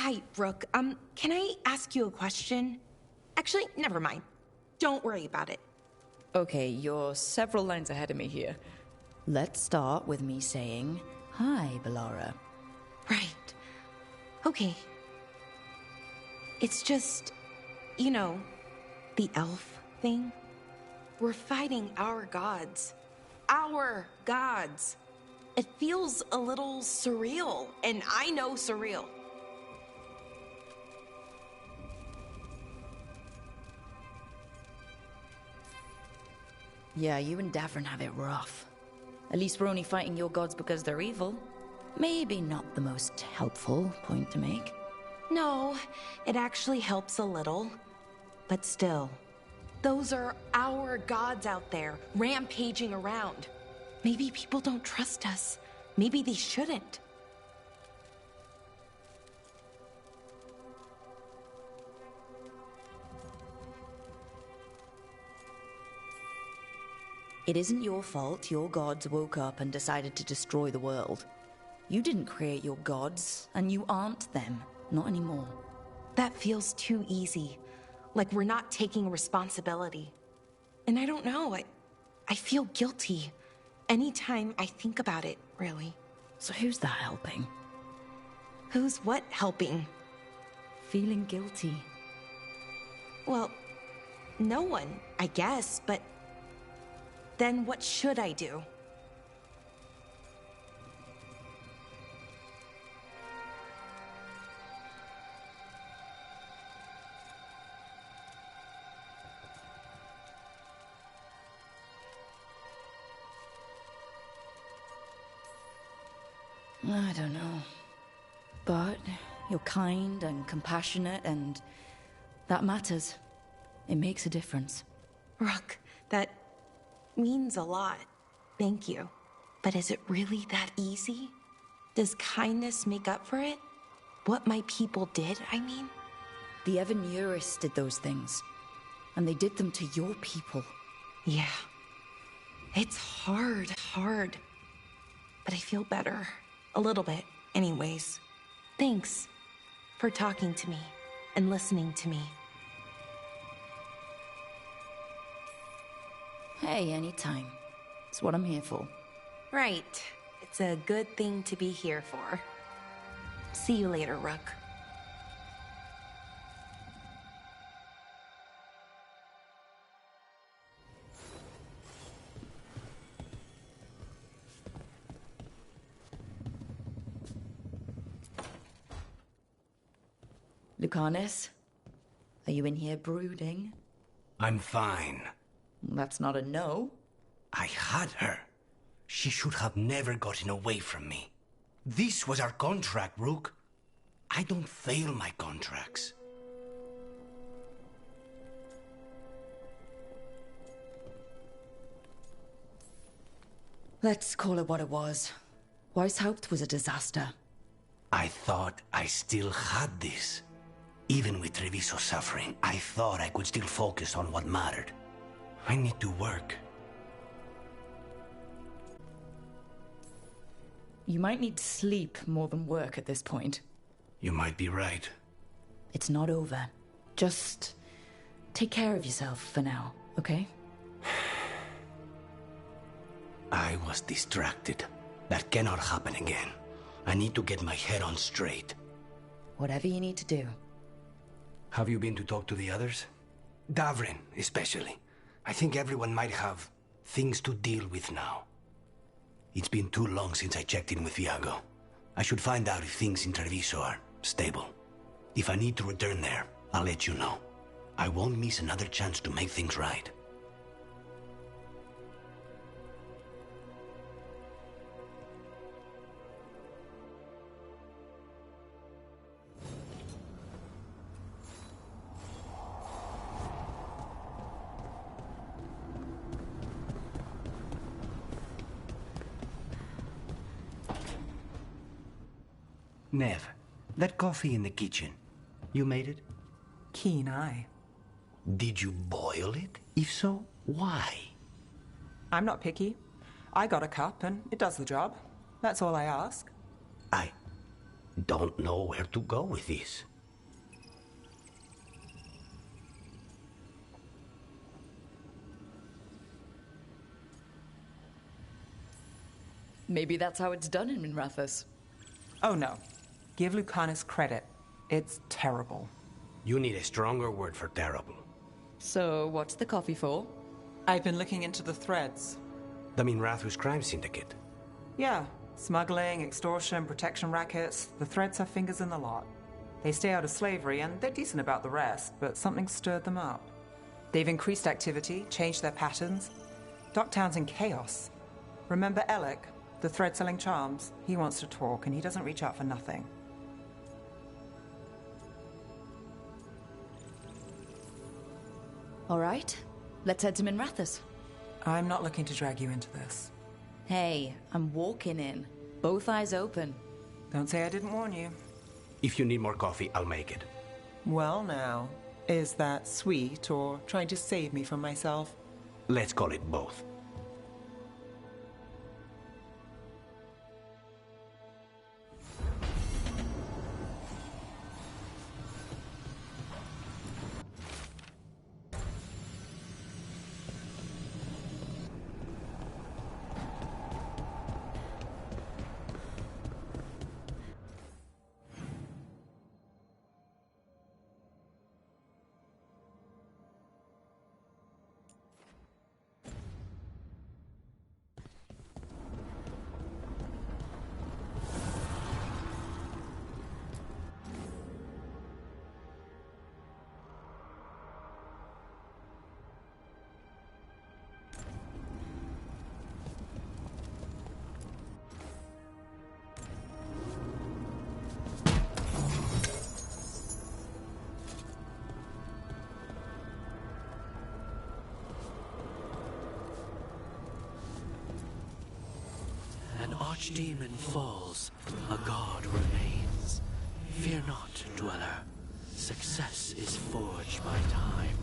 Hi, Brooke. Can I ask you a question? Actually, never mind. Don't worry about it. Okay, you're several lines ahead of me here. Let's start with me saying, hi, Bellara. Right. Okay. It's just, the elf thing. We're fighting our gods. Our gods. It feels a little surreal, and I know surreal. Yeah, you and Davrin have it rough. At least we're only fighting your gods because they're evil. Maybe not the most helpful point to make. No, it actually helps a little. But still, those are our gods out there, rampaging around. Maybe people don't trust us. Maybe they shouldn't. It isn't your fault your gods woke up and decided to destroy the world. You didn't create your gods, and you aren't them. Not anymore. That feels too easy. Like we're not taking responsibility. And I don't know, I feel guilty. Anytime I think about it, really. So who's that helping? Who's what helping? Feeling guilty. Well, no one, I guess, but then what should I do? I don't know. But you're kind and compassionate, and that matters. It makes a difference. Rook, that means a lot. Thank you. But is it really that easy? Does kindness make up for it? What my people did, I mean? The Evanuris did those things. And they did them to your people. Yeah. It's hard. But I feel better. A little bit, anyways. Thanks for talking to me and listening to me. Hey, anytime. It's what I'm here for. Right. It's a good thing to be here for. See you later, Rook. Lucanus, are you in here brooding? I'm fine. That's not a no. I had her. She should have never gotten away from me. This was our contract, Rook. I don't fail my contracts. Let's call it what it was. Weishaupt was a disaster. I thought I still had this. Even with Treviso suffering, I thought I could still focus on what mattered. I need to work. You might need sleep more than work at this point. You might be right. It's not over. Just take care of yourself for now, okay? I was distracted. That cannot happen again. I need to get my head on straight. Whatever you need to do. Have you been to talk to the others? Davrin, especially. I think everyone might have things to deal with now. It's been too long since I checked in with Viago. I should find out if things in Treviso are stable. If I need to return there, I'll let you know. I won't miss another chance to make things right. Nev, that coffee in the kitchen, you made it? Keen eye. Did you boil it? If so, why? I'm not picky. I got a cup and it does the job. That's all I ask. don't know where to go with this. Maybe that's how it's done in Minrathous. Oh no. Give Lucanus credit. It's terrible. You need a stronger word for terrible. So, what's the coffee for? I've been looking into the threads. The Minrathous crime syndicate. Yeah. Smuggling, extortion, protection rackets. The threads have fingers in the lot. They stay out of slavery and they're decent about the rest, but something stirred them up. They've increased activity, changed their patterns. Docktown's in chaos. Remember Alec, the thread-selling charms? He wants to talk and he doesn't reach out for nothing. All right, let's head to Minrathous. I'm not looking to drag you into this. Hey, I'm walking in. Both eyes open. Don't say I didn't warn you. If you need more coffee, I'll make it. Well now, is that sweet or trying to save me from myself? Let's call it both. An archdemon falls, a god remains. Fear not, dweller. Success is forged by time.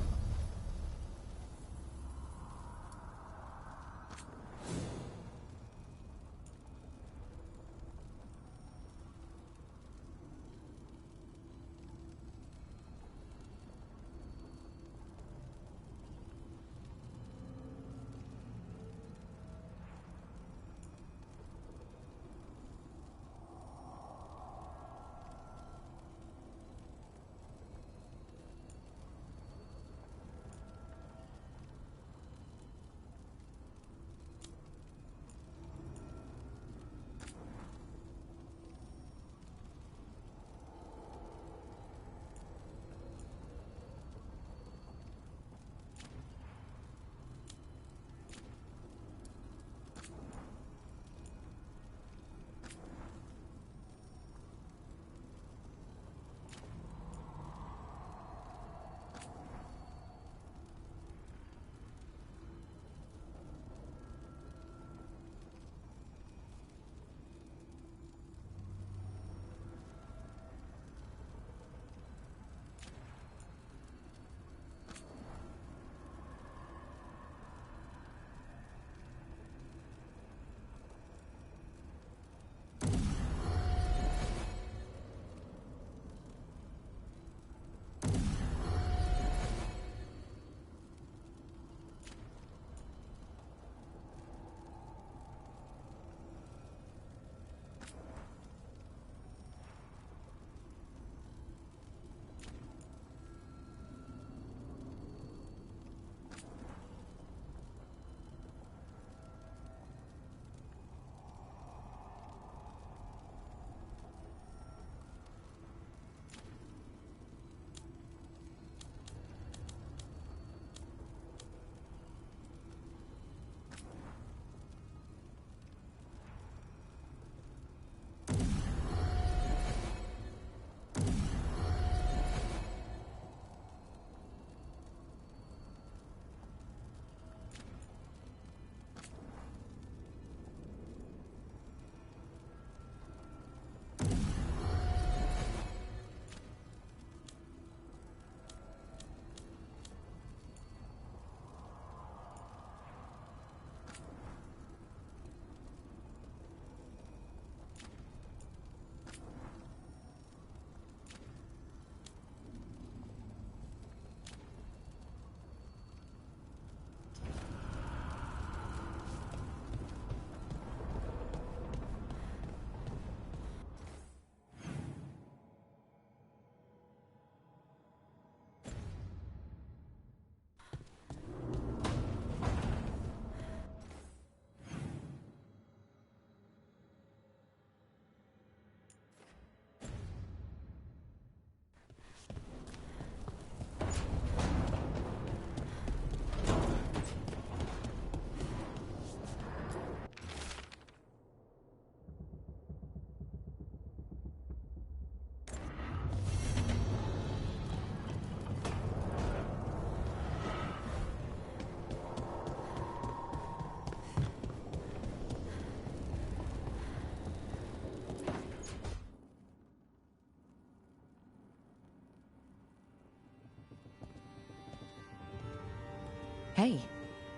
Hey,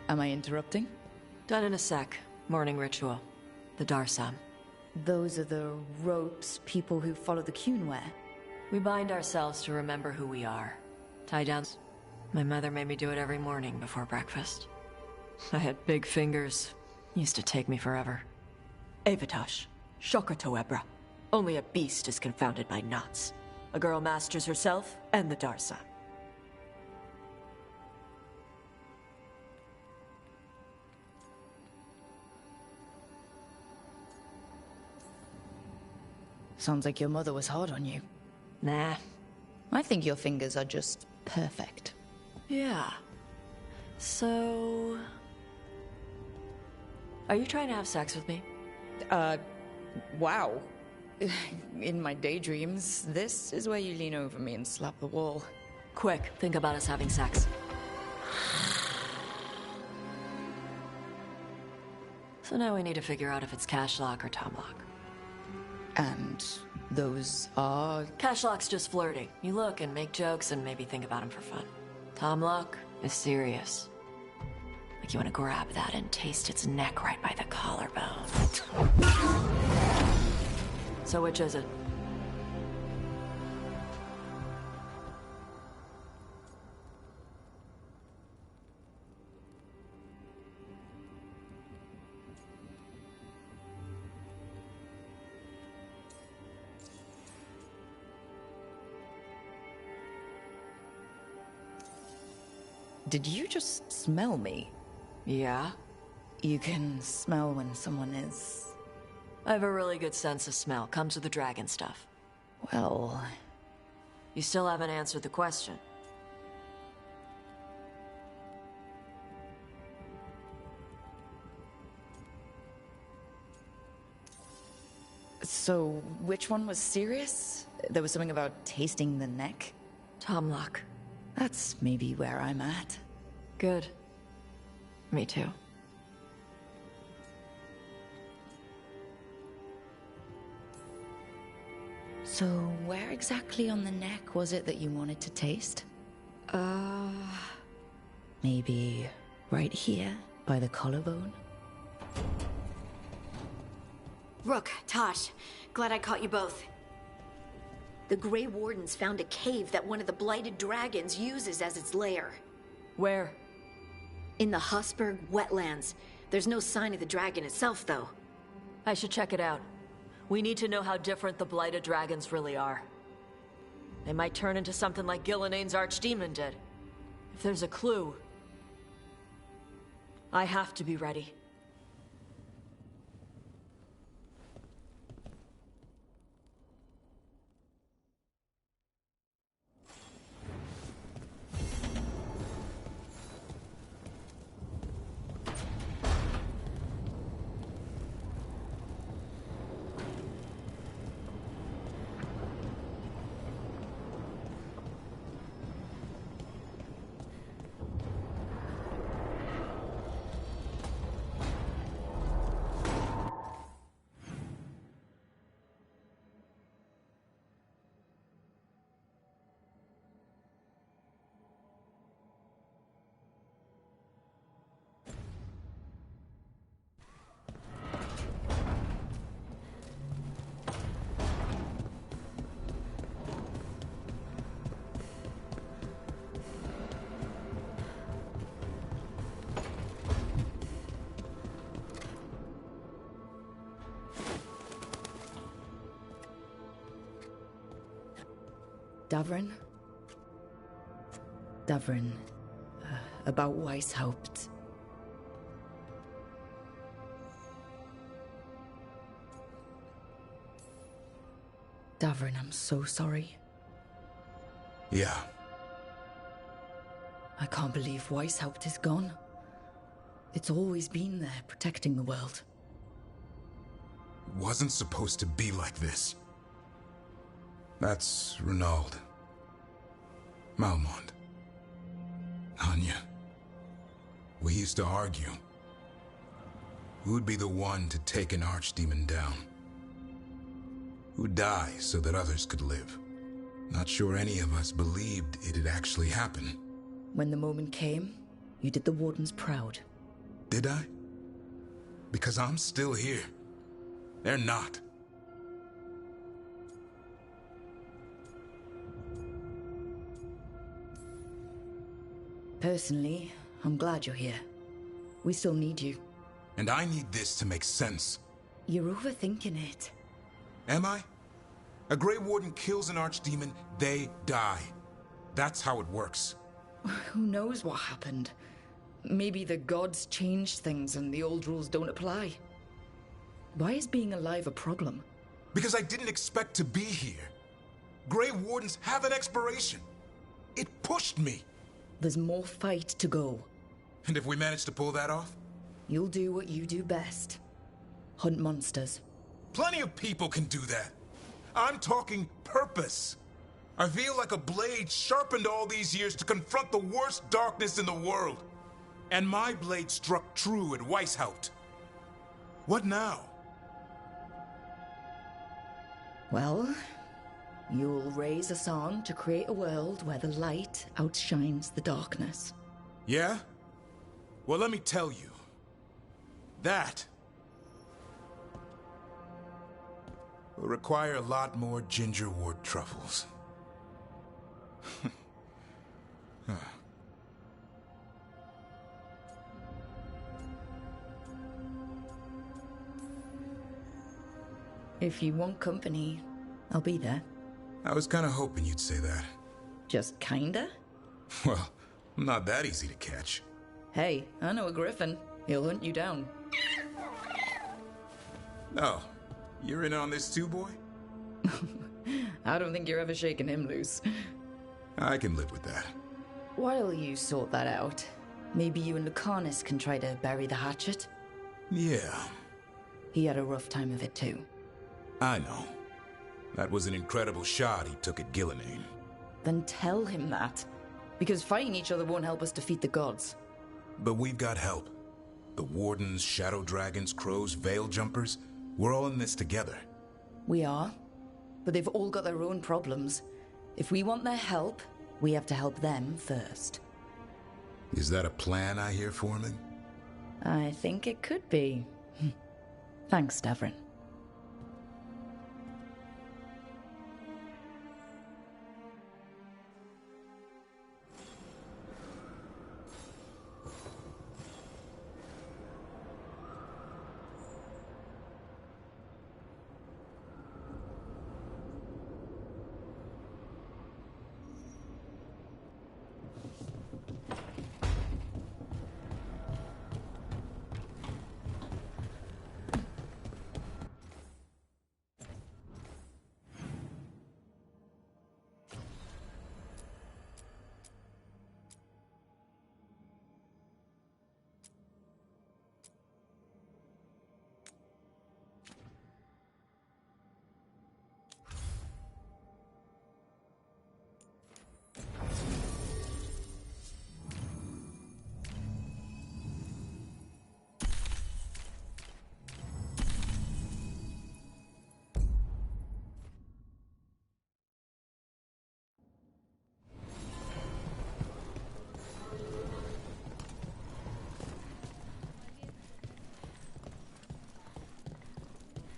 am I interrupting? Done in a sec. Morning ritual. The Darsam. Those are the ropes people who follow the Qun wear. We bind ourselves to remember who we are. Tie down. My mother made me do it every morning before breakfast. I had big fingers. Used to take me forever. Avatash. Shokratoebra. Only a beast is confounded by knots. A girl masters herself and the Darsam. Sounds like your mother was hard on you. Nah. I think your fingers are just perfect. Yeah. So... Are you trying to have sex with me? Wow. In my daydreams, this is where you lean over me and slap the wall. Quick, think about us having sex. So now we need to figure out if it's Cashlock or Tomlock. And those are... Cashlock's just flirting. You look and make jokes and maybe think about him for fun. Tomlock is serious. Like you want to grab that and taste its neck right by the collarbone. So which is it? Did you just smell me? Yeah? You can smell when someone is... I have a really good sense of smell. Comes with the dragon stuff. Well... You still haven't answered the question. So, which one was serious? There was something about tasting the neck? Tomlock. That's maybe where I'm at. Good. Me too. So, where exactly on the neck was it that you wanted to taste? Maybe right here, by the collarbone? Rook, Tosh, glad I caught you both. The Grey Wardens found a cave that one of the Blighted Dragons uses as its lair. Where? In the Hussberg wetlands. There's no sign of the dragon itself, though. I should check it out. We need to know how different the Blighted Dragons really are. They might turn into something like Gillenane's Archdemon did. If there's a clue, I have to be ready. Davrin? Davrin, about Weishaupt. Davrin, I'm so sorry. Yeah. I can't believe Weishaupt is gone. It's always been there, protecting the world. It wasn't supposed to be like this. That's Renaud. Malmont. Anya. We used to argue. Who'd be the one to take an archdemon down? Who'd die so that others could live? Not sure any of us believed it'd actually happen. When the moment came, You did the Wardens proud. Did I? Because I'm still here. They're not. Personally, I'm glad you're here. We still need you. And I need this to make sense. You're overthinking it. Am I? A Grey Warden kills an Archdemon, they die. That's how it works. Who knows what happened? Maybe the gods changed things and the old rules don't apply. Why is being alive a problem? Because I didn't expect to be here. Grey Wardens have an expiration. It pushed me. There's more fight to go. And if we manage to pull that off? You'll do what you do best. Hunt monsters. Plenty of people can do that. I'm talking purpose. I feel like a blade sharpened all these years to confront the worst darkness in the world. And my blade struck true at Weishaupt. What now? Well, you'll raise a song to create a world where the light outshines the darkness. Yeah? Well, let me tell you. That will require a lot more gingerwort truffles. If you want company, I'll be there. I was kind of hoping you'd say that. Just kinda? Well, I'm not that easy to catch. Hey, I know a griffin. He'll hunt you down. No, you're in on this too, boy? I don't think you're ever shaking him loose. I can live with that. While you sort that out, maybe you and Lucanus can try to bury the hatchet? Yeah, He had a rough time of it too. I know. That was an incredible shot he took at Gillenane. Then tell him that. Because fighting each other won't help us defeat the gods. But we've got help. The Wardens, Shadow Dragons, Crows, Veil Jumpers, we're all in this together. We are. But they've all got their own problems. If we want their help, we have to help them first. Is that a plan I hear forming? I think it could be. Thanks, Davrin.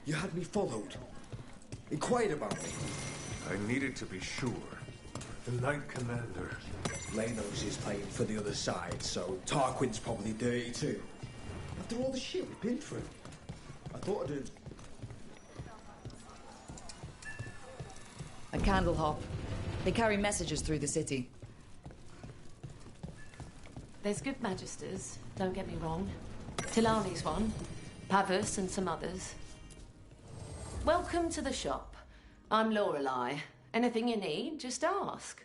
You had me followed. Inquired about me. I needed to be sure. The Knight Commander. Lanos is paying for the other side, so Tarquin's probably dirty too. After all the shit we've been through. I thought I'd... A candle hop. They carry messages through the city. There's good magisters, don't get me wrong. Tilani's one, Pavus and some others. Welcome to the shop. I'm Lorelei. Anything you need, just ask.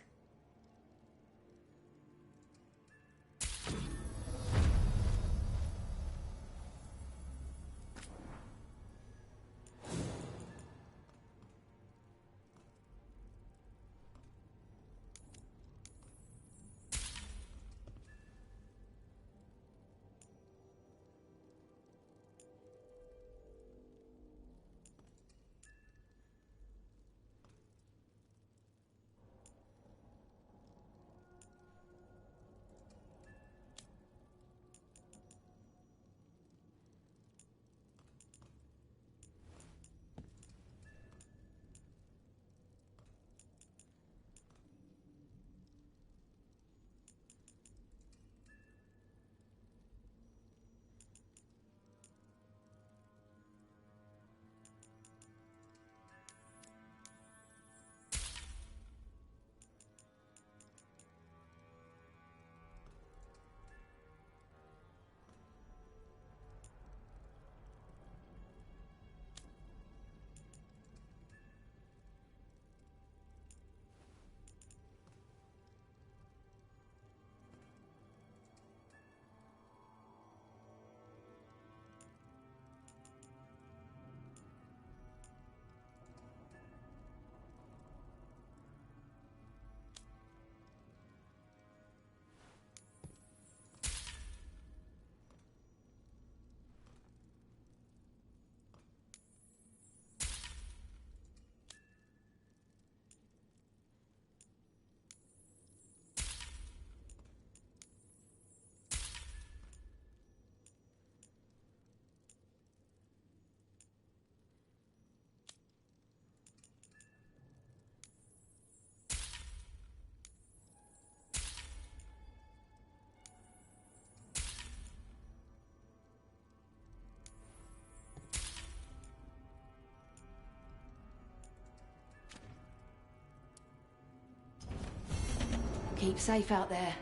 keep safe out there.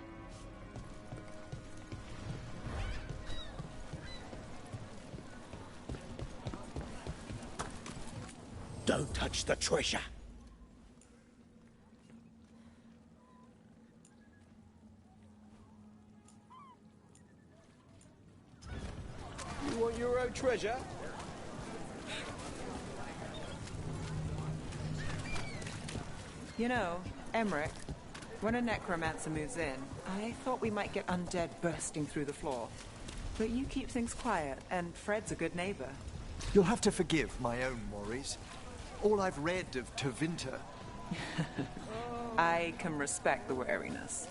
Don't touch the treasure. You want your own treasure? You know, Emmerich, when a necromancer moves in, I thought we might get undead bursting through the floor. But you keep things quiet, and Fred's a good neighbor. You'll have to forgive my own worries. All I've read of Tevinter. I can respect the wariness.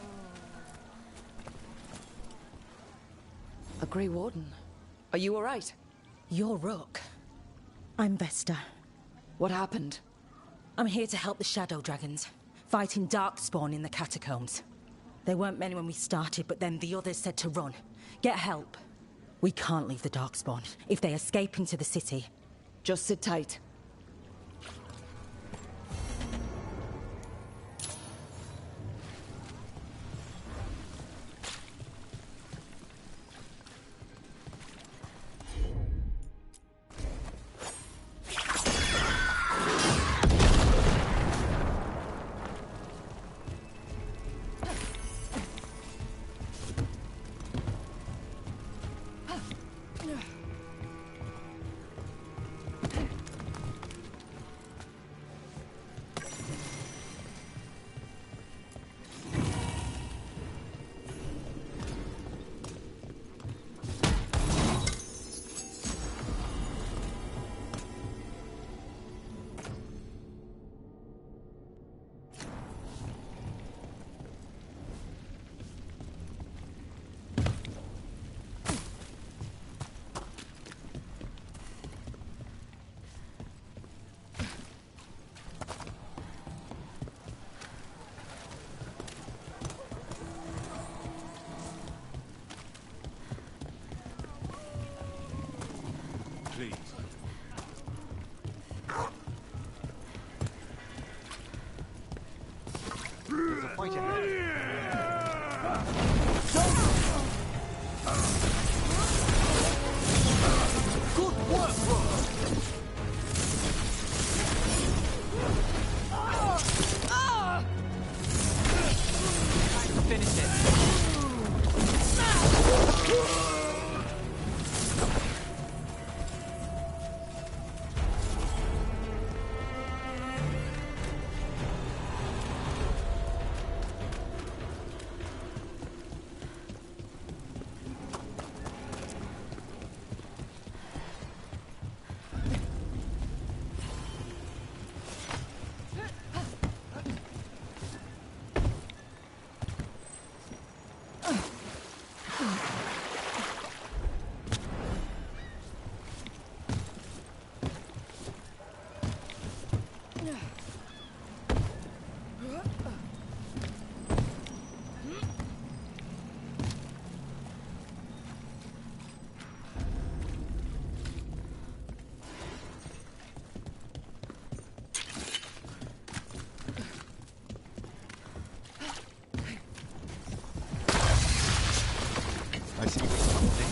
A Grey Warden. Are you all right? You're Rook. I'm Vesta. What happened? I'm here to help the Shadow Dragons, fighting Darkspawn in the catacombs. There weren't many when we started, but then the others said to run. Get help. We can't leave the Darkspawn. If they escape into the city... Just sit tight. Please. There's a fight ahead. Good work, brother! Finish it. I see something.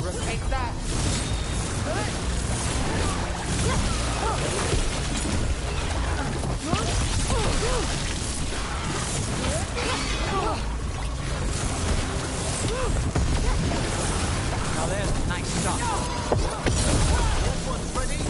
Rotate that. Now there's a nice shot. One's ready.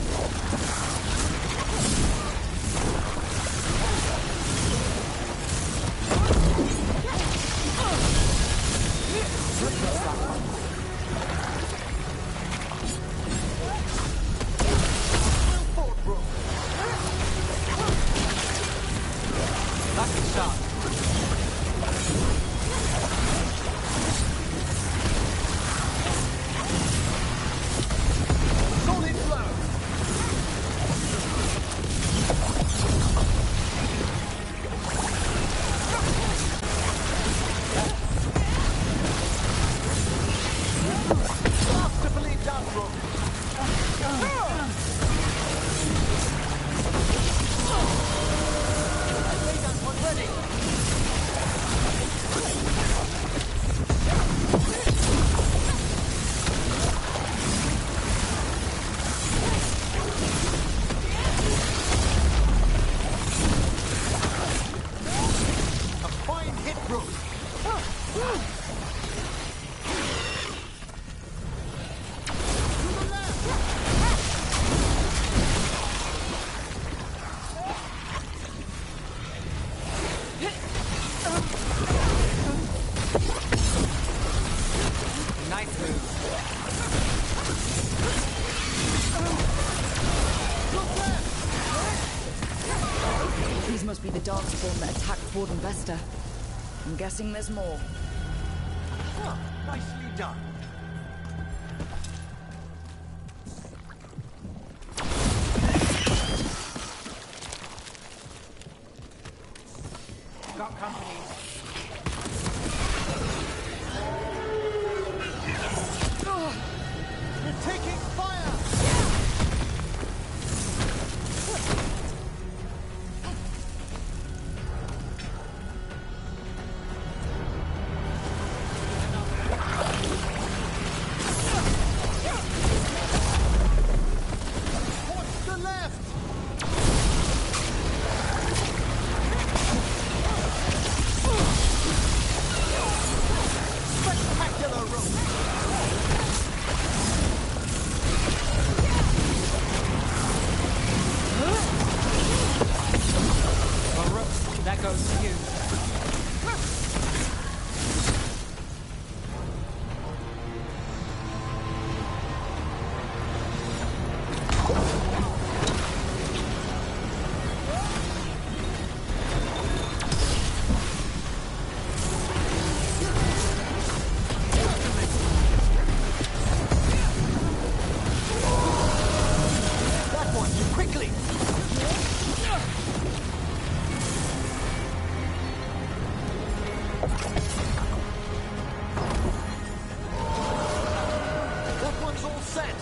Lucky shot. must be the Darkspawn that attacked Warden Vesta. I'm guessing there's more. Oh, nicely done. Got company. You're taking fire! Watch the left! Spectacular rope! Well, Rook, that goes to you. That one, too quickly! That one's all set!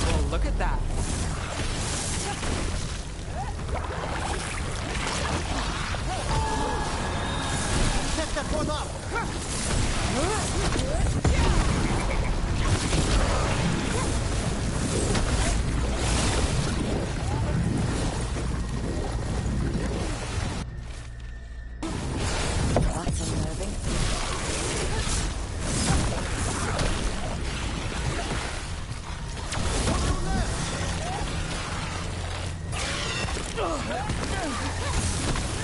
Well, look at that. Set that one up! That's unnerving.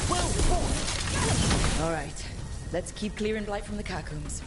Well fought! All right, let's keep clearing Blight from the catacombs.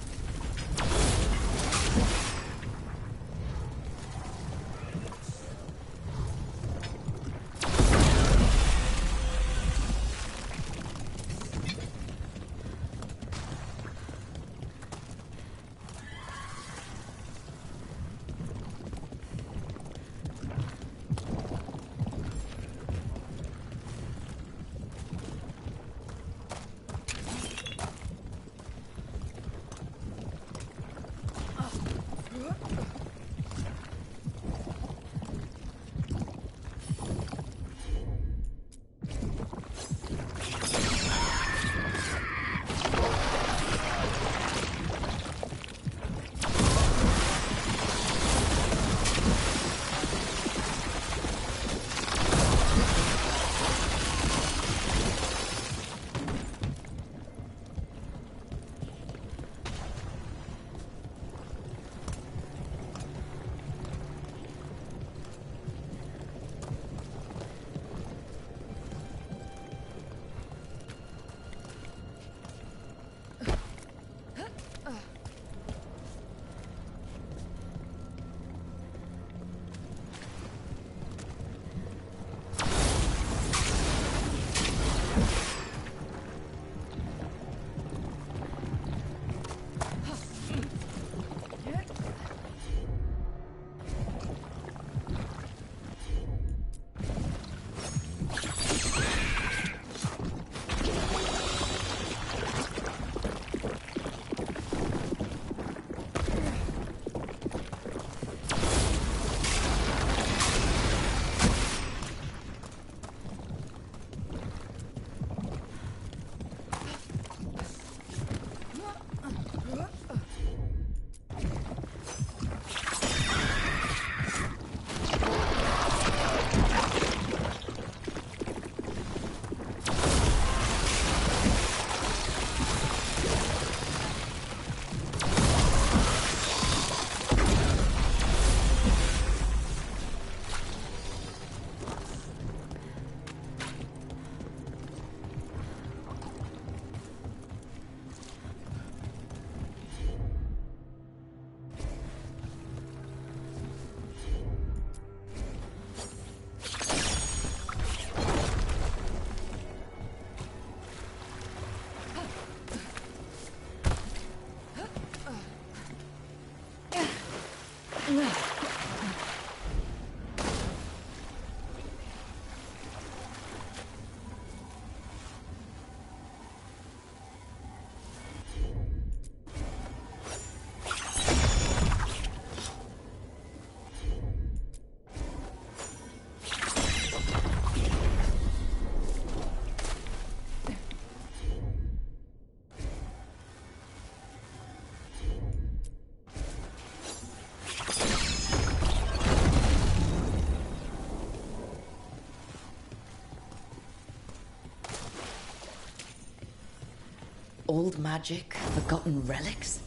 Old magic, forgotten relics.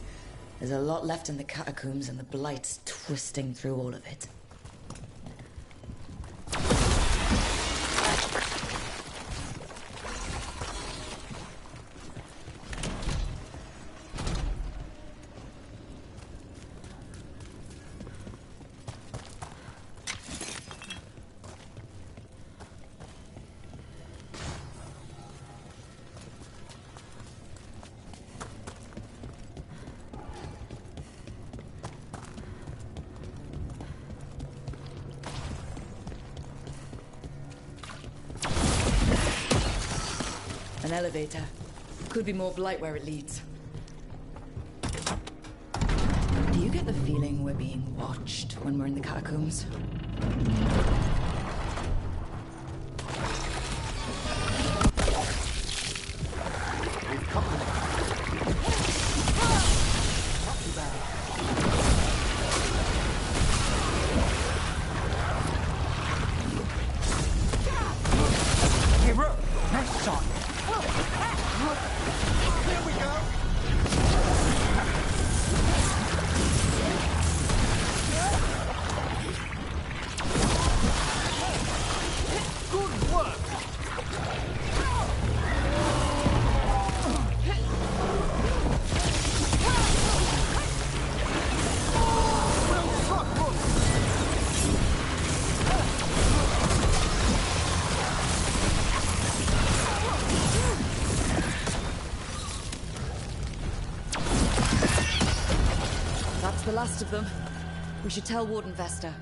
There's a lot left in the catacombs, and the Blight's twisting through all of it. An elevator. Could be more Blight where it leads. Do you get the feeling we're being watched when we're in the catacombs? Hey, Rook! Nice shot! Here we go! Good work! Well struck, Rook! That's the last of them. We should tell Warden Vesta.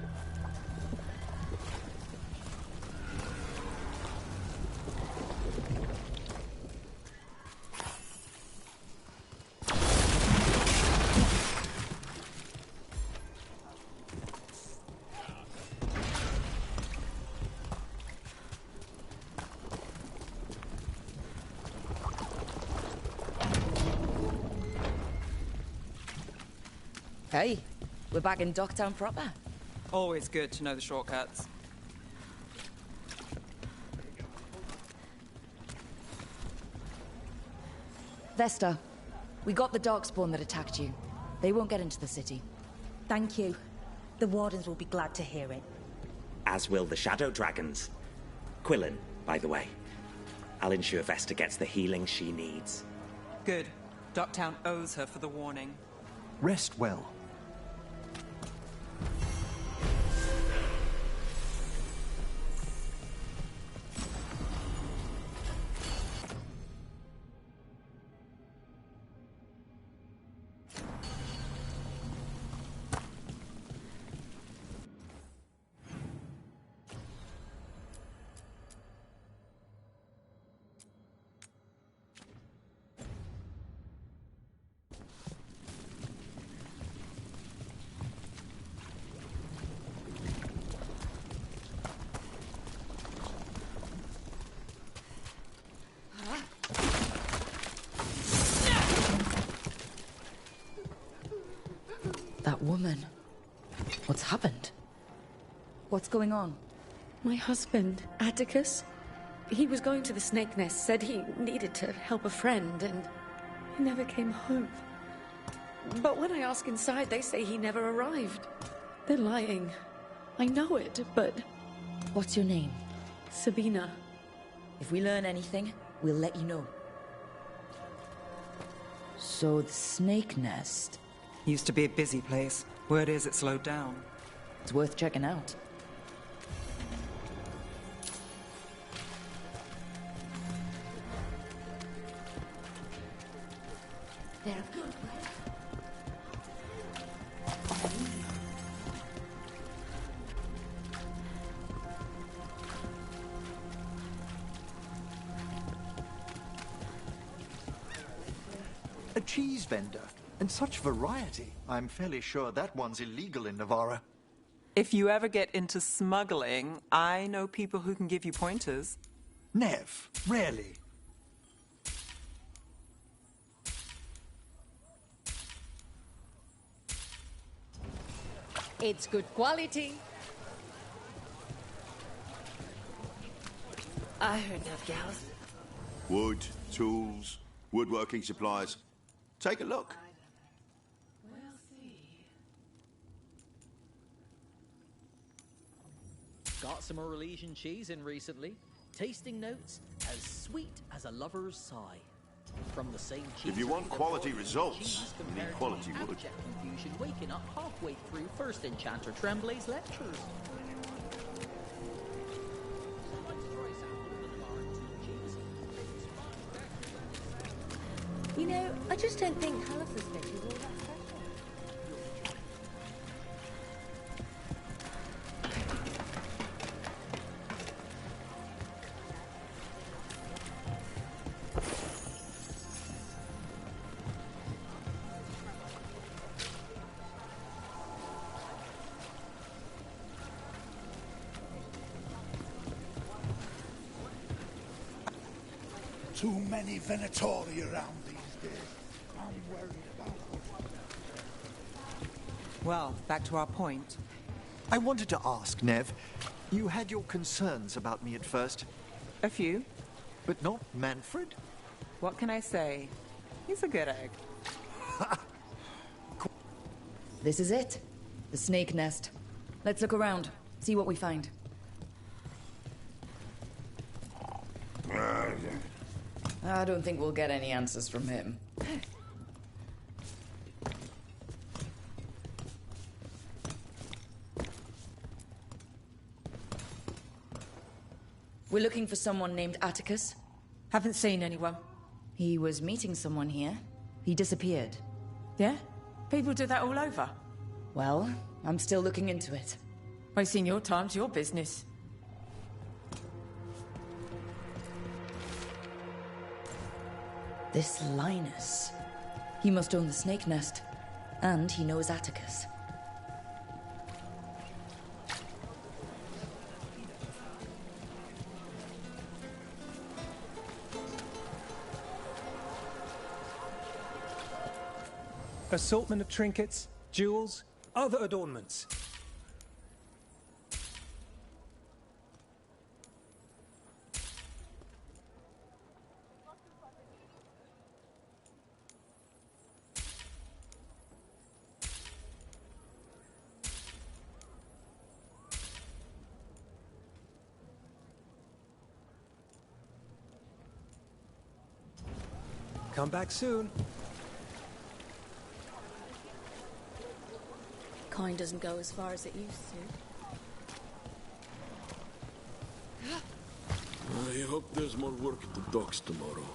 Hey, we're back in Docktown proper. Always good to know the shortcuts. Vesta, we got the Darkspawn that attacked you. They won't get into the city. Thank you. The Wardens will be glad to hear it. As will the Shadow Dragons. Quillen, by the way. I'll ensure Vesta gets the healing she needs. Good. Docktown owes her for the warning. Rest well. That woman. What's happened? What's going on? My husband, Atticus, he was going to the Snake Nest, said he needed to help a friend, and he never came home. But when I ask inside, they say he never arrived. They're lying. I know it, but... What's your name? Sabina. If we learn anything, we'll let you know. So the Snake Nest... Used to be a busy place. Word is it slowed down. It's worth checking out. They're good, A cheese vendor. And such variety. I'm fairly sure that one's illegal in Navarra. If you ever get into smuggling, I know people who can give you pointers. Nev, really? It's good quality. I heard enough, gals. Wood, tools, woodworking supplies. Take a look. Got some Orlesian cheese in recently. Tasting notes as sweet as a lover's sigh. From the same cheese. If you want quality results, you need quality wood. Confusion waking up halfway through First Enchanter Tremblay's lectures. You know, I just don't think Halifax fish is all that special. Too many Venatori around these days. I'm worried about them. Well, back to our point. I wanted to ask, Nev, you had your concerns about me at first. A few. But not Manfred? What can I say? He's a good egg. This is it. The snake nest. Let's look around, see what we find. I don't think we'll get any answers from him. We're looking for someone named Atticus. Haven't seen anyone. He was meeting someone here. He disappeared. Yeah? People do that all over. Well, I'm still looking into it. Wasting your time's your business. This Linus. He must own the snake nest. And he knows Atticus. Assortment of trinkets, jewels, other adornments. Come back soon. Kind doesn't go as far as it used to. I hope there's more work at the docks tomorrow.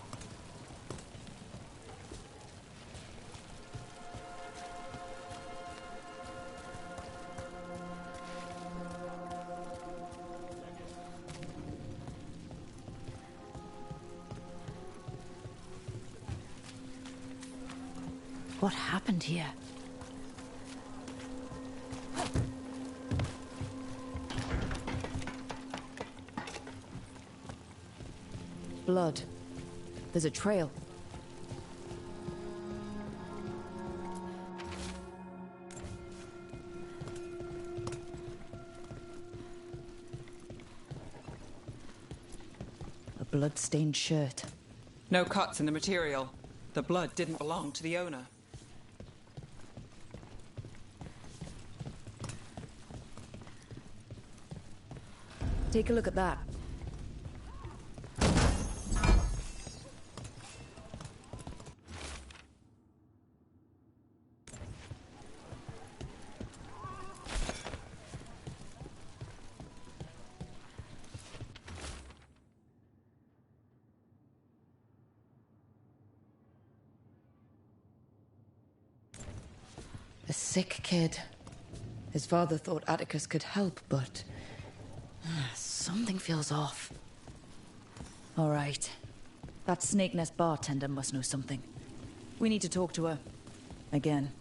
What happened here? Blood. There's a trail. A blood-stained shirt. No cuts in the material. The blood didn't belong to the owner. Take a look at that. A sick kid. His father thought Atticus could help, but something feels off. All right. That Snake Nest bartender must know something. We need to talk to her. Again.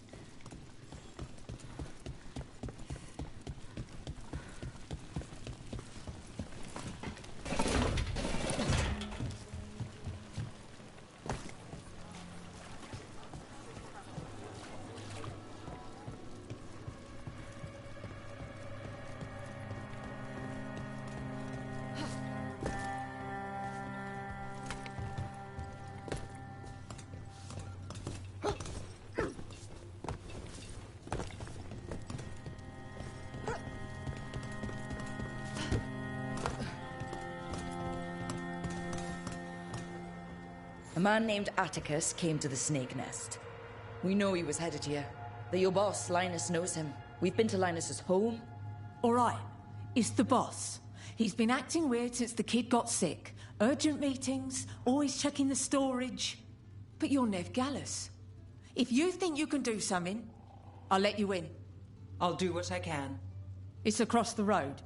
A man named Atticus came to the Snake Nest. We know he was headed here. Your boss, Linus, knows him. We've been to Linus's home. All right. It's the boss. He's been acting weird since the kid got sick. Urgent meetings, always checking the storage. But you're Nev Gallus. If you think you can do something, I'll let you in. I'll do what I can. It's across the road.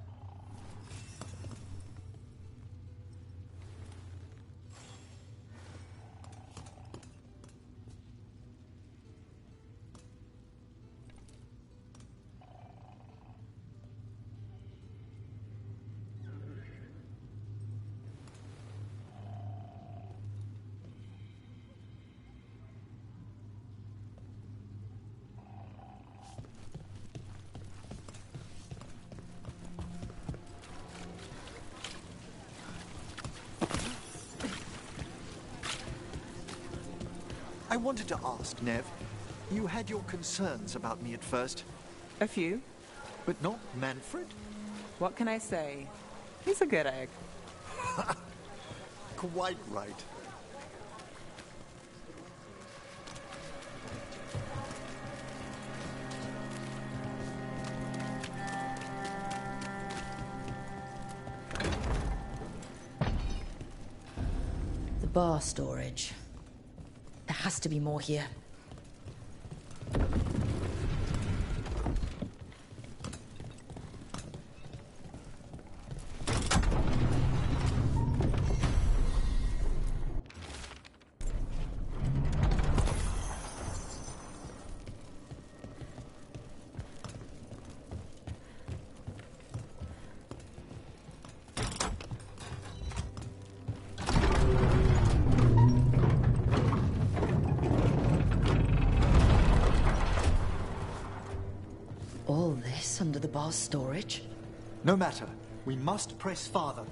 I wanted to ask, Nev. You had your concerns about me at first. A few. But not Manfred? What can I say? He's a good egg. Quite right. The bar storage. There has to be more here. All this under the bar's storage? No matter. We must press farther.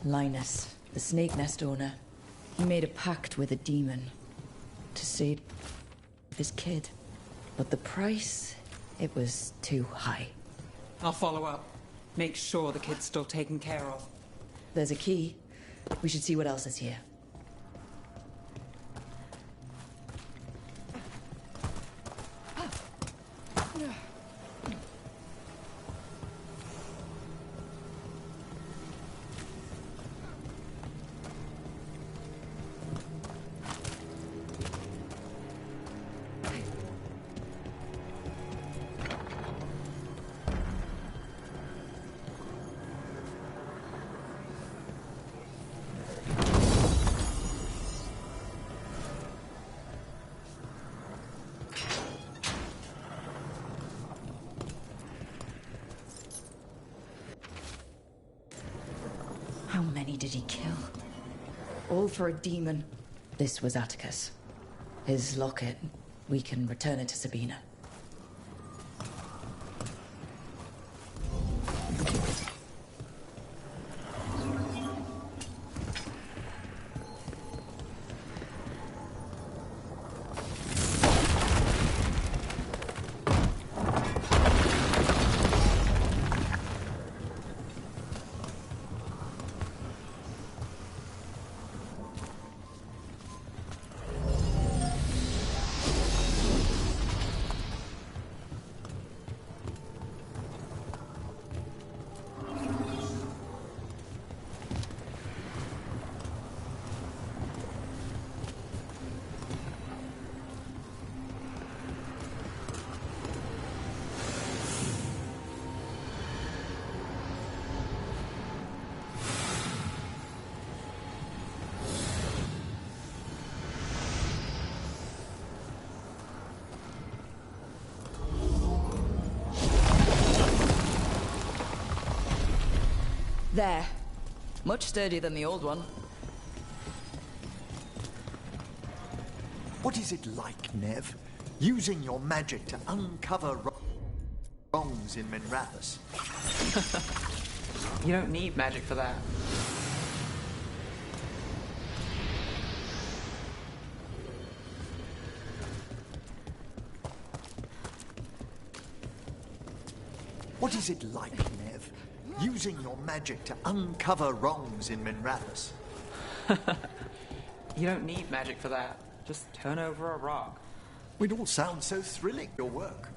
Linus, the Snake Nest owner, he made a pact with a demon to save his kid. But the price, it was too high. I'll follow up. Make sure the kid's still taken care of. There's a key. We should see what else is here. How many did he kill? All for a demon. This was Atticus. His locket. We can return it to Sabina. There. Much sturdier than the old one. What is it like, Nev? Using your magic to uncover wrongs in Minrathous? You don't need magic for that. What is it like, Nev? Using your magic to uncover wrongs in Minrathous? You don't need magic for that. Just turn over a rock. It all sounds so thrilling, your work.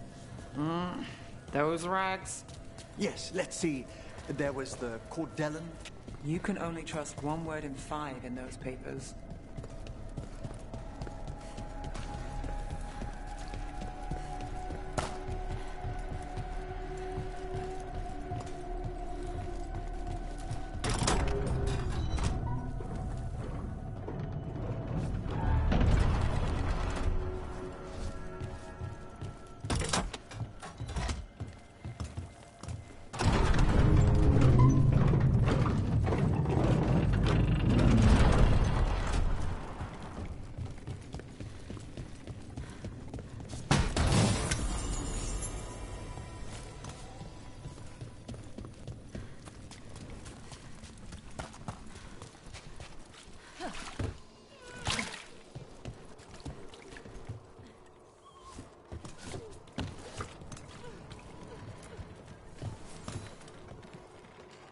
Those rags? Yes, let's see. There was the Cordellan. You can only trust one word in 5 in those papers.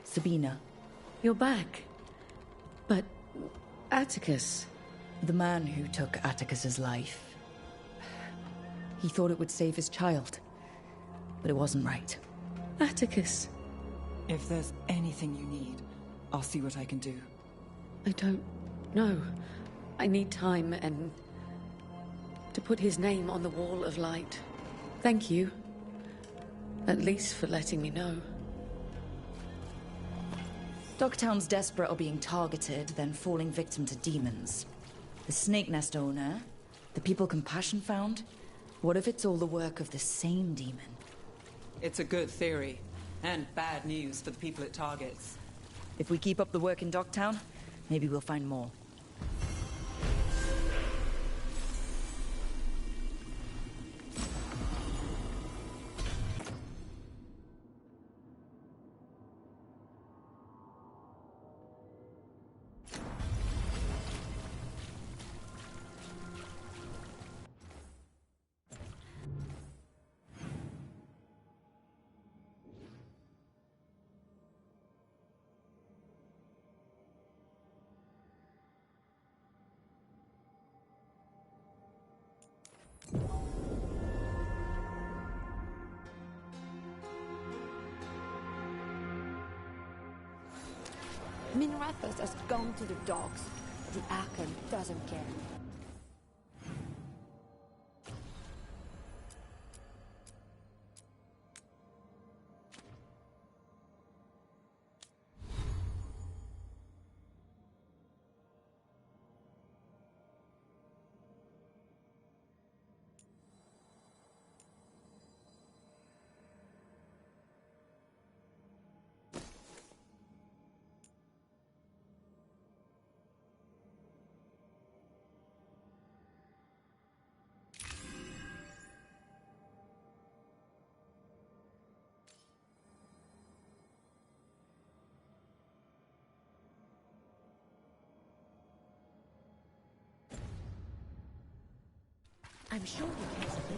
Sabina. You're back. But Atticus... The man who took Atticus's life. He thought it would save his child. But it wasn't right. Atticus. If there's anything you need, I'll see what I can do. I don't know. I need time and... to put his name on the wall of light. Thank you. At least for letting me know. Dogtown's desperate are being targeted, then falling victim to demons. The Snake Nest owner, the people Compassion found. What if it's all the work of the same demon? It's a good theory, and bad news for the people it targets. If we keep up the work in Dogtown, maybe we'll find more. Minrathous has gone to the dogs. The Archon doesn't care. I'm sure he has a bit.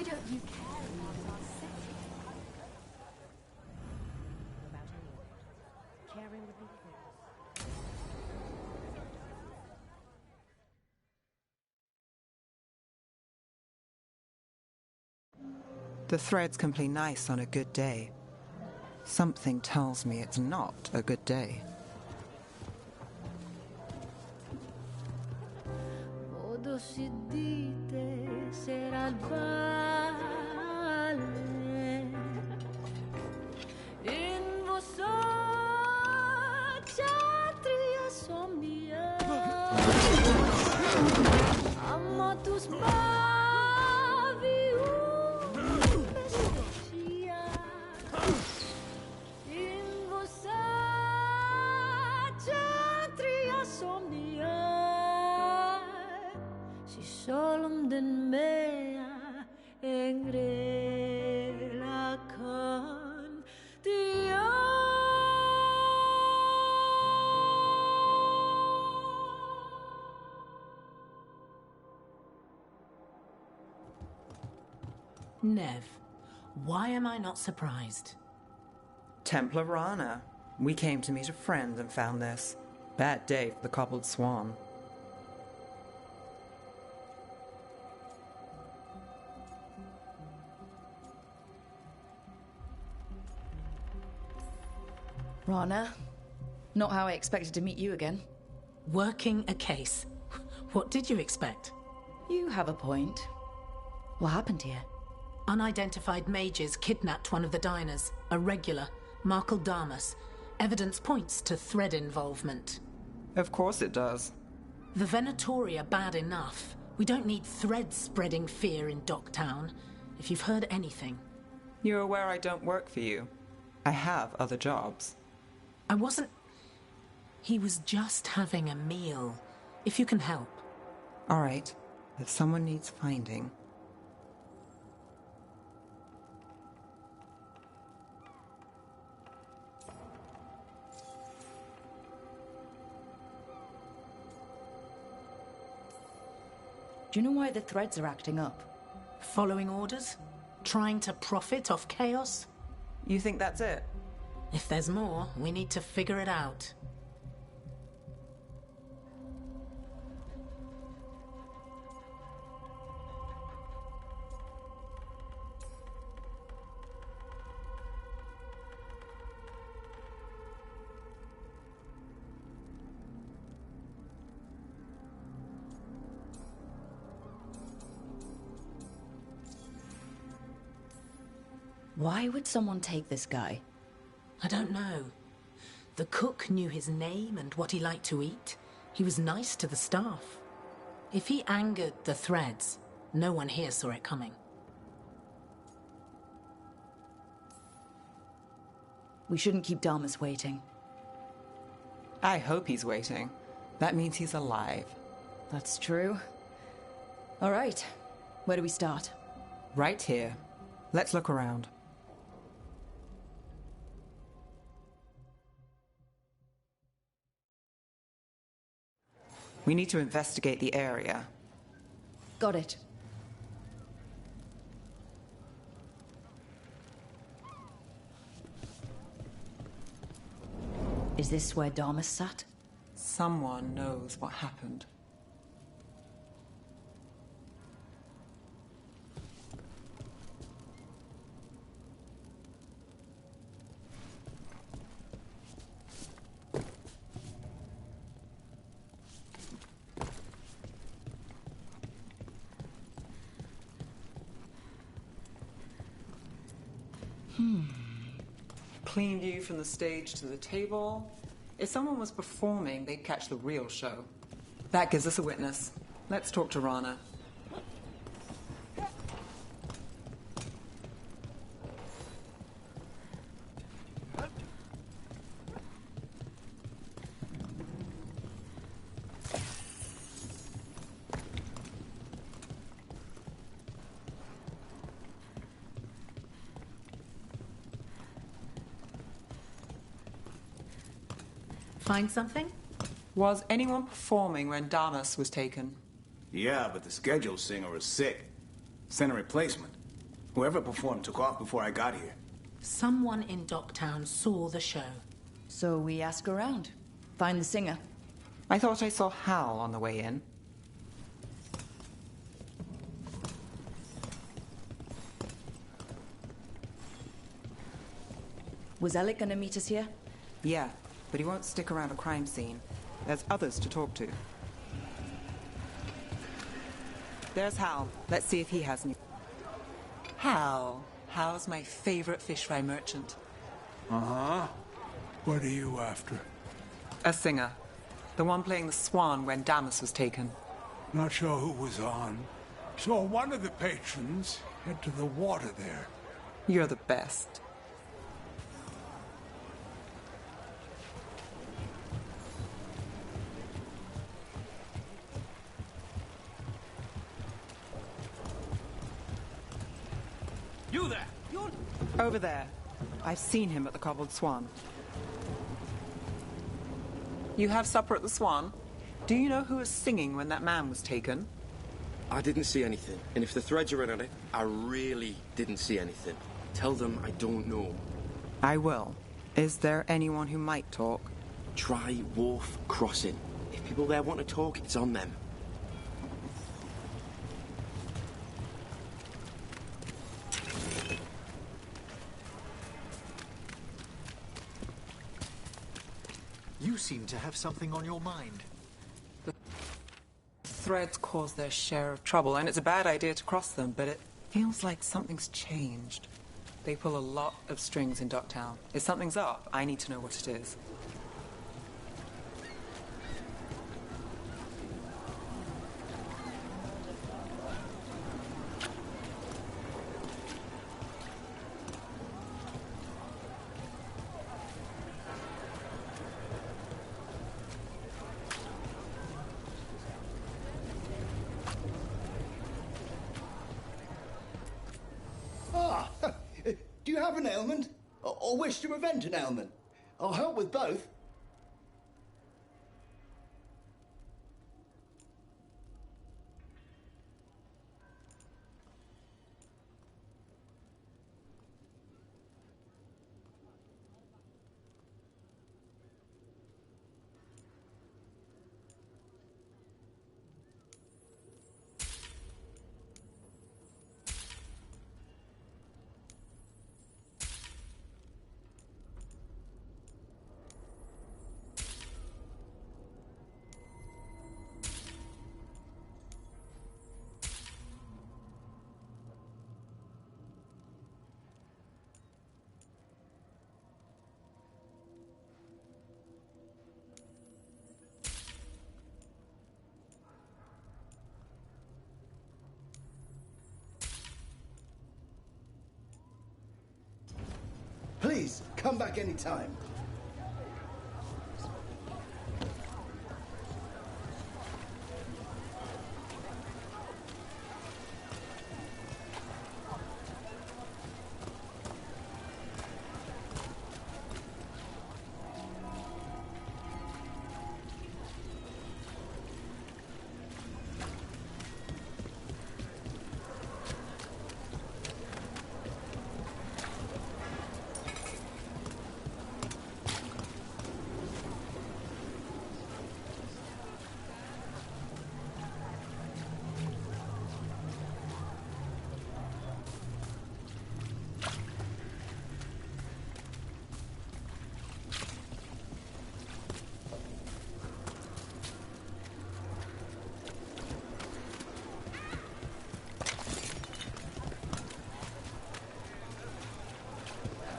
Why don't you carry on Caring would be close. The threads can play nice on a good day. Something tells me it's not a good day. Modo si dite sarà il vale in vostra chatria somnia amatus mavi bestia in vostra chatria somnia si solum den mea engre la can dia. Nev, why am I not surprised? Templar Rana. We came to meet a friend and found this. Bad day for the cobbled swan. Rana, not how I expected to meet you again. Working a case. What did you expect? You have a point. What happened here? Unidentified mages kidnapped one of the diners, a regular, Markle Damas. Evidence points to thread involvement. Of course it does. The Venatori are bad enough. We don't need threads spreading fear in Docktown. If you've heard anything. You're aware I don't work for you. I have other jobs. I wasn't... He was just having a meal. If you can help. All right. If someone needs finding... Do you know why the threads are acting up? Following orders? Trying to profit off chaos? You think that's it? If there's more, we need to figure it out. Why would someone take this guy? I don't know. The cook knew his name and what he liked to eat. He was nice to the staff. If he angered the threads, no one here saw it coming. We shouldn't keep Damas waiting. I hope he's waiting. That means he's alive. That's true. All right. Where do we start? Right here. Let's look around. We need to investigate the area. Got it. Is this where Damas sat? Someone knows what happened. Clean view from the stage to the table. If someone was performing, they'd catch the real show. That gives us a witness. Let's talk to Rana. Find something? Was anyone performing when Damas was taken? Yeah, but the scheduled singer was sick. Sent a replacement. Whoever performed took off before I got here. Someone in Docktown saw the show. So we ask around. Find the singer. I thought I saw Hal on the way in. Was Alec gonna meet us here? Yeah, but he won't stick around a crime scene. There's others to talk to. There's Hal. Let's see if he has any. Hal. Hal's my favorite fish fry merchant. Uh-huh. What are you after? A singer. The one playing the swan when Damas was taken. Not sure who was on. Saw one of the patrons head to the water there. You're the best. You there! Over there. I've seen him at the Cobbled Swan. You have supper at the Swan? Do you know who was singing when that man was taken? I didn't see anything, and if the threads are in on it, I really didn't see anything. Tell them I don't know. I will. Is there anyone who might talk? Try Wharf Crossing. If people there want to talk, it's on them. You seem to have something on your mind. The threads cause their share of trouble, and it's a bad idea to cross them, but it feels like something's changed. They pull a lot of strings in Docktown. If something's up, I need to know what it is. Do you have an ailment? Or wish to prevent an ailment? I'll help with both. Please, come back anytime.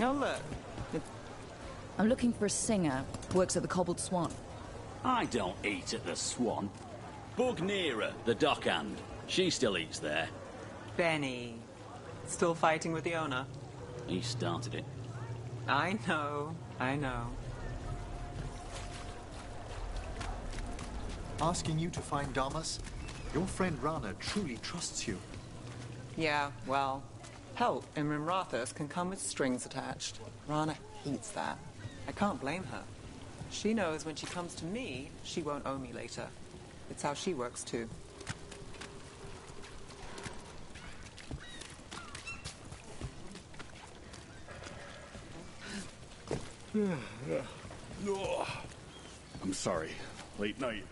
Oh, look. I'm looking for a singer. Works at the Cobbled Swan. I don't eat at the Swan. Bug Nearer, the dockhand. She still eats there. Benny. Still fighting with the owner? He started it. I know. I know. Asking you to find Damas? Your friend Rana truly trusts you. Yeah, well, help in Rimrathas can come with strings attached. Rana hates that. I can't blame her. She knows when she comes to me, she won't owe me later. It's how she works, too. Oh, I'm sorry. Late night.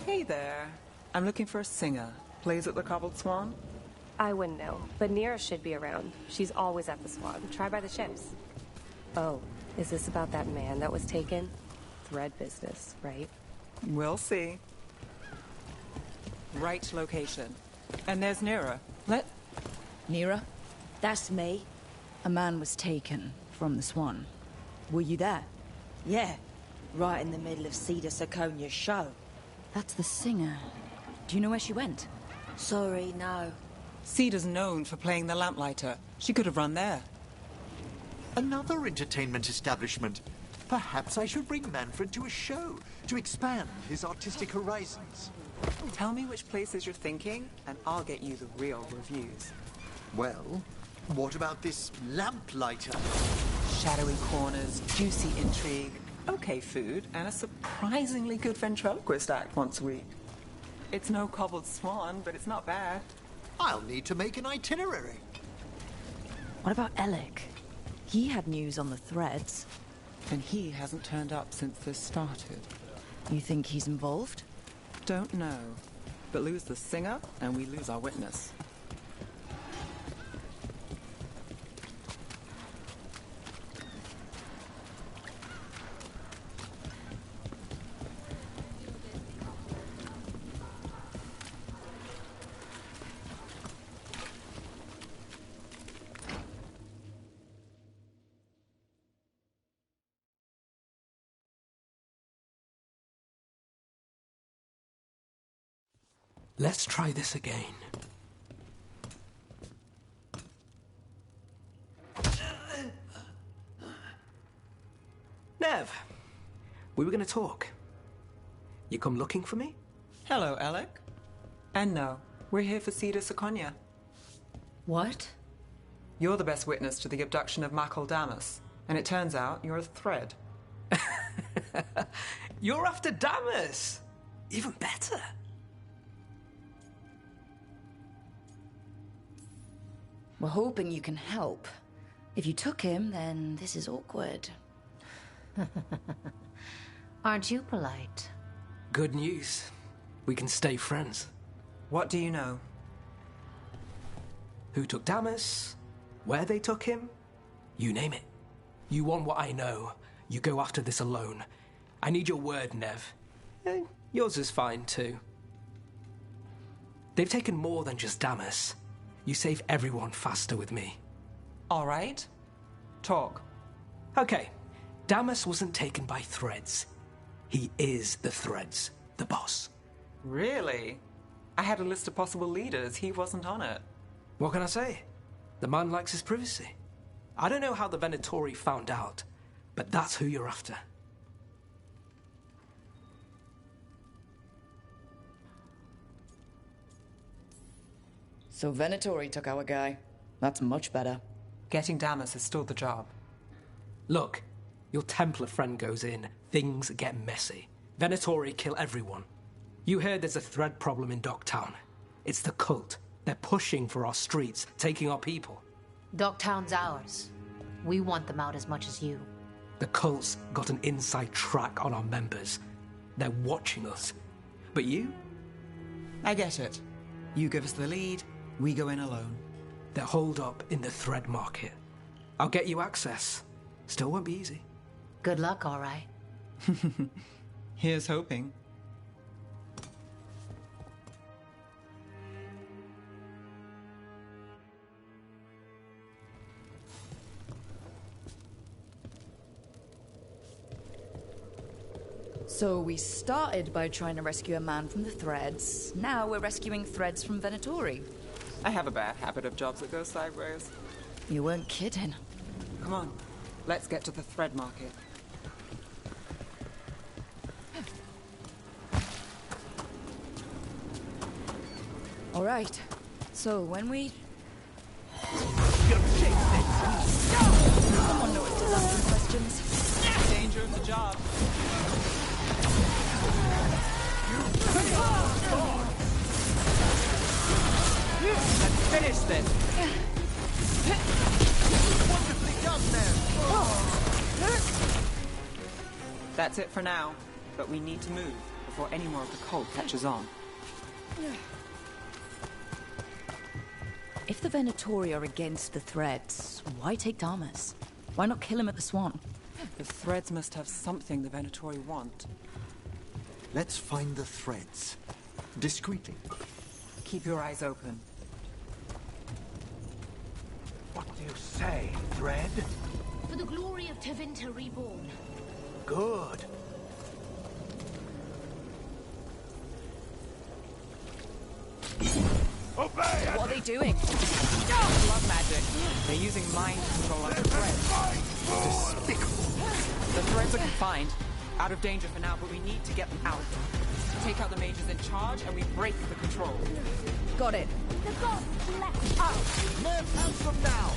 Hey there. I'm looking for a singer. Plays at the Cobbled Swan? I wouldn't know, but Nira should be around. She's always at the Swan. Try by the ships. Oh, is this about that man that was taken? Thread business, right? We'll see. Right location. And there's Nira. Nira? That's me. A man was taken from the Swan. Were you there? Yeah, right in the middle of Cedar Siconia's show. That's the singer. Do you know where she went? Sorry, no. Cedar's known for playing the lamplighter. She could have run there. Another entertainment establishment. Perhaps I should bring Manfred to a show to expand his artistic horizons. Tell me which places you're thinking, and I'll get you the real reviews. Well, what about this lamplighter? Shadowy corners, juicy intrigue, okay food, and a surprisingly good ventriloquist act once a week. It's no Cobbled Swan, but it's not bad. I'll need to make an itinerary. What about Alec? He had news on the threads. And he hasn't turned up since this started. You think he's involved? Don't know. But lose the singer, and we lose our witness. Let's try this again. Nev, we were going to talk. You come looking for me? Hello, Alec. And no, we're here for Cedar Siconia. What? You're the best witness to the abduction of Makal Damas, and it turns out you're a thread. You're after Damas! Even better. We're hoping you can help. If you took him, then this is awkward. Aren't you polite? Good news. We can stay friends. What do you know? Who took Damas? Where they took him? You name it. You want what I know. You go after this alone. I need your word, Nev. Yours is fine, too. They've taken more than just Damas. You save everyone faster with me. All right. Talk. Okay. Damas wasn't taken by threads. He is the threads. The boss. Really? I had a list of possible leaders. He wasn't on it. What can I say? The man likes his privacy. I don't know how the Venatori found out, but that's who you're after. So Venatori took our guy. That's much better. Getting Damas is still the job. Look, your Templar friend goes in, things get messy. Venatori kill everyone. You heard there's a thread problem in Docktown. It's the cult. They're pushing for our streets, taking our people. Docktown's ours. We want them out as much as you. The cult's got an inside track on our members. They're watching us. But you? I get it. You give us the lead, we go in alone. They're holed up in the thread market. I'll get you access. Still won't be easy. Good luck, all right. Here's hoping. So we started by trying to rescue a man from the threads. Now we're rescuing threads from Venatori. I have a bad habit of jobs that go sideways. You weren't kidding. Come on, let's get to the thread market. All right. So when we... Some questions? Danger of the job. Let's finish this. Wonderfully done, man. That's it for now, but we need to move before any more of the cult catches on. If the Venatori are against the Threads, why take Damas? Why not kill him at the Swan? The Threads must have something the Venatori want. Let's find the threads. Discreetly. Keep your eyes open. What do you say, Thread? For the glory of Tevinter reborn. Good. Obey! What are they doing? Blood magic. They're using mind control of the Threads. Despicable. The Threads are confined. Out of danger for now, but we need to get them out. Take out the mages in charge, and we break the control. Got it. The gods bless us! Men, have them now!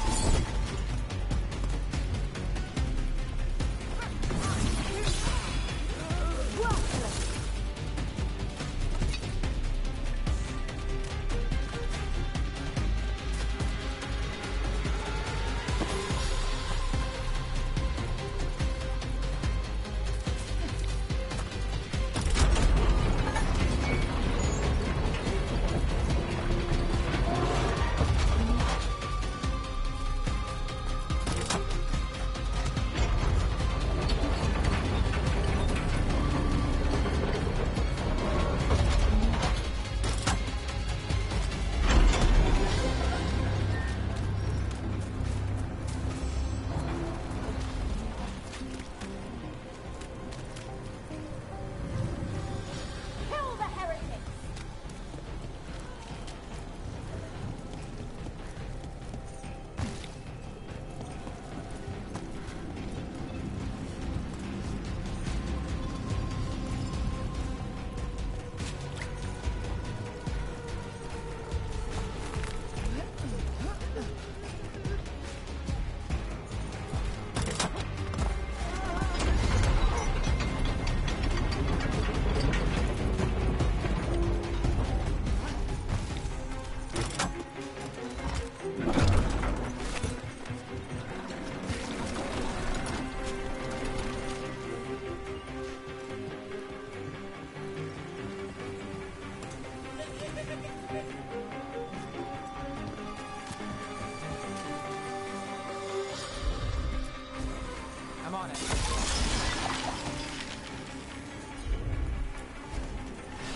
I'm on it.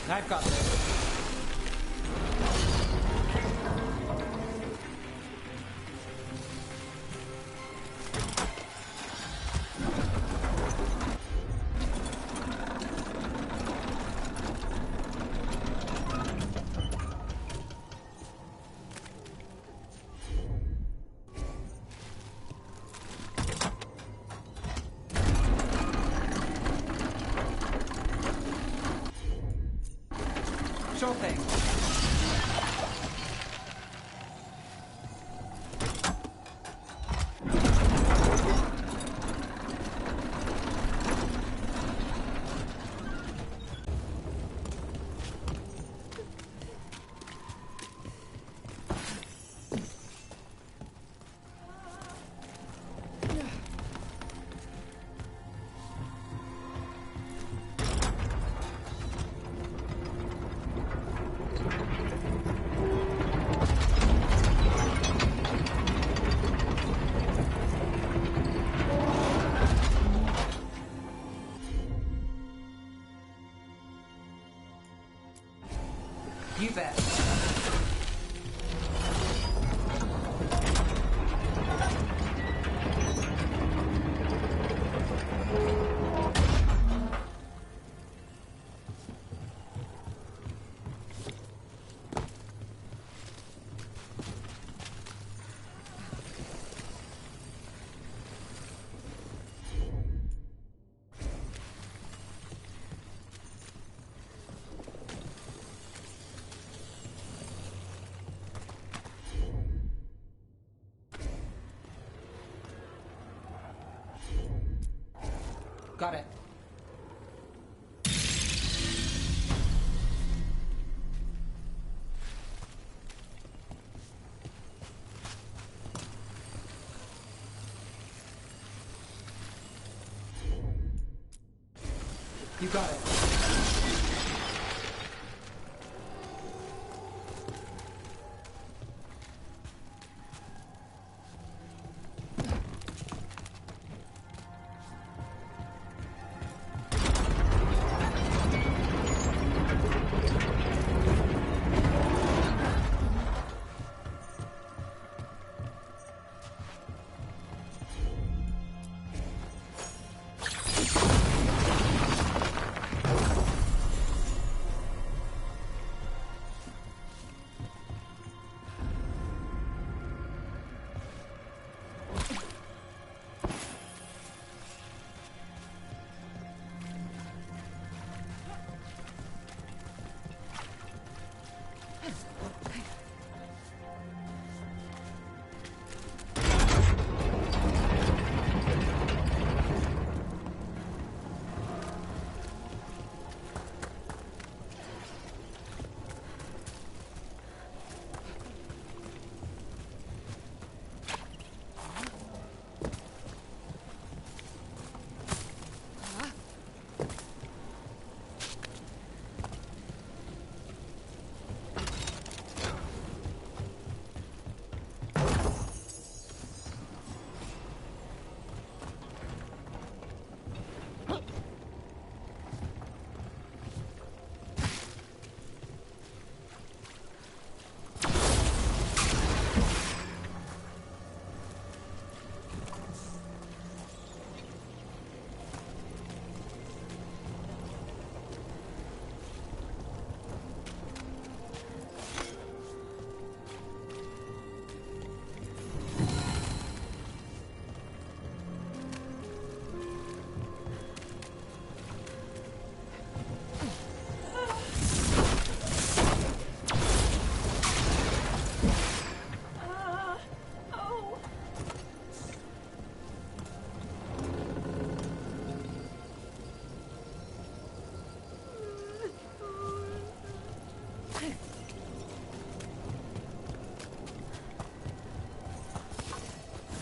I've got this. Sure thing. You bet. got it. You got it.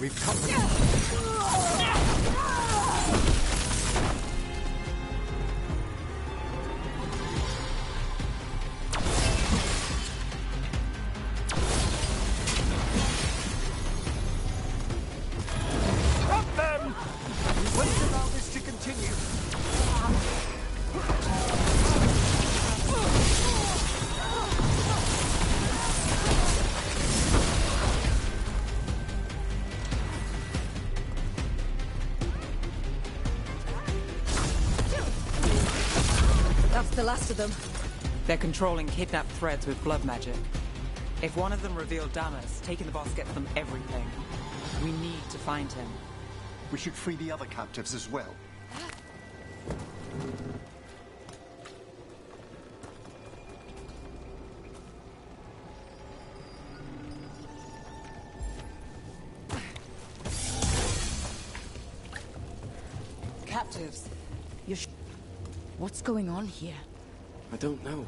We've come. Drop them! We won't allow this to continue. That's the last of them. They're controlling kidnapped threads with blood magic. If one of them revealed Damas, taking the boss gets them everything. We need to find him. We should free the other captives as well. Captives. What's going on here? I don't know.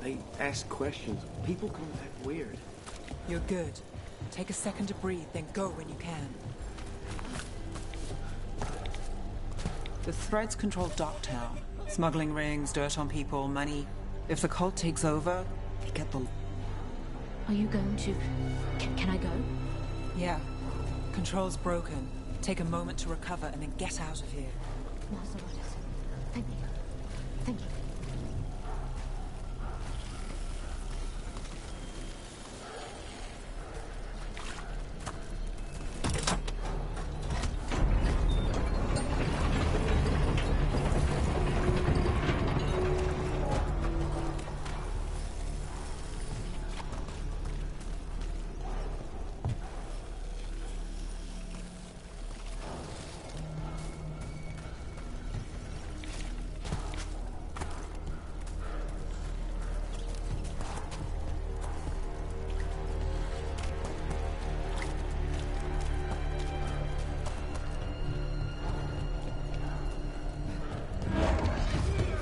They ask questions. People come back weird. You're good. Take a second to breathe, then go when you can. The threads control Docktown. Smuggling rings, dirt on people, money. If the cult takes over, they get the... Are you going to... Can I go? Yeah. Control's broken. Take a moment to recover and then get out of here. Master Orders. Thank you. Thank you.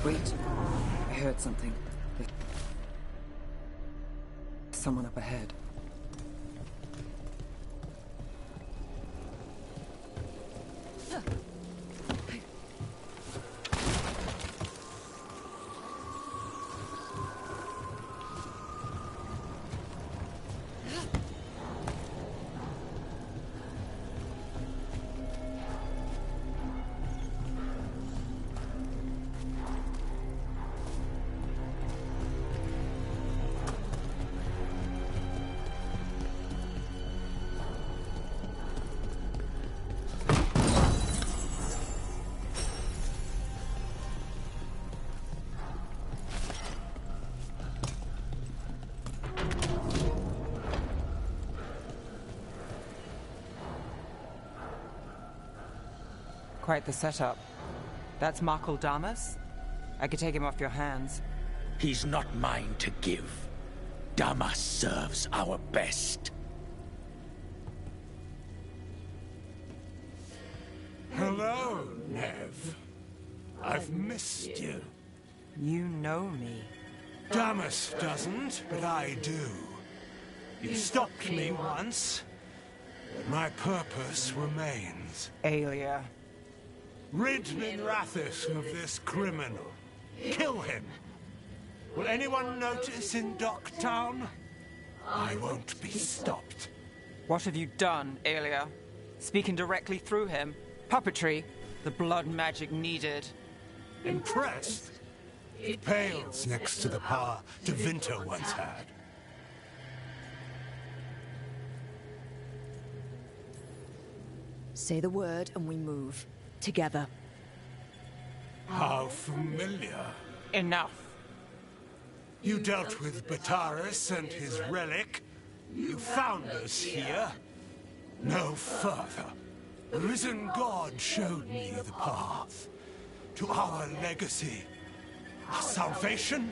Wait. I heard something. Someone up ahead. Quite the setup. That's Markle Damas? I could take him off your hands. He's not mine to give. Damas serves our best. Hello, Nev. I've missed you. You know me. Damas doesn't, but I do. You stopped me once, but my purpose remains. Aelia. Rid Minrathous of this criminal. Kill him. Will anyone notice in Docktown? I won't be stopped. What have you done, Aelia? Speaking directly through him? Puppetry? The blood magic needed. Impressed? It pales next to the power Tevinter once had. Say the word and we move. Together. How familiar. Enough. You dealt with Bataris and his relic. You found us here. No further. The risen god showed me the path. To our legacy. Our salvation.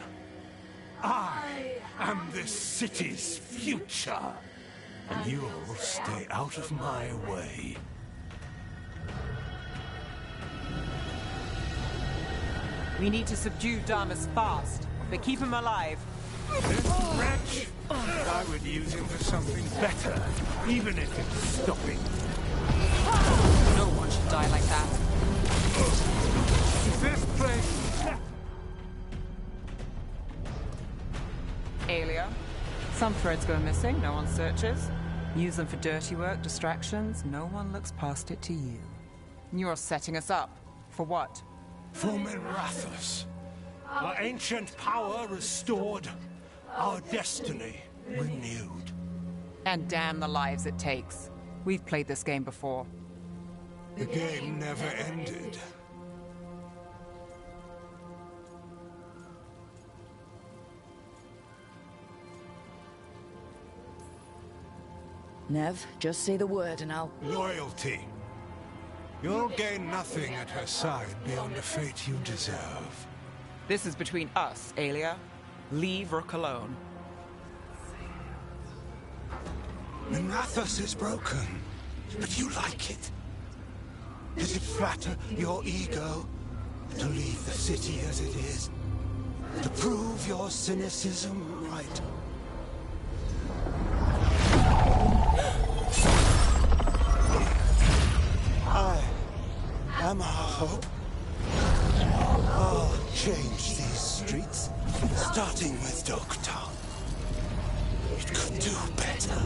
I am this city's future. And you'll stay out of my way. We need to subdue Damas fast, but keep him alive. This wretch? I would use him for something better, even if it's stopping. No one should die like that. This place... Aelia, some threads go missing, no one searches. Use them for dirty work, distractions, no one looks past it to you. You're setting us up. For what? For Minrathous. Our ancient power restored. Our destiny renewed. And damn the lives it takes. We've played this game before. The game never ended. Nev, just say the word and I'll... Loyalty. You'll gain nothing at her side beyond a fate you deserve. This is between us, Aelia. Leave Rook alone. Minrathous is broken, but you like it. Does it flatter your ego to leave the city as it is? To prove your cynicism right? I am our hope. I'll change these streets, starting with Docktown. It could do better.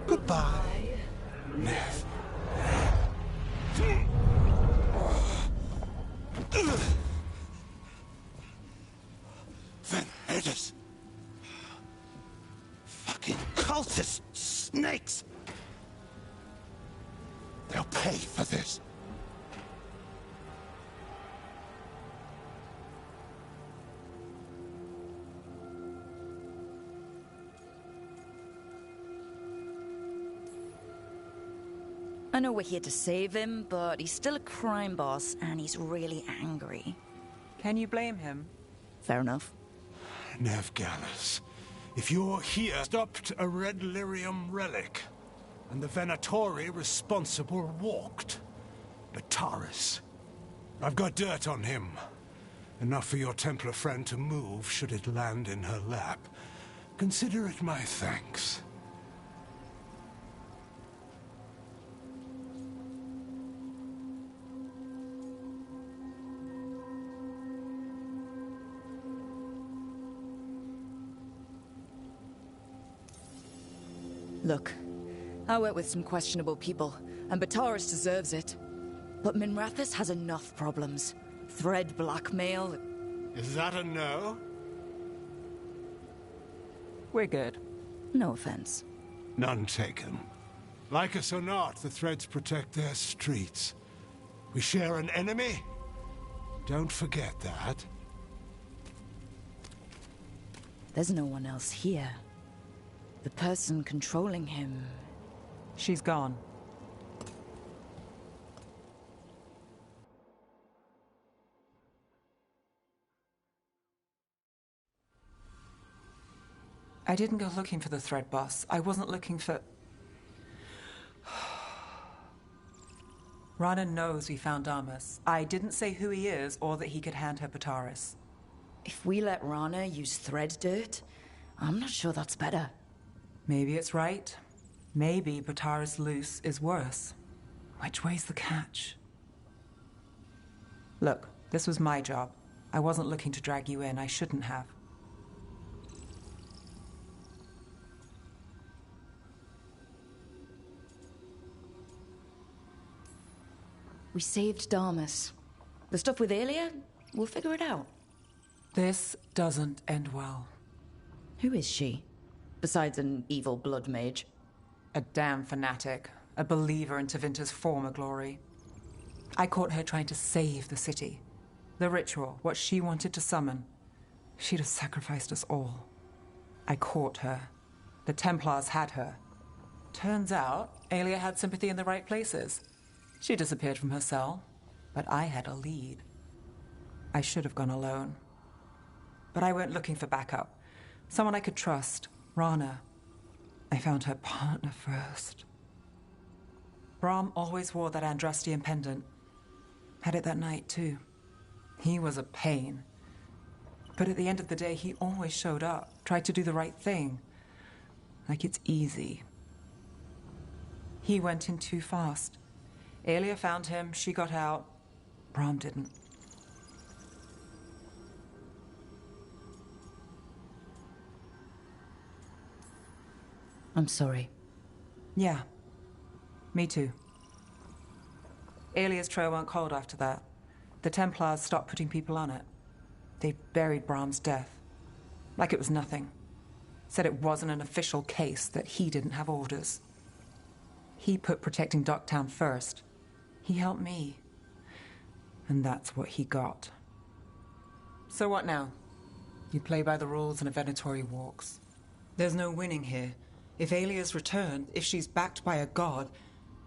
Goodbye, Nev. Van Herders. Fucking cultist snakes. They'll pay for this. I know we're here to save him, but he's still a crime boss, and he's really angry. Can you blame him? Fair enough. Nev Gallus, if you're here, stopped a red lyrium relic, and the Venatori responsible walked. But Bataris. I've got dirt on him. Enough for your Templar friend to move should it land in her lap. Consider it my thanks. Look, I work with some questionable people, and Bataris deserves it. But Minrathous has enough problems. Thread blackmail... Is that a no? We're good. No offense. None taken. Like us or not, the Threads protect their streets. We share an enemy? Don't forget that. There's no one else here. The person controlling him... She's gone. I didn't go looking for the Thread boss. I wasn't looking for... Rana knows we found Damas. I didn't say who he is or that he could hand her Bataris. If we let Rana use thread dirt, I'm not sure that's better. Maybe it's right. Maybe Bataris loose is worse. Which way's the catch? Look, this was my job. I wasn't looking to drag you in. I shouldn't have. We saved Damas. The stuff with Aelia, we'll figure it out. This doesn't end well. Who is she? Besides an evil blood mage. A damn fanatic. A believer in Tevinter's former glory. I caught her trying to save the city. The ritual, what she wanted to summon. She'd have sacrificed us all. I caught her. The Templars had her. Turns out, Aelia had sympathy in the right places. She disappeared from her cell, but I had a lead. I should have gone alone. But I went looking for backup. Someone I could trust. Rana. I found her partner first. Brahm always wore that Andrastian pendant. Had it that night, too. He was a pain. But at the end of the day, he always showed up, tried to do the right thing. Like it's easy. He went in too fast. Aelia found him, she got out. Brahm didn't. I'm sorry. Yeah. Me too. Aelia's trail went cold after that. The Templars stopped putting people on it. They buried Brahm's death. Like it was nothing. Said it wasn't an official case, that he didn't have orders. He put protecting Docktown first. He helped me. And that's what he got. So what now? You play by the rules and a Venatori walks. There's no winning here. If Aelia's returned, if she's backed by a god,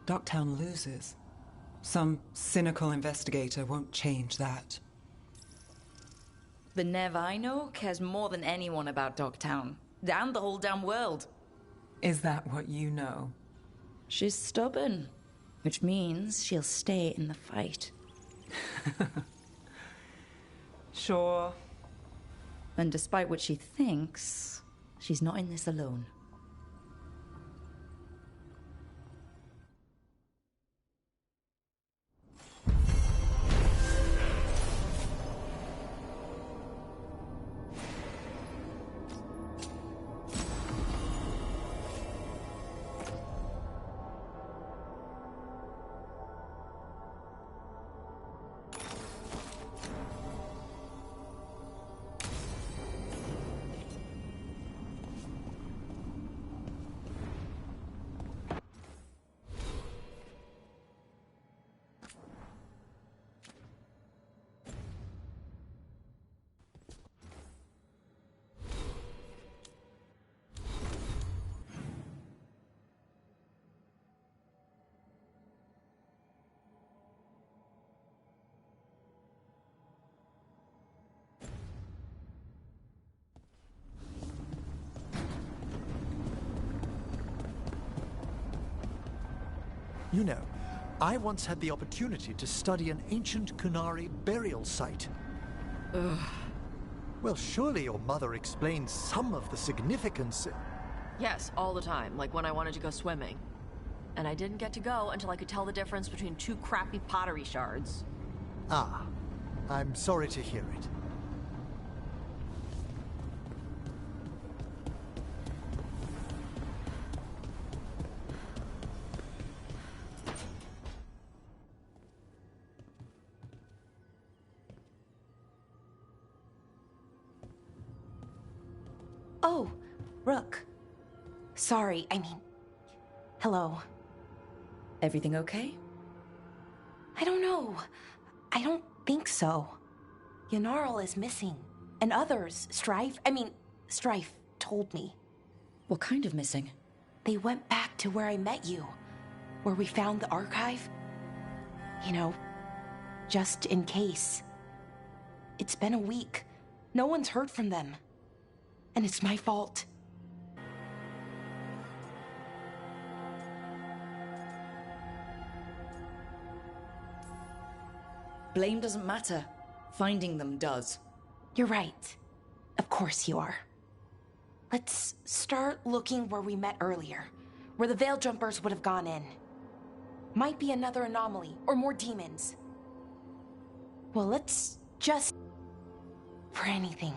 Docktown loses. Some cynical investigator won't change that. The Nev I know cares more than anyone about Docktown. And the whole damn world. Is that what you know? She's stubborn. Which means she'll stay in the fight. Sure. And despite what she thinks, she's not in this alone. You know, I once had the opportunity to study an ancient Kunari burial site. Ugh. Well, surely your mother explained some of the significance. Yes, all the time, like when I wanted to go swimming. And I didn't get to go until I could tell the difference between two crappy pottery shards. Ah, I'm sorry to hear it. Oh, Rook. Sorry, I mean... Hello. Everything okay? I don't know. I don't think so. Yanarl is missing. And others, Strife told me. What kind of missing? They went back to where I met you. Where we found the archive. You know, just in case. It's been a week. No one's heard from them. And it's my fault. Blame doesn't matter. Finding them does. You're right. Of course you are. Let's start looking where we met earlier. Where the Veil Jumpers would have gone in. Might be another anomaly, or more demons. Well, let's just... for anything.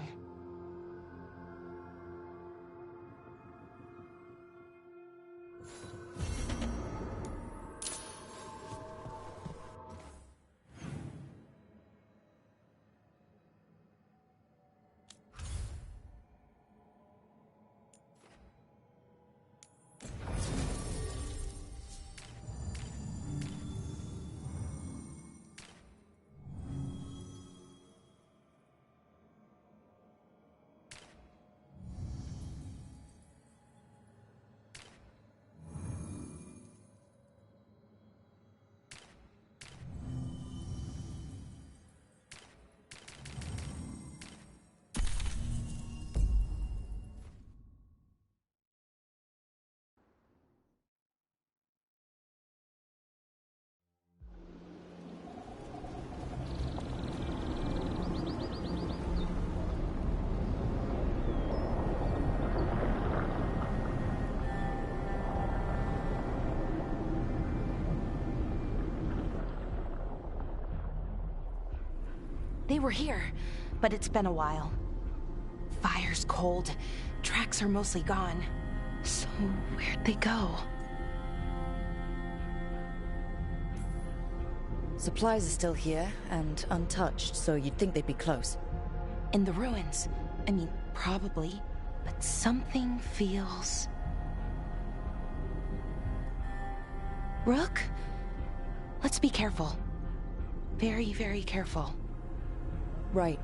They were here, but it's been a while. Fire's cold. Tracks are mostly gone. So where'd they go? Supplies are still here, and untouched, so you'd think they'd be close. In the ruins. I mean, probably. But something feels... Rook? Let's be careful. Very, very careful. Right.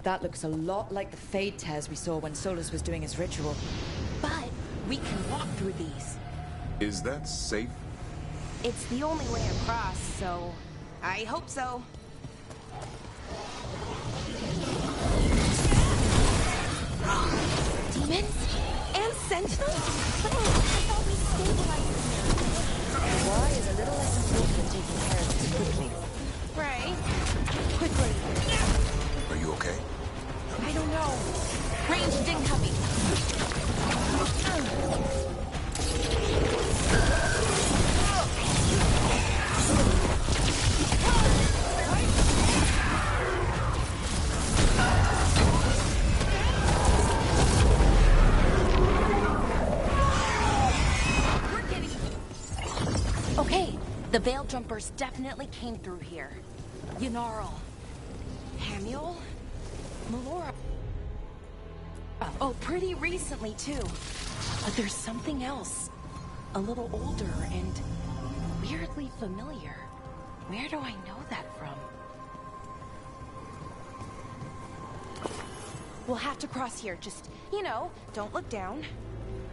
That looks a lot like the Fade Tears we saw when Solus was doing his ritual. But we can walk through these. Is that safe? It's the only way across, so... I hope so. Demons? And sentinels? But I thought we stabilized them. Why is a little less important than taking care of this quickly? Right. Quickly. Are you okay? I don't know. Ranged incoming. Okay, the Veil Jumpers definitely came through here. Yanarl. Hamiel? Melora. Oh. Oh, pretty recently, too. But there's something else. A little older and weirdly familiar. Where do I know that from? We'll have to cross here. Just, you know, don't look down.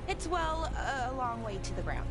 It's, well, a long way to the ground.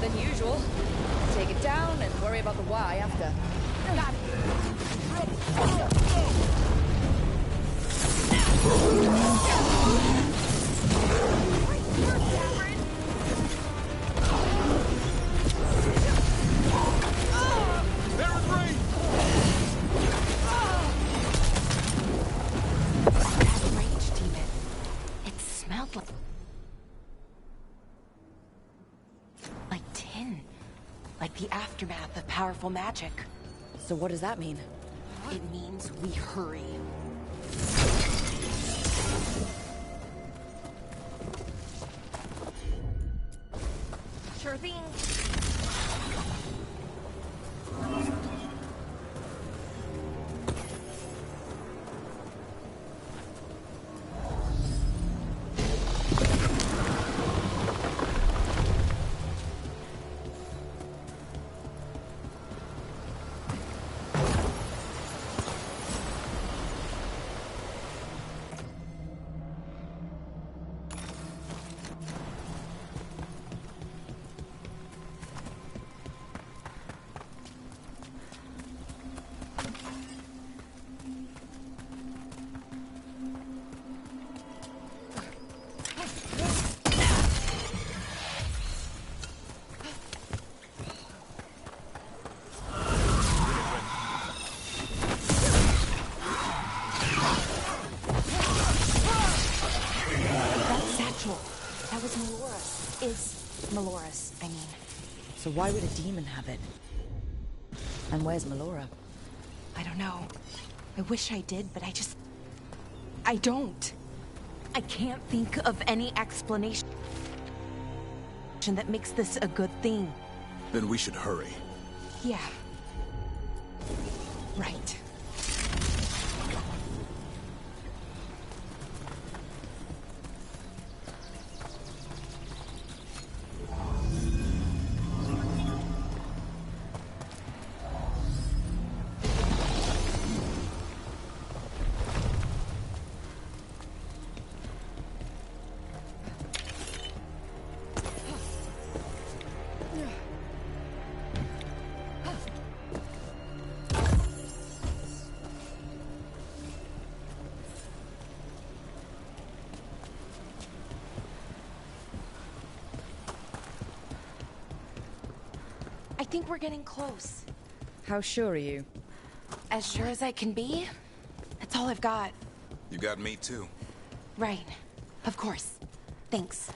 Than usual. Take it down and worry about the why after. Got it. That rage demon. It smelled like tin. Like the aftermath of powerful magic. So what does that mean? It means we hurry. Sure thing. Melora's, I mean. So why would a demon have it? And where's Melora? I don't know. I wish I did, but I don't. I can't think of any explanation that makes this a good thing. Then we should hurry. Yeah. Right. I think we're getting close. How sure are you? As sure as I can be. That's all I've got. You got me too. Right. Of course. Thanks.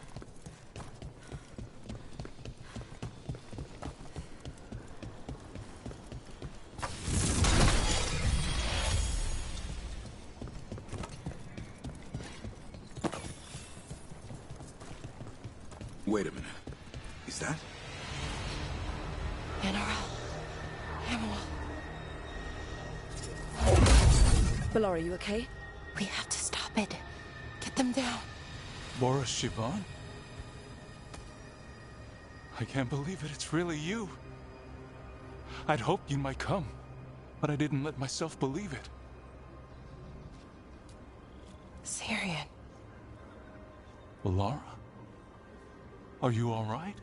Wait a minute. Is that? General. Ballora, you okay? We have to stop it. Get them down. Boris Shivan? I can't believe it. It's really you. I'd hoped you might come, but I didn't let myself believe it. Syrian. Ballora? Are you all right?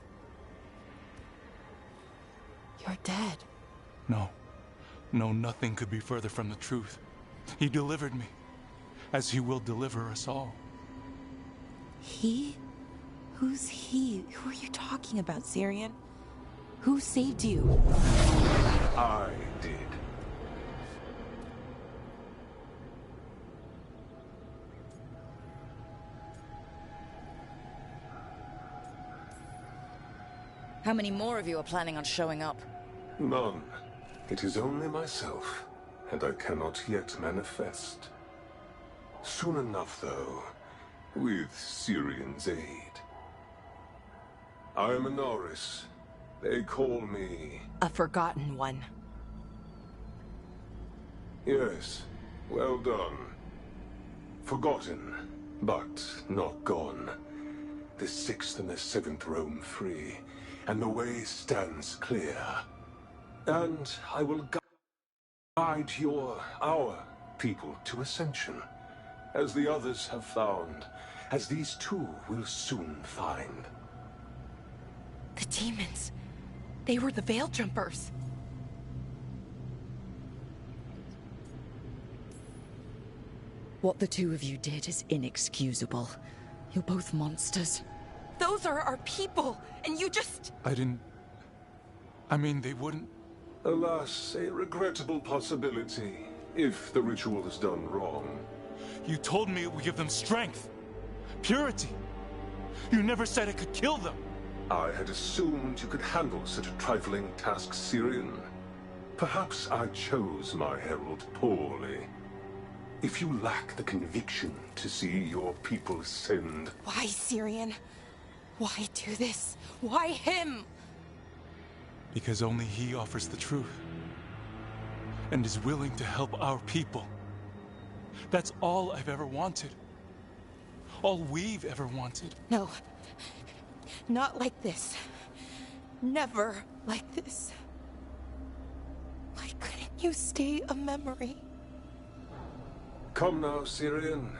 You're dead. No. No, nothing could be further from the truth. He delivered me, as he will deliver us all. He? Who's he? Who are you talking about, Syrian? Who saved you? I did. How many more of you are planning on showing up? None. It is only myself, and I cannot yet manifest. Soon enough, though, with Syrian's aid. I am a Norris. They call me... A forgotten one. Yes, well done. Forgotten, but not gone. The 6th and the 7th roam free, and the way stands clear. And I will guide our people to ascension, as the others have found, as these two will soon find. The demons. They were the Veil Jumpers. What the two of you did is inexcusable. You're both monsters. Those are our people, and you just... I mean, they wouldn't... Alas, a regrettable possibility, if the ritual is done wrong. You told me it would give them strength, purity. You never said it could kill them. I had assumed you could handle such a trifling task, Syrian. Perhaps I chose my herald poorly. If you lack the conviction to see your people ascend... Why, Syrian? Why do this? Why him? Because only he offers the truth. And is willing to help our people. That's all I've ever wanted. All we've ever wanted. No. Not like this. Never like this. Why couldn't you stay a memory? Come now, Syrian.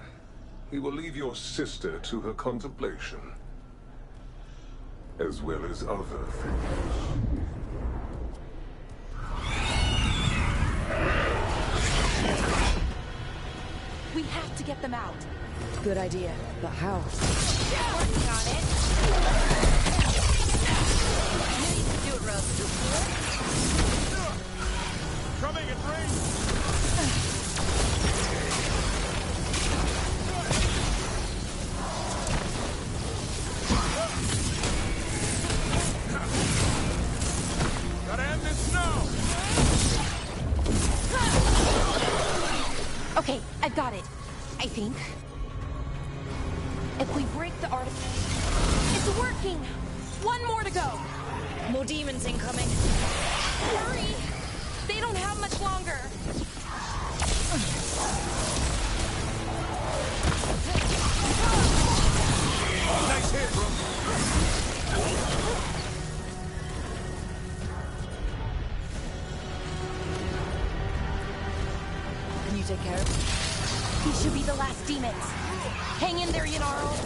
We will leave your sister to her contemplation. As well as other things. We have to get them out. Good idea, but how? Working on it. I knew you could do it, Rose. Coming at range! Gotta end this now! Okay, I've got it. I think. If we break the artifact... It's working! One more to go! More demons incoming. Hurry! They don't have much longer. Nice hit, bro. Can you take care of him? These should be the last demons. Hang in there, Yanaro.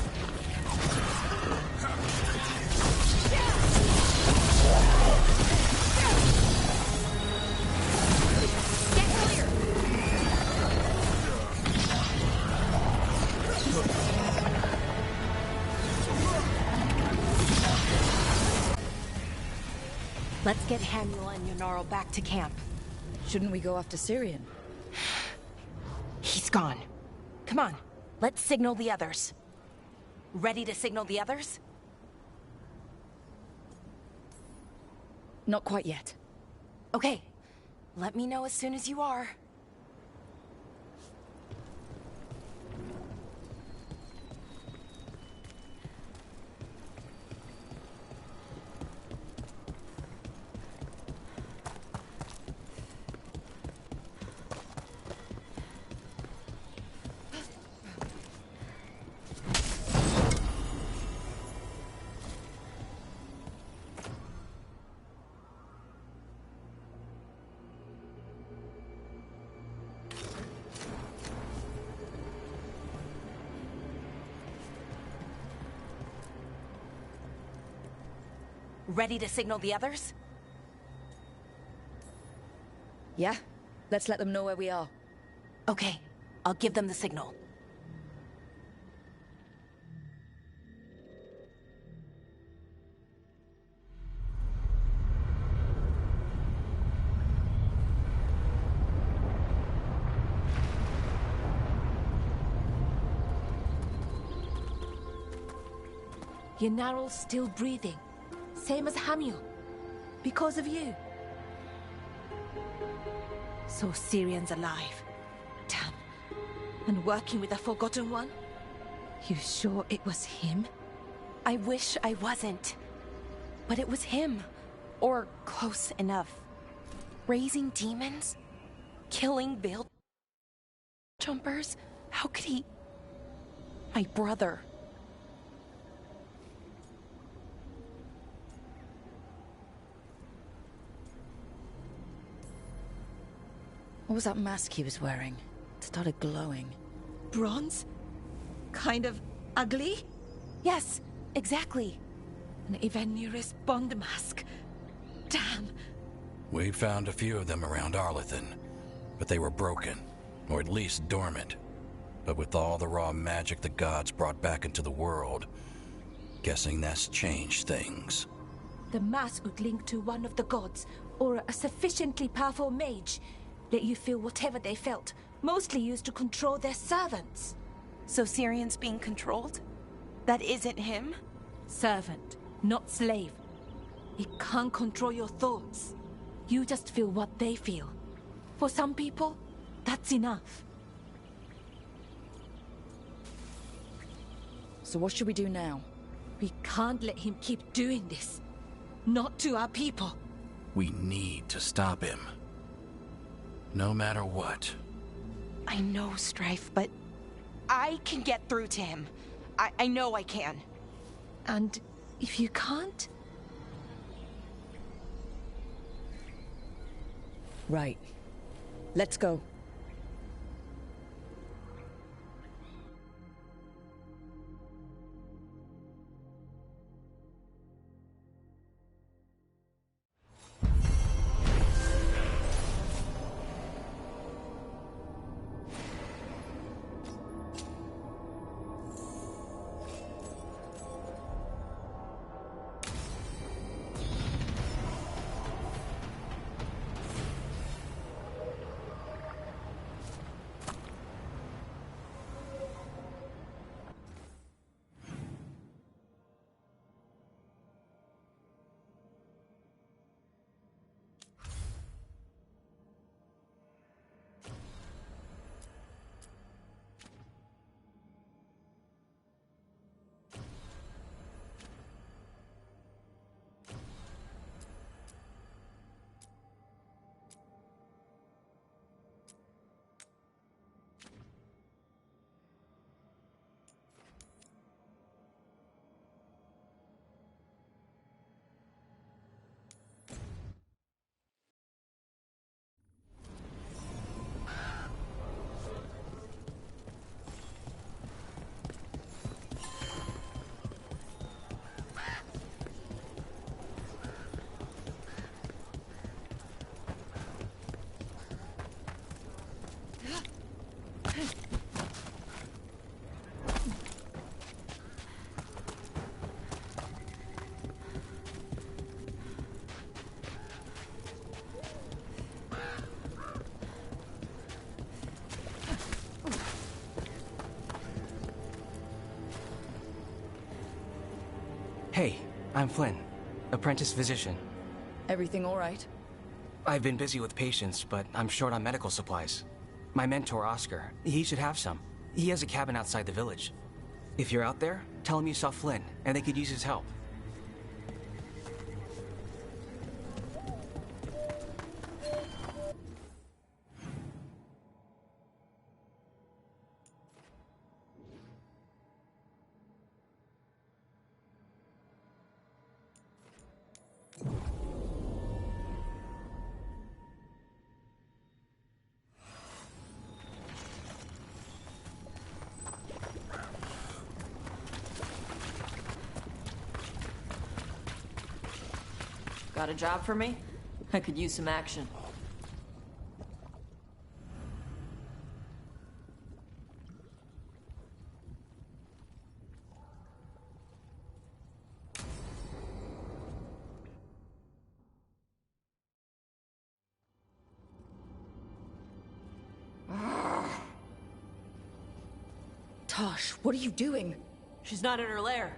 Get clear. Let's get Hamula and Yanaro back to camp. Shouldn't we go after Syrian? He's gone. Come on, let's signal the others. Ready to signal the others? Not quite yet. Okay, let me know as soon as you are. ready to signal the others? Yeah, let's let them know where we are. Okay, I'll give them the signal. Yenaral's still breathing. Same as Hamiel. Because of you. So Syrian's alive. Damn. And working with a Forgotten One? You sure it was him? I wish I wasn't. But it was him. Or close enough. Raising demons? Killing Veil Jumpers? How could he... My brother. What was that mask he was wearing? It started glowing. Bronze? Kind of ugly? Yes, exactly. An Ivanirus Bond mask. Damn. We found a few of them around Arlithan, but they were broken, or at least dormant. But with all the raw magic the gods brought back into the world, guessing that's changed things. The mask would link to one of the gods, or a sufficiently powerful mage. Let you feel whatever they felt, mostly used to control their servants. So Syrian's being controlled? That isn't him? Servant, not slave. It can't control your thoughts. You just feel what they feel. For some people, that's enough. So what should we do now? We can't let him keep doing this. Not to our people. We need to stop him. No matter what. I know, Strife, but I can get through to him. I know I can. And if you can't? Right. Let's go. Hey, I'm Flynn, apprentice physician. Everything all right? I've been busy with patients, but I'm short on medical supplies. My mentor, Oscar, he should have some. He has a cabin outside the village. If you're out there, tell him you saw Flynn, and they could use his help. Got a job for me? I could use some action. Tosh, what are you doing? She's not in her lair.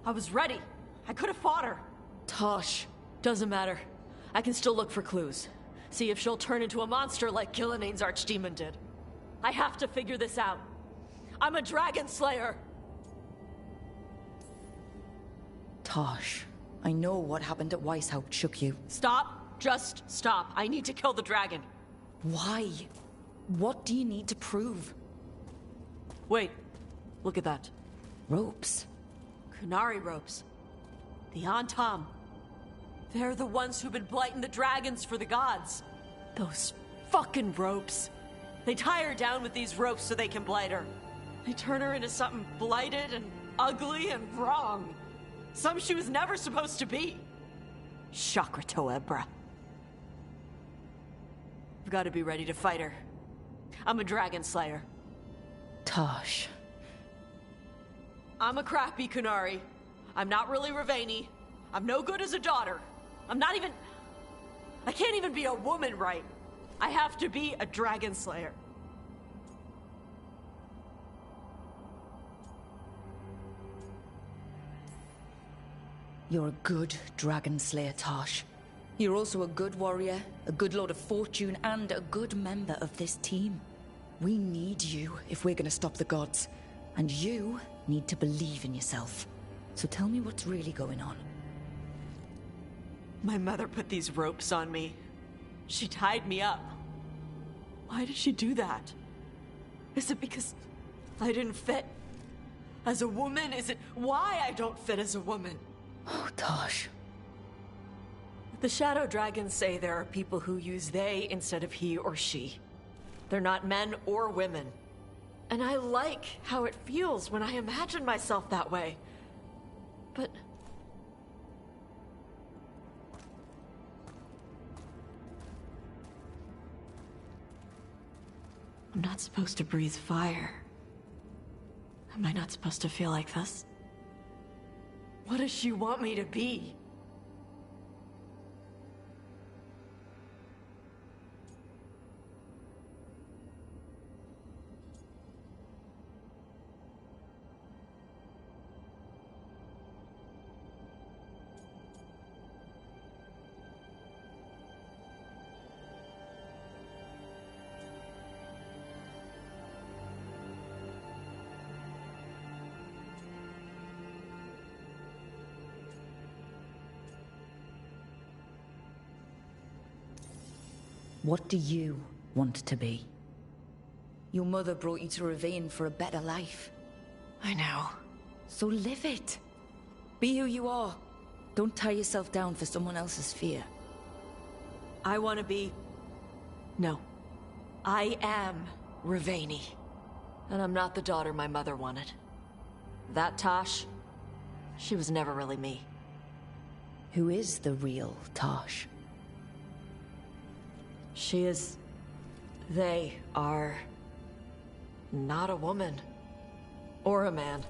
I was ready. I could have fought her. Tosh. Doesn't matter. I can still look for clues. See if she'll turn into a monster like Gillian's archdemon did. I have to figure this out. I'm a dragon slayer. Tosh, I know what happened at Weishaupt shook you. Stop. Just stop. I need to kill the dragon. Why? What do you need to prove? Wait. Look at that. Ropes. Kunari ropes. The Antam. They're the ones who've been blighting the dragons for the gods. Those fucking ropes. They tie her down with these ropes so they can blight her. They turn her into something blighted and ugly and wrong. Some she was never supposed to be. Chakra Toebra. I've got to be ready to fight her. I'm a dragon slayer. Tosh. I'm a crappy Kunari. I'm not really Ravani. I'm no good as a daughter. I'm not even... I can't even be a woman right. I have to be a dragon slayer. You're a good dragon slayer, Tosh. You're also a good warrior, a good lord of fortune, and a good member of this team. We need you if we're gonna stop the gods. And you need to believe in yourself. So tell me what's really going on. My mother put these ropes on me. She tied me up. Why did she do that? Is it because I didn't fit as a woman? Is it why I don't fit as a woman? Oh, Tosh. The Shadow Dragons say there are people who use they instead of he or she. They're not men or women. And I like how it feels when I imagine myself that way. But... I'm not supposed to breathe fire. Am I not supposed to feel like this? What does she want me to be? What do you want to be? Your mother brought you to Ravine for a better life. I know. So live it. Be who you are. Don't tie yourself down for someone else's fear. I want to be... No. I am Ravani. And I'm not the daughter my mother wanted. That Tosh, she was never really me. Who is the real Tosh? She is... They are... not a woman. Or a man.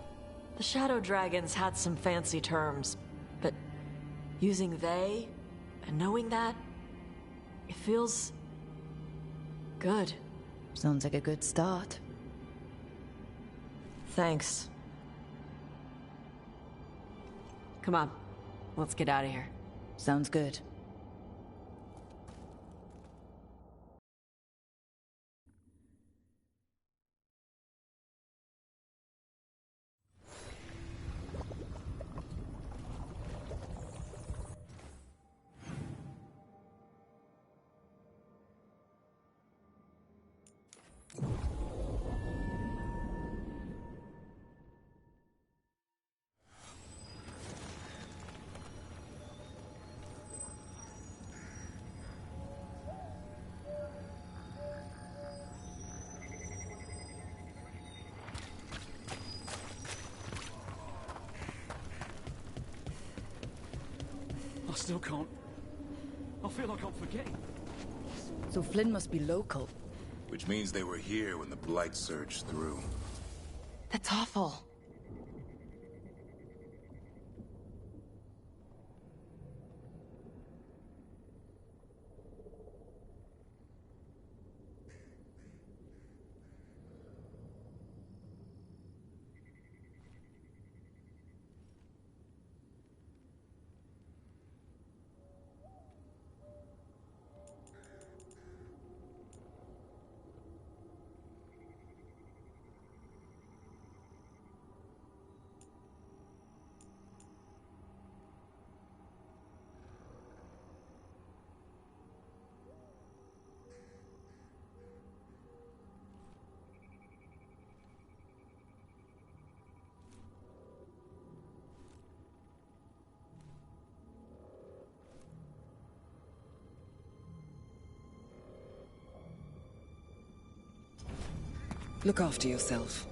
The Shadow Dragons had some fancy terms, but using they and knowing that, it feels... good. Sounds like a good start. Thanks. Come on, let's get out of here. Sounds good. I still can't I feel like I'm forgetting. So Flynn must be local. Which means they were here when the Blight surged through. That's awful. Look after yourself.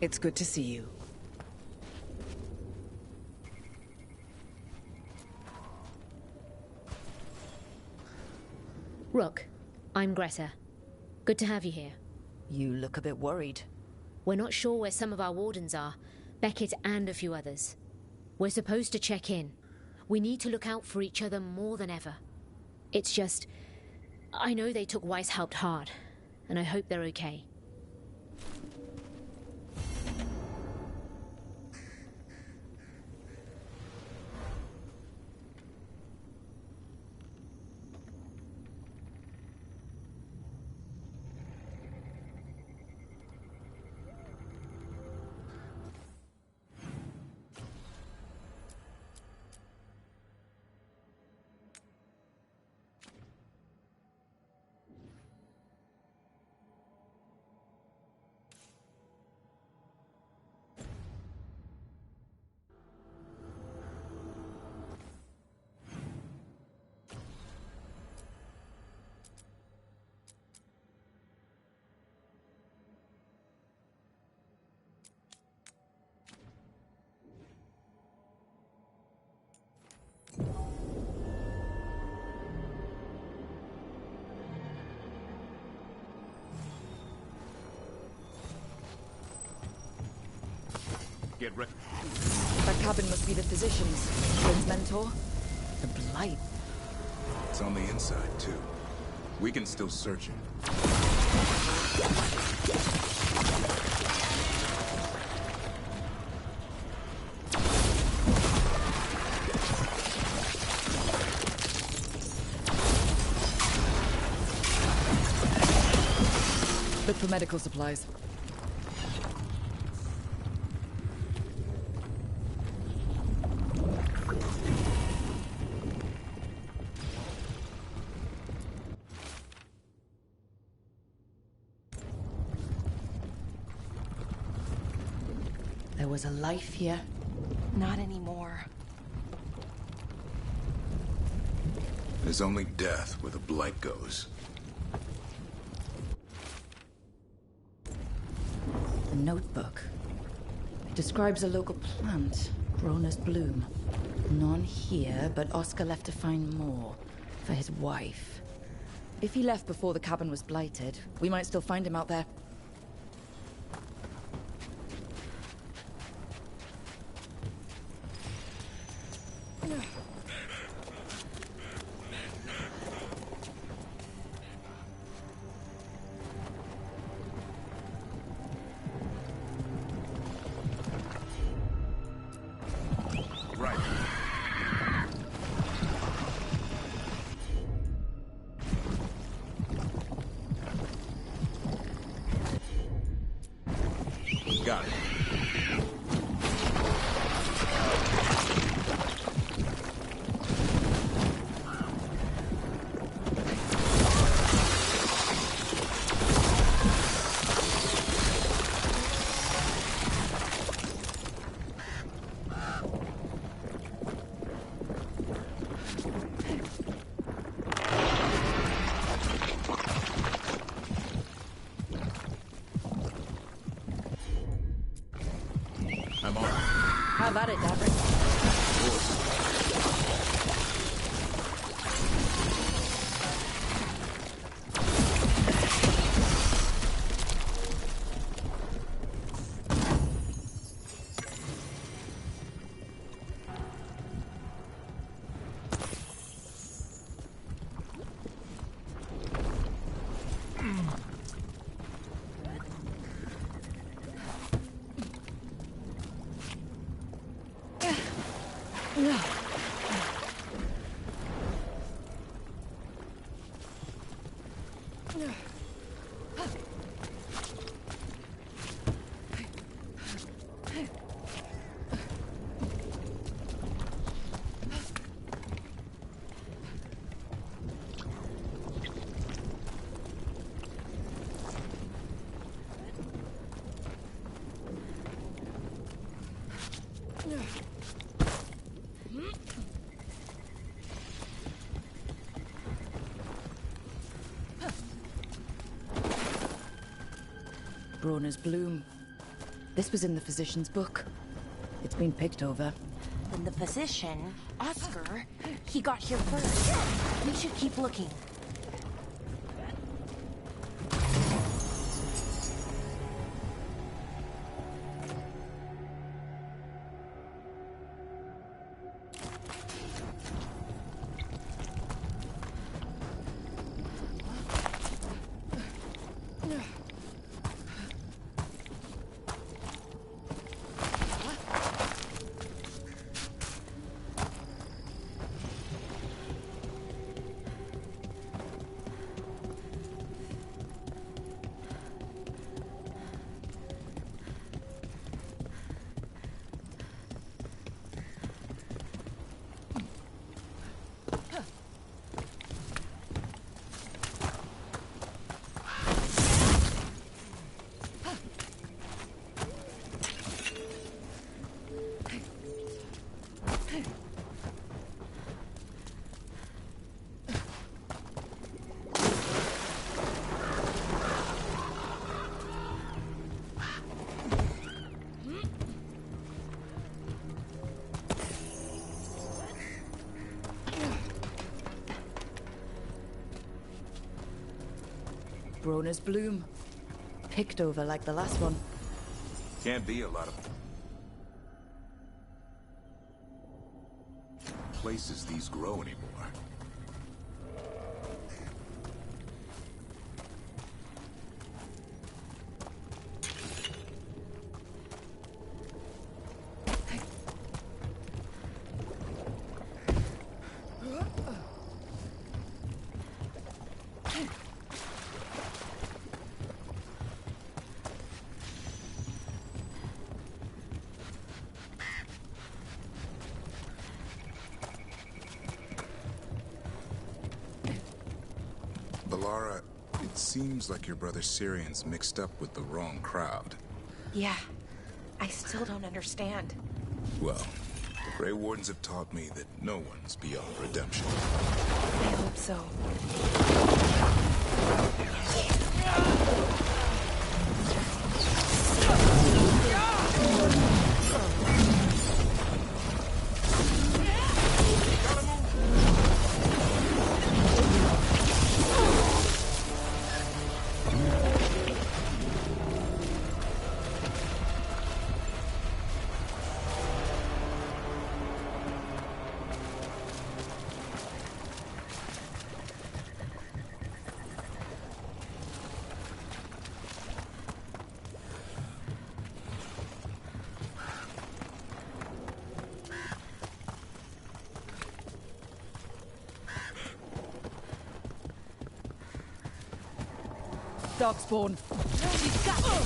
It's good to see you. Rook, I'm Greta. Good to have you here. You look a bit worried. We're not sure where some of our wardens are, Beckett and a few others. We're supposed to check in. We need to look out for each other more than ever. It's just, I know they took Weishaupt hard, and I hope they're okay. Get ready. That cabin must be the physician's. Flynn's mentor. The Blight. It's on the inside, too. We can still search it. Look for medical supplies. There was a life here. Not anymore. There's only death where the blight goes. The notebook. It describes a local plant, grown as bloom. None here, but Oscar left to find more. For his wife. If he left before the cabin was blighted, we might still find him out there. Got it. I'm on. How about it, Davrin? Bronner's bloom. This was in the physician's book. It's been picked over. Then the physician, Oscar, he got here first. We should keep looking. Bronner's bloom. Picked over like the last one. Can't be a lot of places these grow anymore. Lara, it seems like your brother Syrian's mixed up with the wrong crowd. Yeah, I still don't understand. Well, The Grey Wardens have taught me that no one's beyond redemption. I hope so. Darkspawn. She's got it.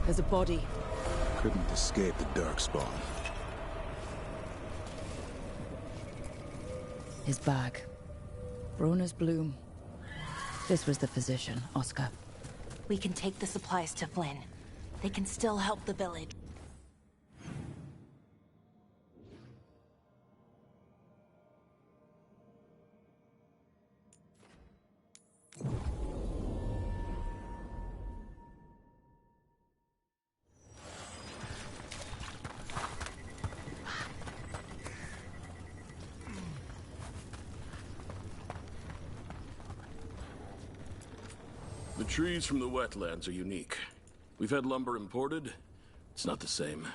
There's a body. Couldn't escape the Darkspawn. His bag. Brona's bloom. This was the physician, Oscar. We can take the supplies to Flynn. They can still help the village. The trees from the wetlands are unique. We've had lumber imported. It's not the same.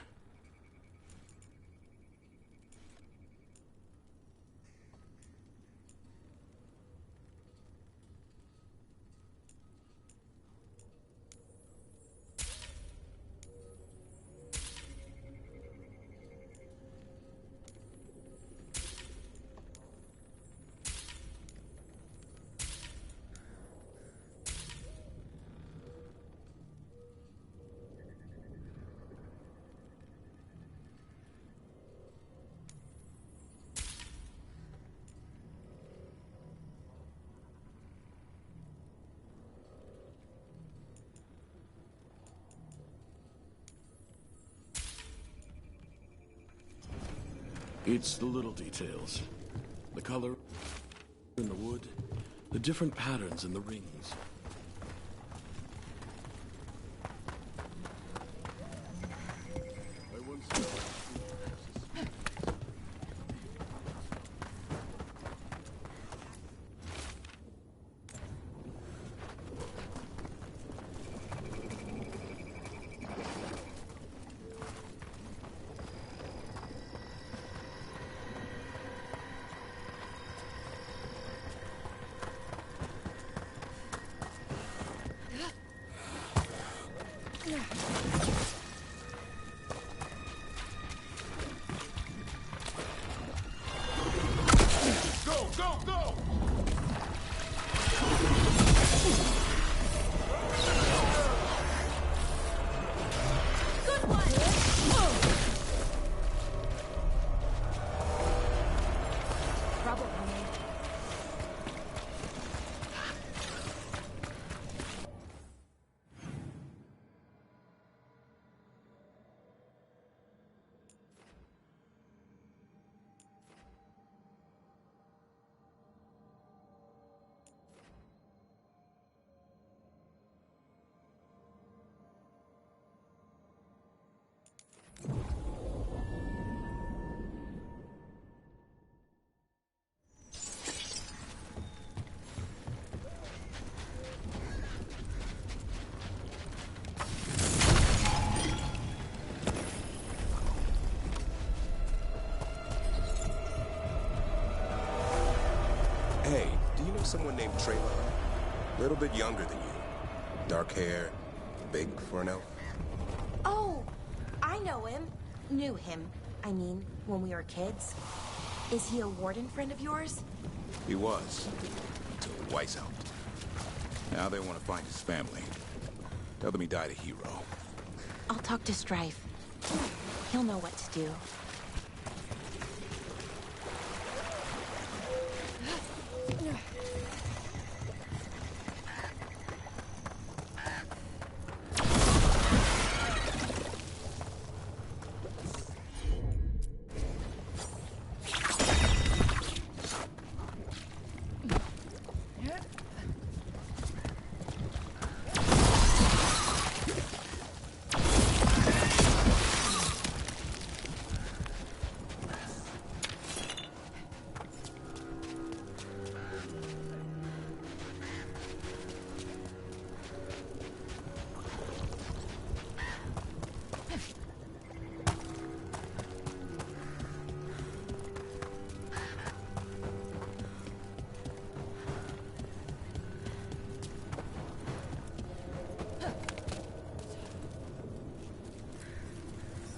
It's the little details. The color in the wood, the different patterns in the rings. Hey, do you know someone named Trayvon? A little bit younger than you. Dark hair, big for an elf. Oh, I know him. Knew him. I mean, when we were kids. Is he a warden friend of yours? He was, until Weiss helped. Now they want to find his family. Tell them he died a hero. I'll talk to Strife. He'll know what to do.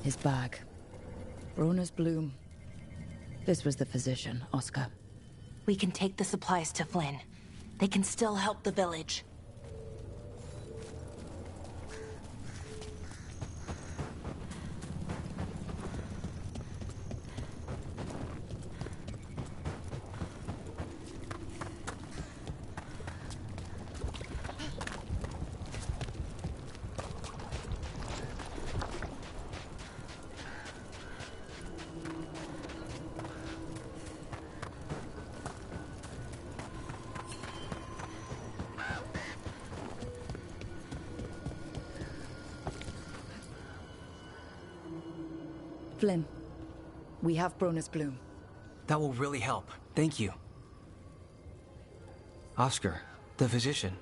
His bag. Rona's bloom. This was the physician, Oscar. We can take the supplies to Flynn. They can still help the village. Flynn, we have Brona's bloom. That will really help. Thank you. Oscar, the physician,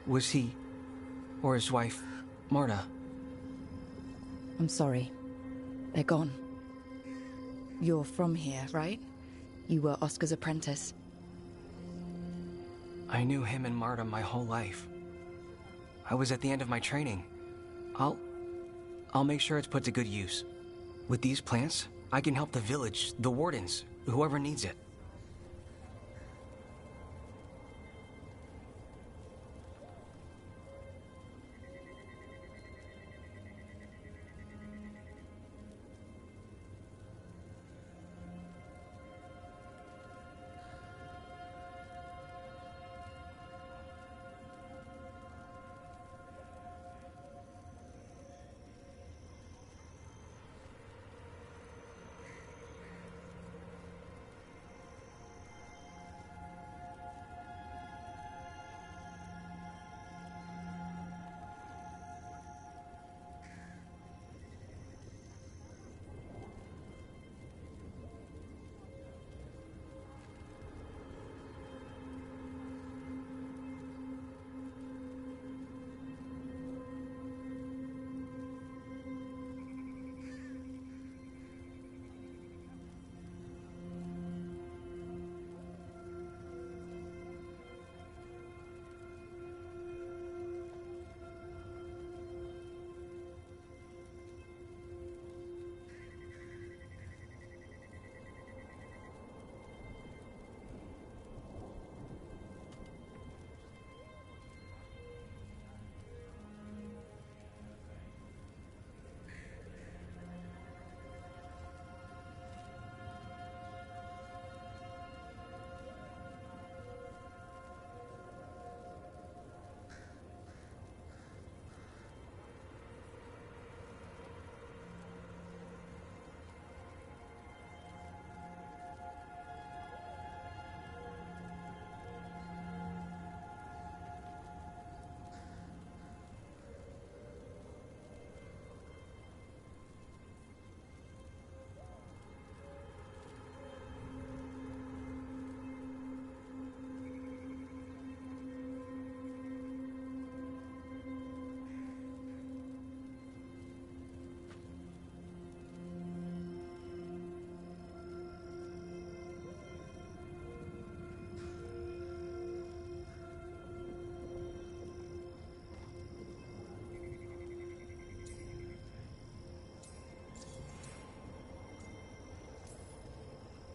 was he, or his wife, Marta? I'm sorry. They're gone. You're from here, right? You were Oscar's apprentice. I knew him and Marta my whole life. I was at the end of my training. I'll make sure it's put to good use. With these plants, I can help the village, the wardens, whoever needs it.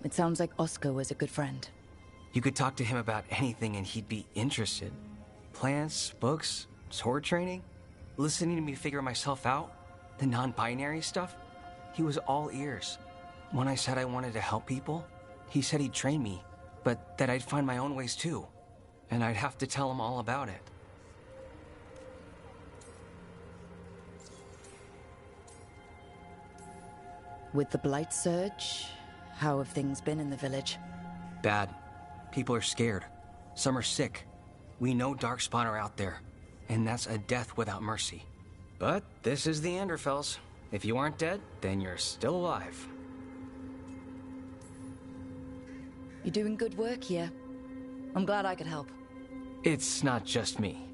It sounds like Oscar was a good friend. You could talk to him about anything and he'd be interested. Plants, books, sword training, listening to me figure myself out, the non-binary stuff. He was all ears. When I said I wanted to help people, he said he'd train me, but that I'd find my own ways too. And I'd have to tell him all about it. With the Blight Surge, how have things been in the village? Bad. People are scared. Some are sick. We know Darkspawn are out there, and that's a death without mercy. But this is the Anderfells. If you aren't dead, then you're still alive. You're doing good work here. I'm glad I could help. It's not just me.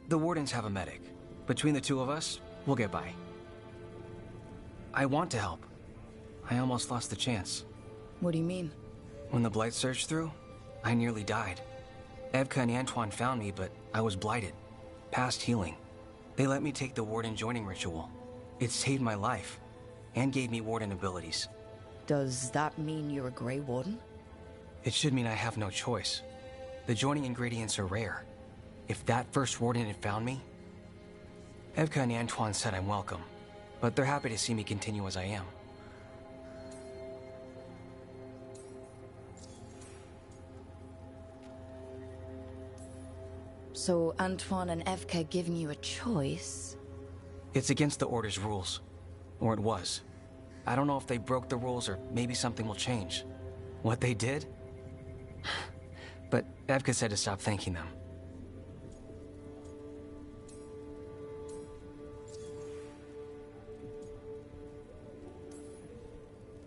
The wardens have a medic. Between the two of us, we'll get by. I want to help. I almost lost the chance. What do you mean? When the Blight surged through, I nearly died. Evka and Antoine found me, but I was blighted. Past healing. They let me take the Warden joining ritual. It saved my life. and gave me warden abilities. Does that mean you're a Grey Warden? It should mean I have no choice. The joining ingredients are rare. If that first warden had found me... Evka and Antoine said I'm welcome, but they're happy to see me continue as I am. So Antoine and Evka giving you a choice? It's against the Order's rules. Or it was. I don't know if they broke the rules or maybe something will change. What they did? But Evka said to stop thanking them.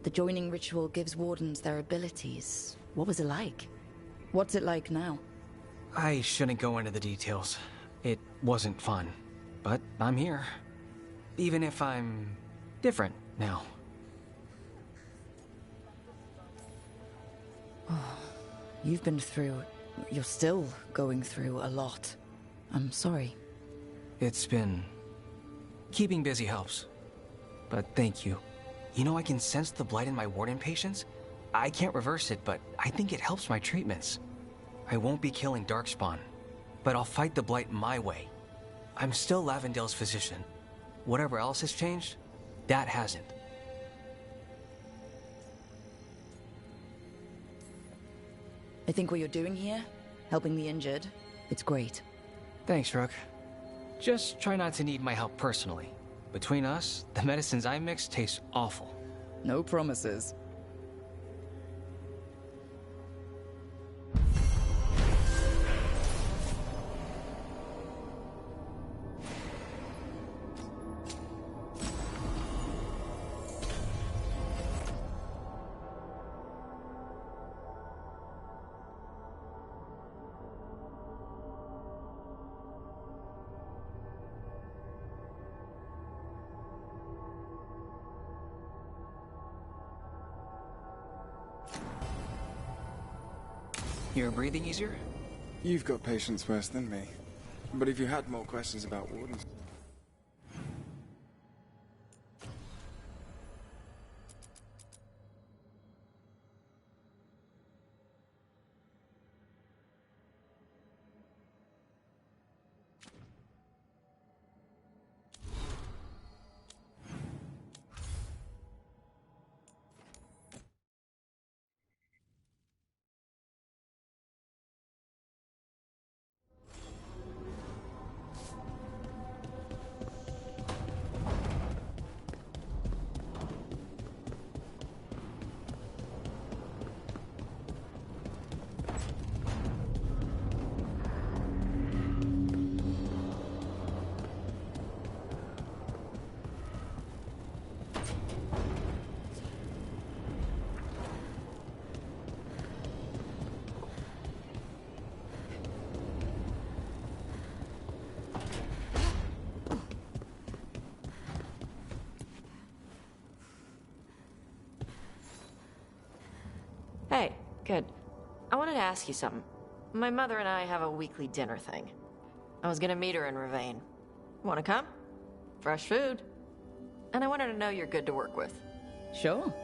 The joining ritual gives wardens their abilities. What was it like? What's it like now? I shouldn't go into the details. It wasn't fun. But I'm here. Even if I'm different now. Oh, you've been through... You're still going through a lot. I'm sorry. It's been... Keeping busy helps. But thank you. You know, I can sense the blight in my warden patients. I can't reverse it, but I think it helps my treatments. I won't be killing Darkspawn, but I'll fight the blight my way. I'm still Lavendale's physician. Whatever else has changed, that hasn't. I think what you're doing here, helping the injured, it's great. Thanks, Rook. Just try not to need my help personally. Between us, the medicines I mix taste awful. No promises. You're breathing easier? You've got patients worse than me. But if you had more questions about wardens... Hey, good. I wanted to ask you something. My mother and I have a weekly dinner thing. I was gonna meet her in Ravane. Wanna come? Fresh food. And I wanted to know you're good to work with. Sure.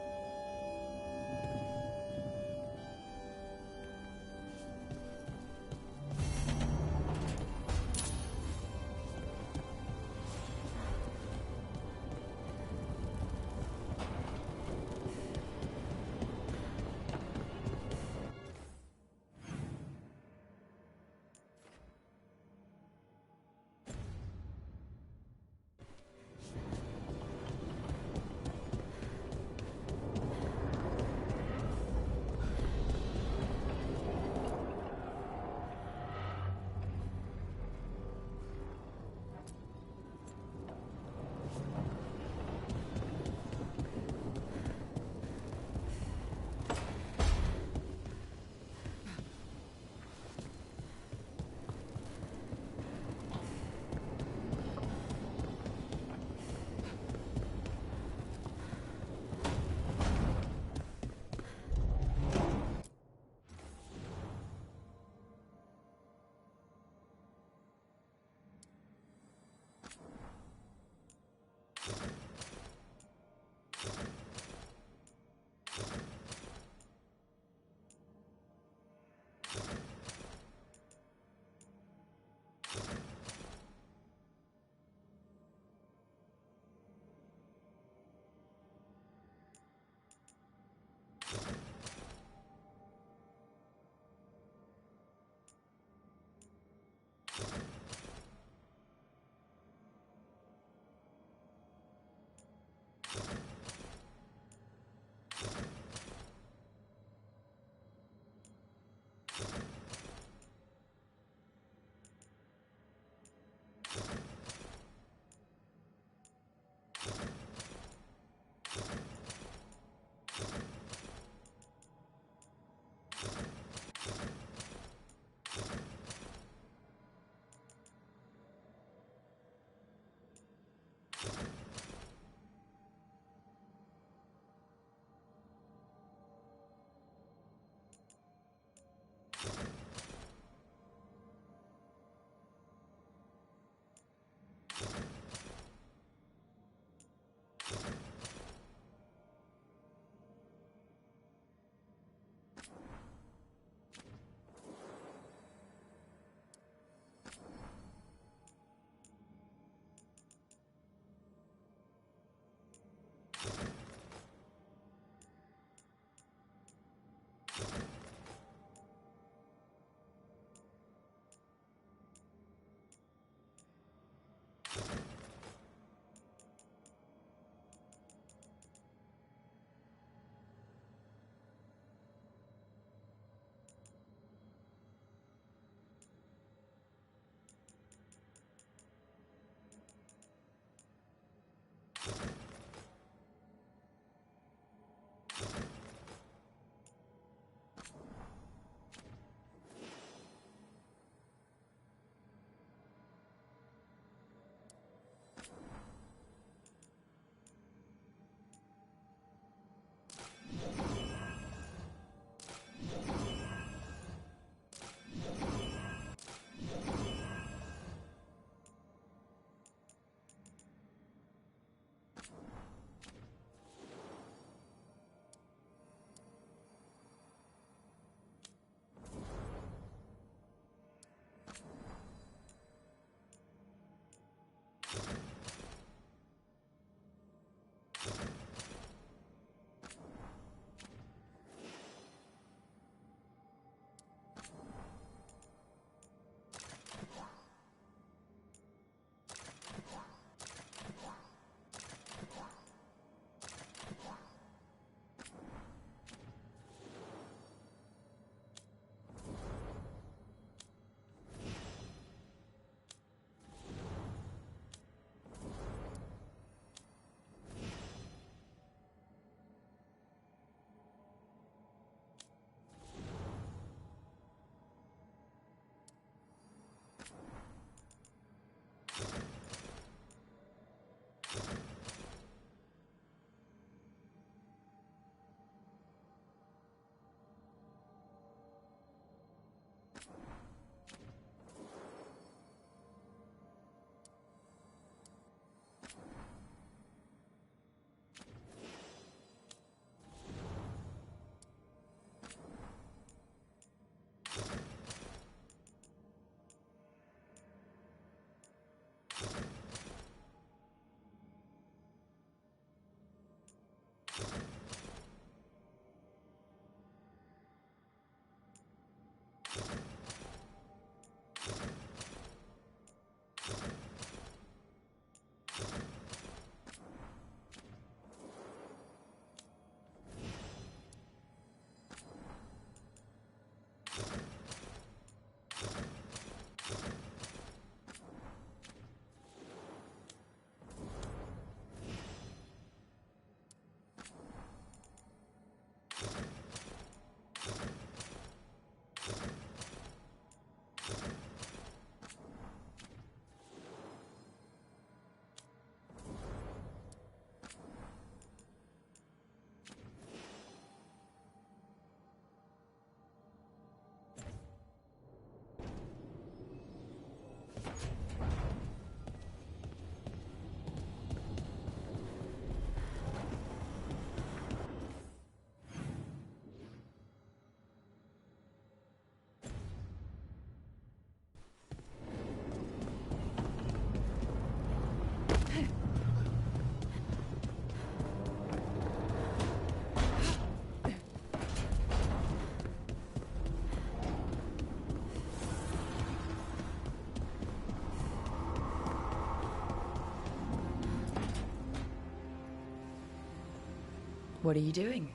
What are you doing?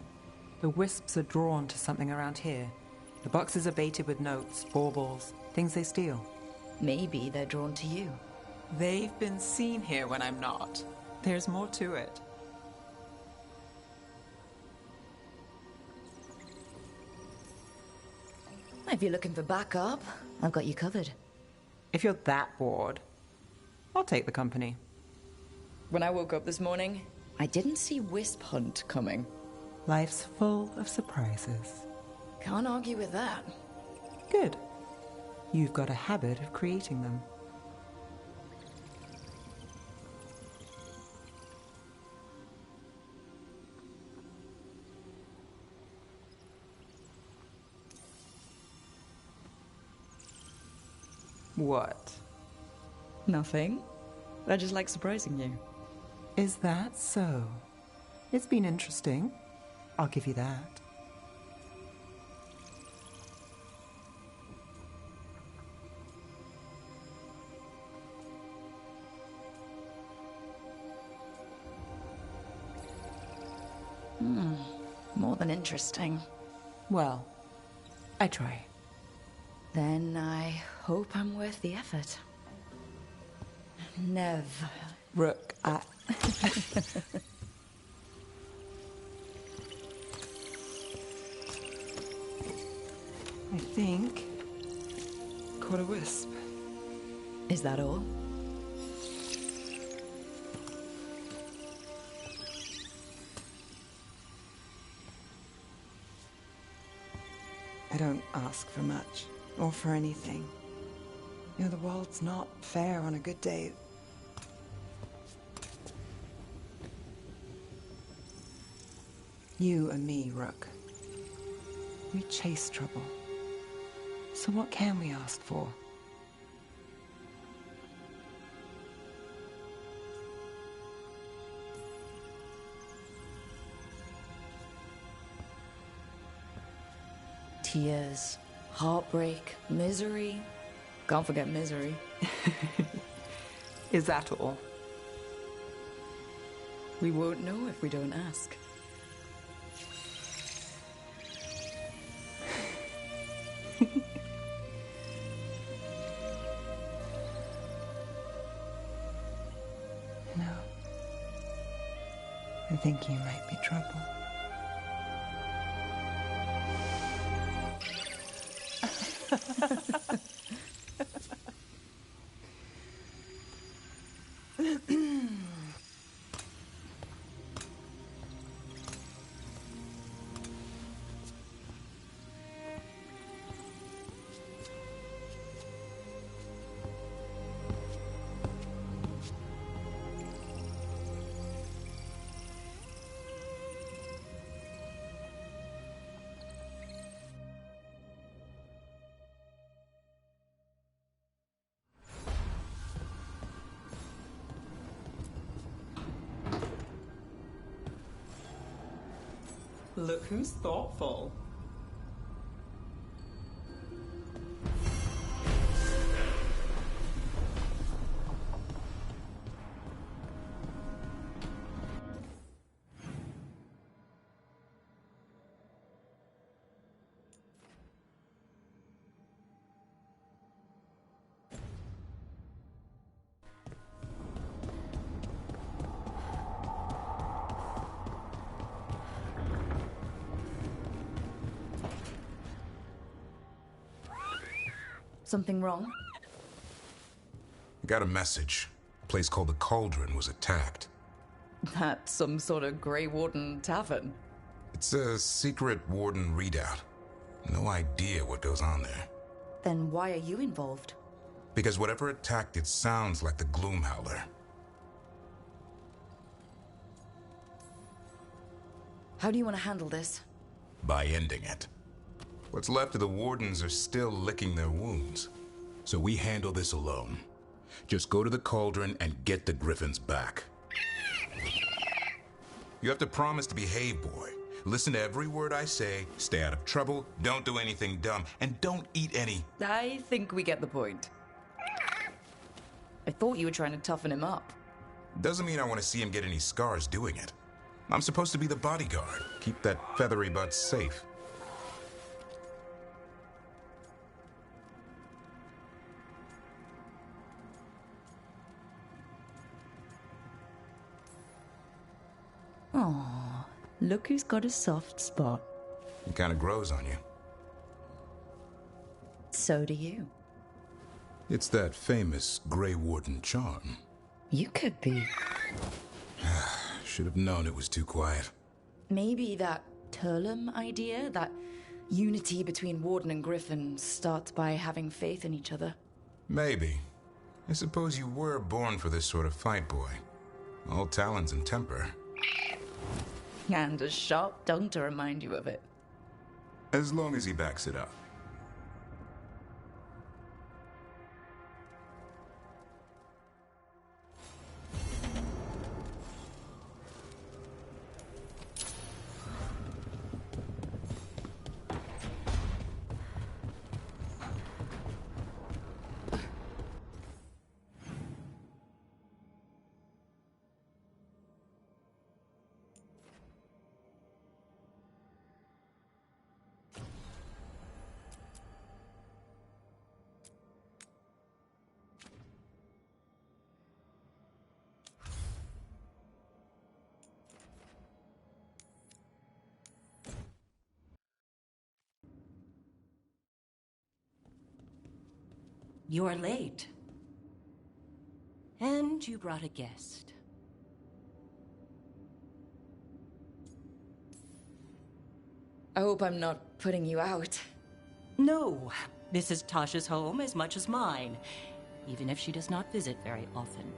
The wisps are drawn to something around here. The boxes are baited with notes, baubles, things they steal. Maybe they're drawn to you. They've been seen here when I'm not. There's more to it. If you're looking for backup, I've got you covered. If you're that bored, I'll take the company. When I woke up this morning, I didn't see Wisp Hunt coming. Life's full of surprises. Can't argue with that. Good. You've got a habit of creating them. What? Nothing. I just like surprising you. Is that so? It's been interesting. I'll give you that. More than interesting. Well, I try. Then I hope I'm worth the effort. Never. Rook, I think... caught a wisp. Is that all? I don't ask for much, or for anything. You know, the world's not fair on a good day. You and me, Rook. We chase trouble. So what can we ask for? Tears, heartbreak, misery. Can't forget misery. Is that all? We won't know if we don't ask. No. I think you might be trouble. Look who's thoughtful. Something wrong? I got a message. A place called the Cauldron was attacked. That's some sort of Grey Warden tavern. It's a secret Warden readout. No idea what goes on there. Then why are you involved? Because whatever attacked it sounds like the Gloomhowler. How do you want to handle this? By ending it. What's left of the Wardens are still licking their wounds. So we handle this alone. Just go to the Cauldron and get the Griffins back. You have to promise to behave, boy. Listen to every word I say, stay out of trouble, don't do anything dumb, and don't eat any... I think we get the point. I thought you were trying to toughen him up. Doesn't mean I want to see him get any scars doing it. I'm supposed to be the bodyguard. Keep that feathery butt safe. Aw, look who's got a soft spot. It kind of grows on you. So do you. It's that famous Grey Warden charm. You could be. Should have known it was too quiet. Maybe that Turlum idea, that unity between Warden and Griffin, starts by having faith in each other. Maybe. I suppose you were born for this sort of fight, boy. All talons and temper. And a sharp tongue to remind you of it. As long as he backs it up. You're late. And you brought a guest. I hope I'm not putting you out. No, this is Tasha's home as much as mine, even if she does not visit very often.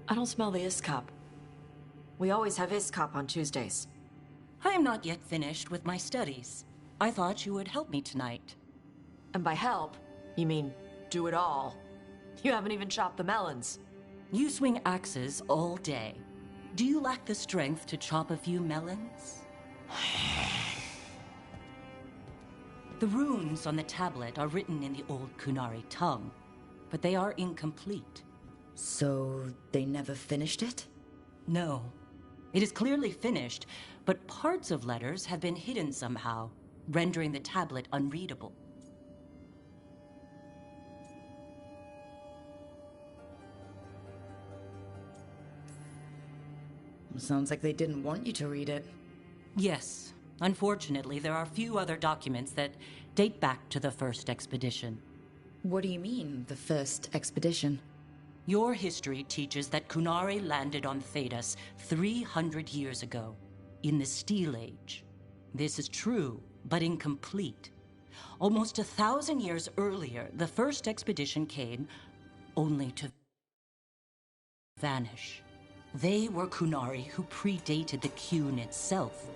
I don't smell the Iskop. We always have Iskop on Tuesdays. I am not yet finished with my studies. I thought you would help me tonight. And by help, you mean do it all. You haven't even chopped the melons. You swing axes all day. Do you lack the strength to chop a few melons? The runes on the tablet are written in the old Kunari tongue, but they are incomplete. So they never finished it? No. It is clearly finished, but parts of letters have been hidden somehow, rendering the tablet unreadable. Sounds like they didn't want you to read it. Yes. Unfortunately, there are few other documents that date back to the first expedition. What do you mean, the first expedition? Your history teaches that Kunari landed on Thedas 300 years ago, in the Steel Age. This is true, but incomplete. Almost 1,000 years earlier, the first expedition came only to vanish. They were Kunari who predated the Qun itself.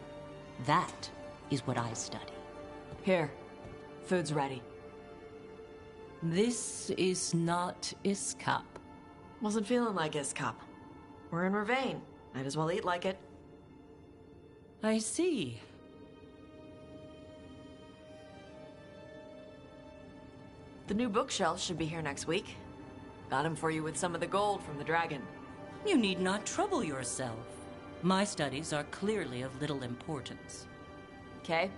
That is what I study. Here, food's ready. This is not Iskop. Wasn't feeling like Iskop. We're in Ravane. Might as well eat like it. I see. The new bookshelf should be here next week. Got him for you with some of the gold from the dragon. You need not trouble yourself. My studies are clearly of little importance. Okay.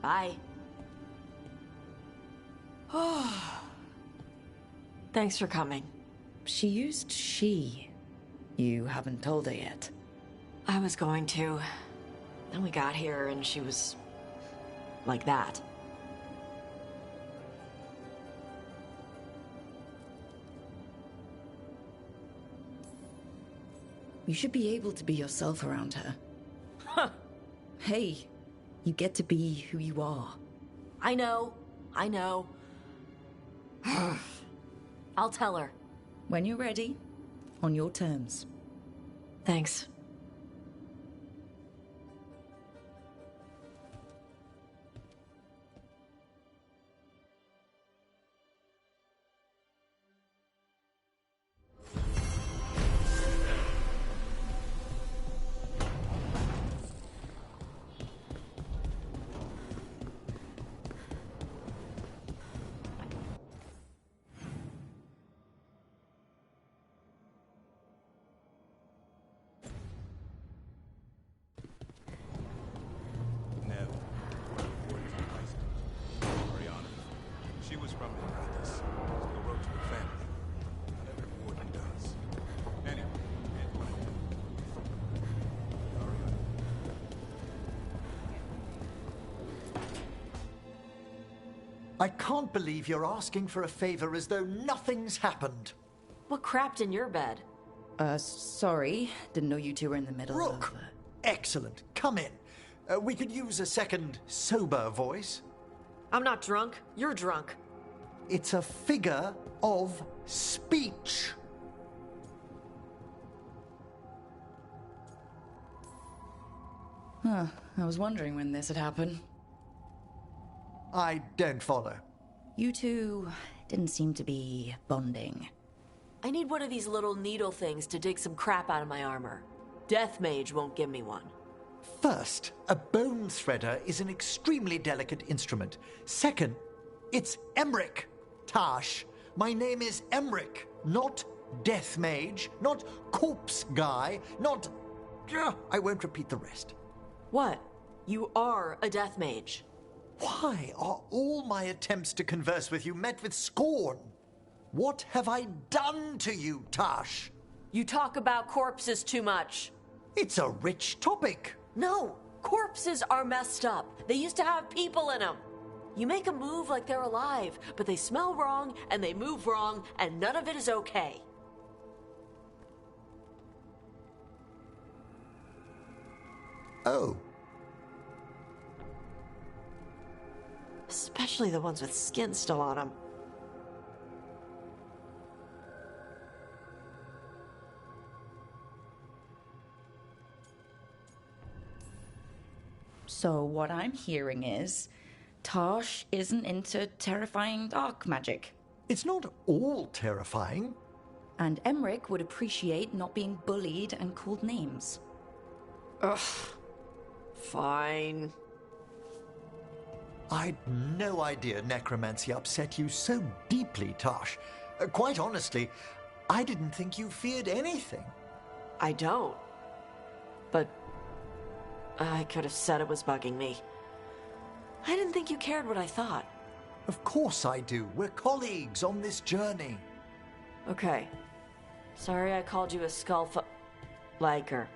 Bye. Thanks for coming. She used she. You haven't told her yet. I was going to. Then we got here and she was like that. You should be able to be yourself around her. Huh. Hey, you get to be who you are. I know. I know. I'll tell her. When you're ready, on your terms. Thanks. from the practice. I wrote to the family. Every warden does. Anyway, I can't believe you're asking for a favor as though nothing's happened. What crapped in your bed? Sorry. Didn't know you two were in the middle Rook! of... Excellent. Come in. We could use a second sober voice. I'm not drunk. You're drunk. It's a figure of speech. Huh. I was wondering when this had happened. I don't follow. You two didn't seem to be bonding. I need one of these little needle things to dig some crap out of my armor. Death Mage won't give me one. First, a bone threader is an extremely delicate instrument. Second, it's Emmerich. Tash, my name is Emmerich, not Death Mage, not Corpse Guy, not... I won't repeat the rest. What? You are a Death Mage. Why are all my attempts to converse with you met with scorn? What have I done to you, Tash? You talk about corpses too much. It's a rich topic. No, corpses are messed up. They used to have people in them. You make them move like they're alive, but they smell wrong and they move wrong, and none of it is okay. Oh. Especially the ones with skin still on them. So what I'm hearing is, Tosh isn't into terrifying dark magic. It's not all terrifying. And Emmerich would appreciate not being bullied and called names. Ugh. Fine. I'd no idea necromancy upset you so deeply, Tosh. Quite honestly, I didn't think you feared anything. I don't. But I could have said it was bugging me. I didn't think you cared what I thought. Of course I do. We're colleagues on this journey. Okay. Sorry I called you a liker.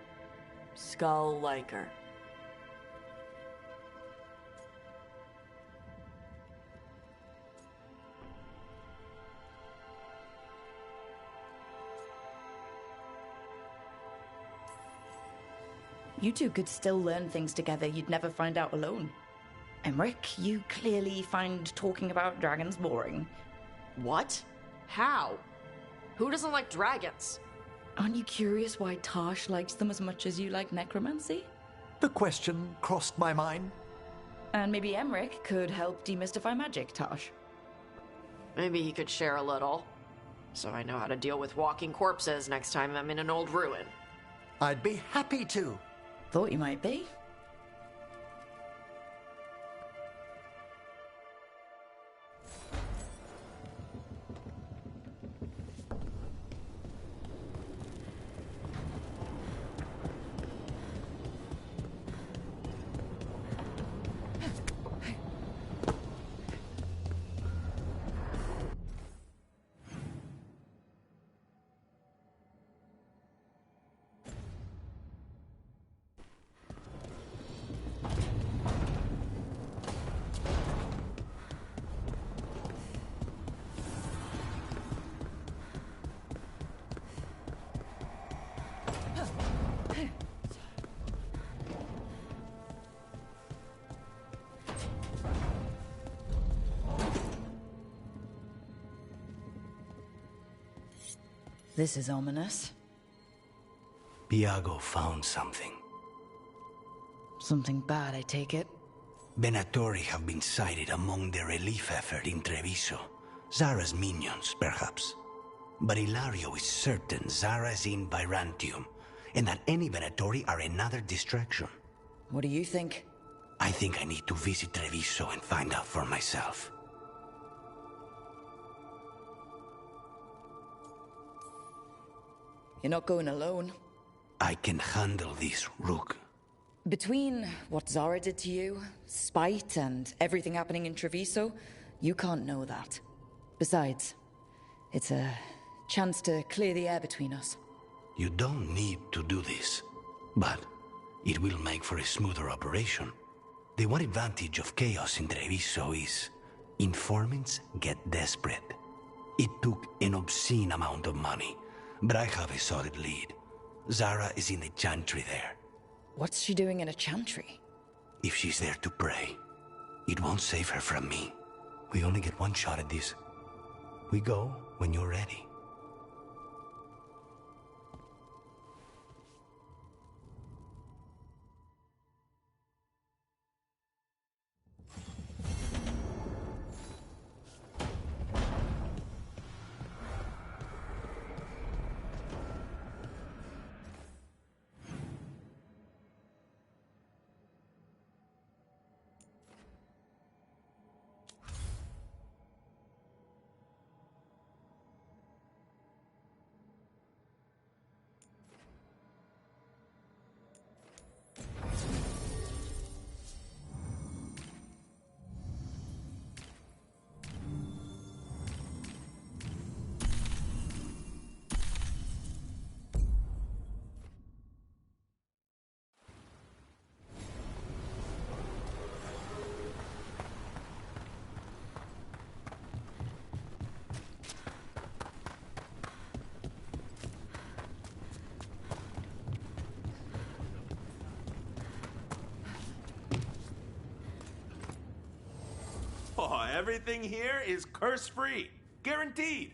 Skull liker. You two could still learn things together you'd never find out alone. Emmerich, you clearly find talking about dragons boring. What? How? Who doesn't like dragons? Aren't you curious why Tosh likes them as much as you like necromancy? The question crossed my mind. And maybe Emmerich could help demystify magic, Tosh. Maybe he could share a little. So I know how to deal with walking corpses next time I'm in an old ruin. I'd be happy to. Thought you might be. This is ominous. Biago found something. Something bad, I take it. Venatori have been sighted among the relief effort in Treviso. Zara's minions, perhaps. But Ilario is certain Zara is in Byrantium, and that any Venatori are another distraction. What do you think? I think I need to visit Treviso and find out for myself. You're not going alone. I can handle this, Rook. Between what Zara did to you, spite, and everything happening in Treviso, you can't know that. Besides, it's a chance to clear the air between us. You don't need to do this, but it will make for a smoother operation. The one advantage of chaos in Treviso is informants get desperate. It took an obscene amount of money, but I have a solid lead. Zara is in the chantry there. What's she doing in a chantry? If she's there to pray, it won't save her from me. We only get one shot at this. We go when you're ready. Oh, everything here is curse-free. Guaranteed.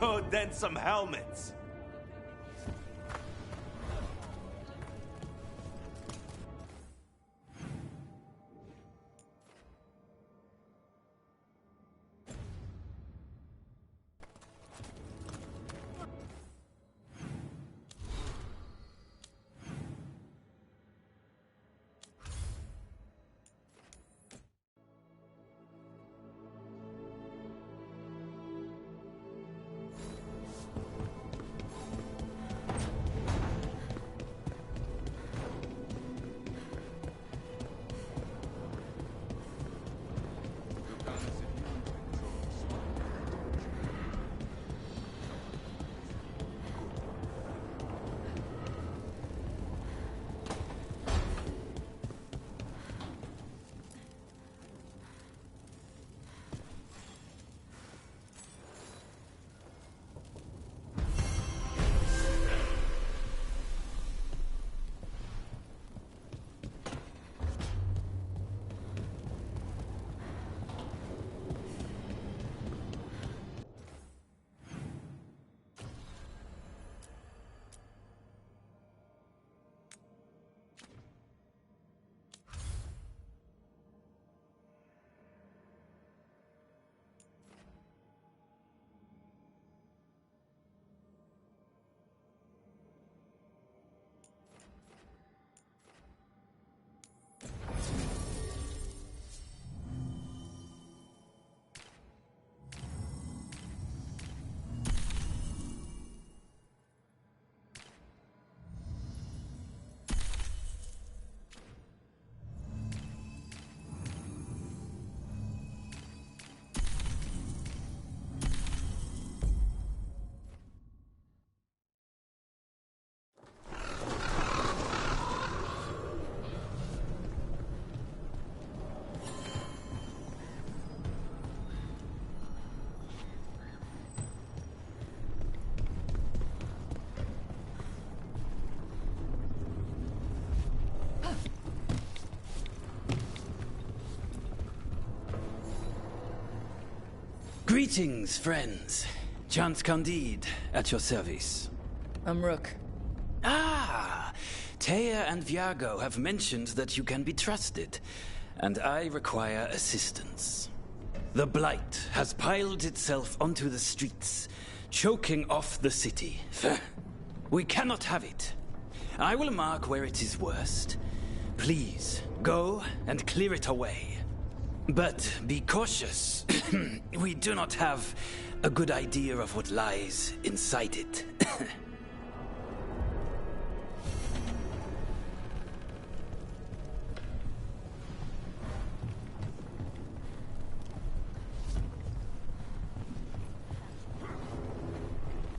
Oh, then some helmets. Greetings, friends. Chance Candide, at your service. I'm Rook. Ah! Taya and Viago have mentioned that you can be trusted, and I require assistance. The Blight has piled itself onto the streets, choking off the city. We cannot have it. I will mark where it is worst. Please, go and clear it away. But be cautious. We do not have a good idea of what lies inside it.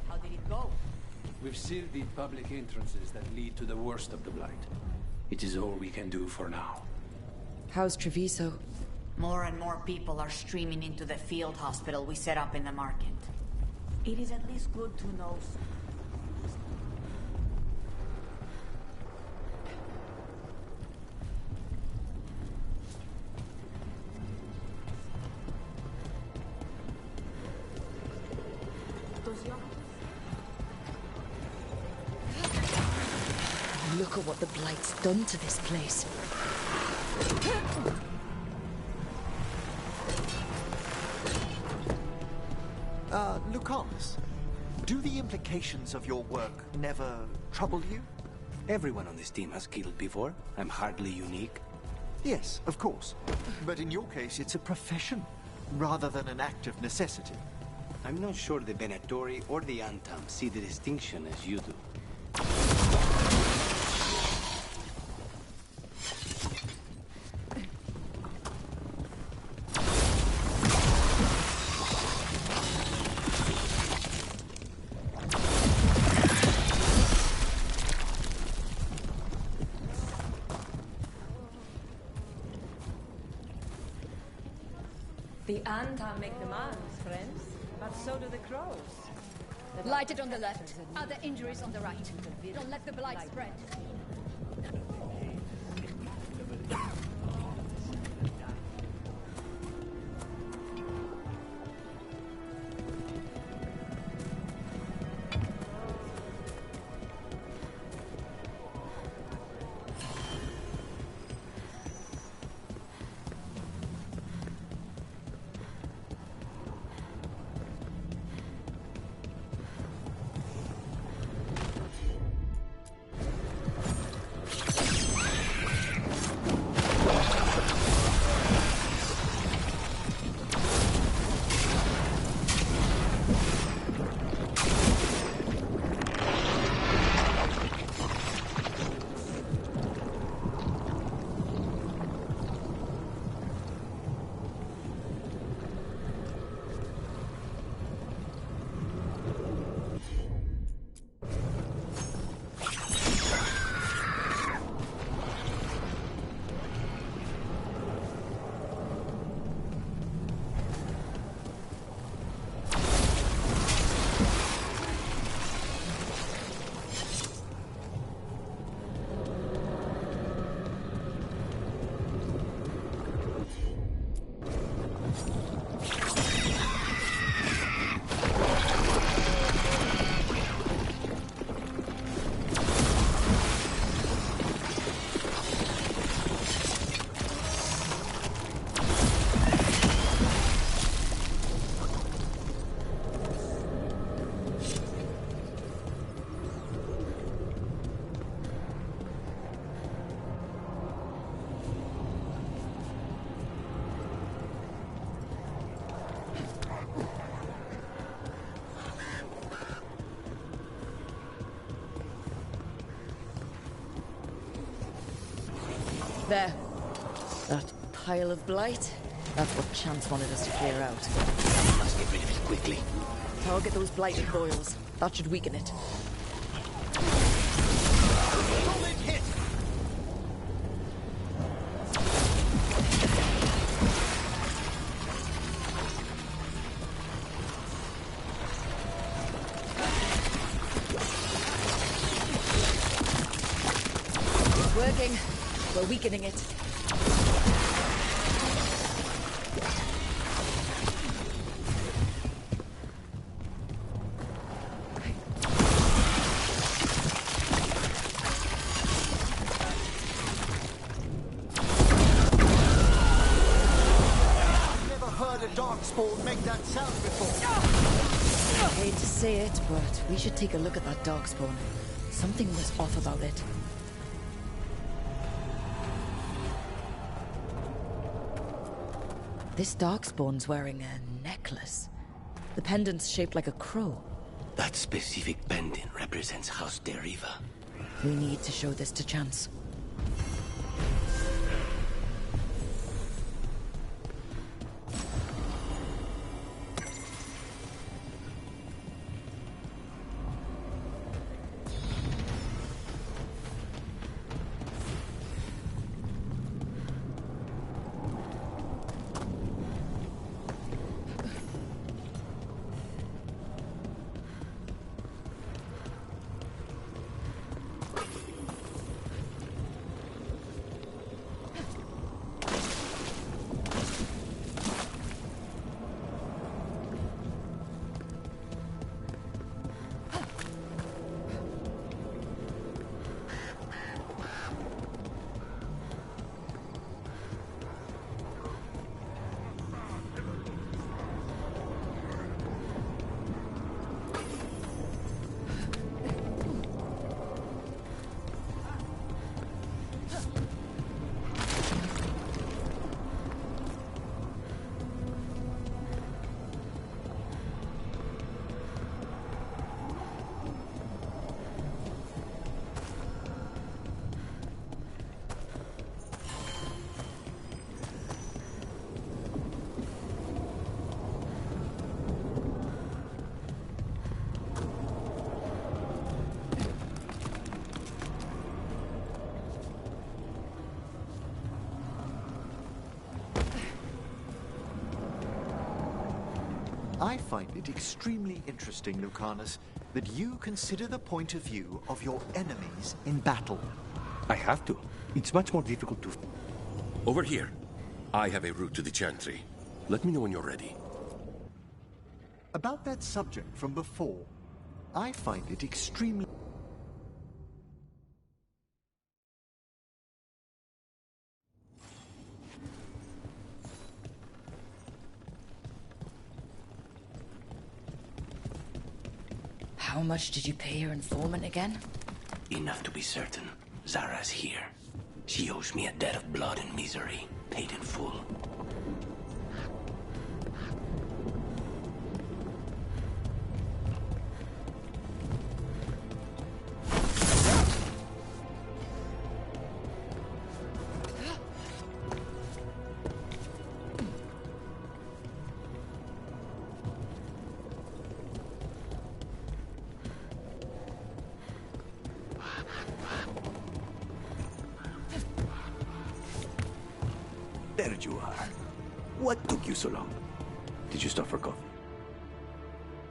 How did it go? We've sealed the public entrances that lead to the worst of the Blight. It is all we can do for now. How's Treviso? More and more people are streaming into the field hospital we set up in the market. It is at least good to know. Look at what the Blight's done to this place. Lucanus, do the implications of your work never trouble you? Everyone on this team has killed before. I'm hardly unique. Yes, of course. But in your case, it's a profession, rather than an act of necessity. I'm not sure the Venatori or the Antam see the distinction as you do. The Antam make demands, friends, but so do the crows. Lighted on the left, other injuries on the right. Don't let the blight spread. There. That pile of blight? That's what Chance wanted us to clear out. Must get rid of it quickly. Target those blighted boils. That should weaken it. Solid hit! It's working. We're weakening it. darkspawn make that sound before? I hate to say it, but we should take a look at that darkspawn. Something was off about it. This darkspawn's wearing a necklace. The pendant's shaped like a crow. That specific pendant represents House Deriva. We need to show this to Chance. I find it extremely interesting, Lucanus, that you consider the point of view of your enemies in battle. I have to. It's much more difficult to... Over here. I have a route to the Chantry. Let me know when you're ready. About that subject from before, I find it extremely... How much did you pay your informant again? Enough to be certain. Zara's here. She owes me a debt of blood and misery, paid in full. There you are. What took you so long? Did you stop for coffee?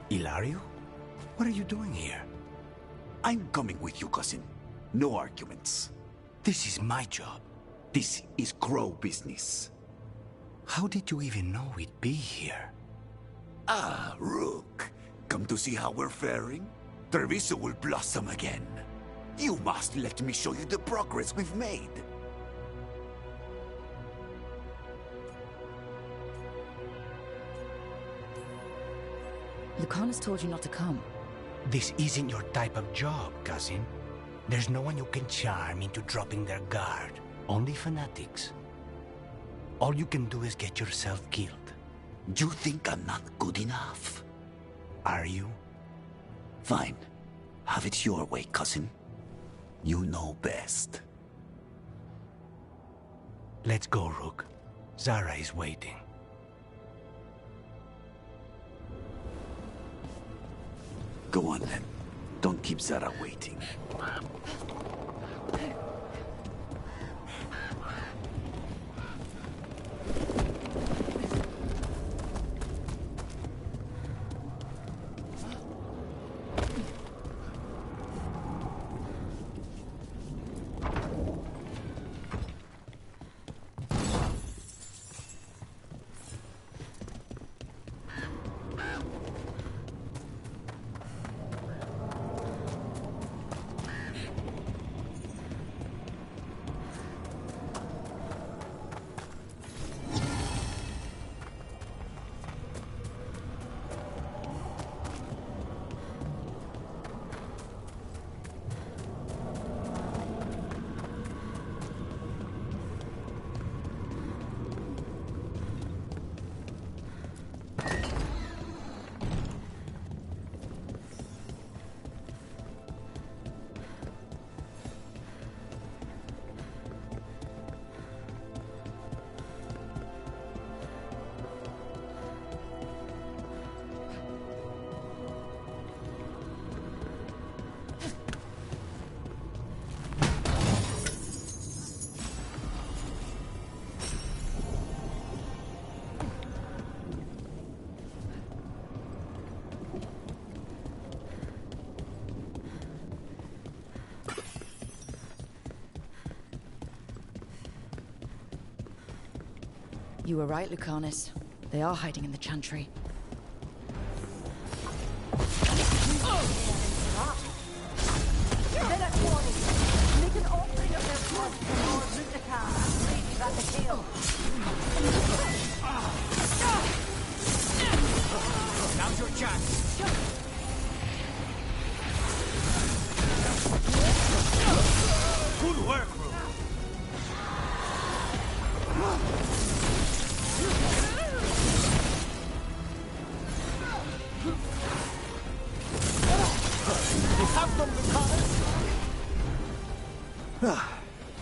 Ilario? What are you doing here? I'm coming with you, cousin. No arguments. This is my job. This is Crow business. How did you even know we'd be here? Ah, Rook. Come to see how we're faring? Treviso will blossom again. You must let me show you the progress we've made. Lucanus told you not to come. This isn't your type of job, cousin. There's no one you can charm into dropping their guard. Only fanatics. All you can do is get yourself killed. You think I'm not good enough? Are you? Fine. Have it your way, cousin. You know best. Let's go, Rook. Zara is waiting. Go on, then. Don't keep Zara waiting. You were right, Lucanus. They are hiding in the chantry. Make an offering of their blood to Lord Lutica, Lady Vaticale. Now's your chance. Good work, Rook. You have them, Lucanus!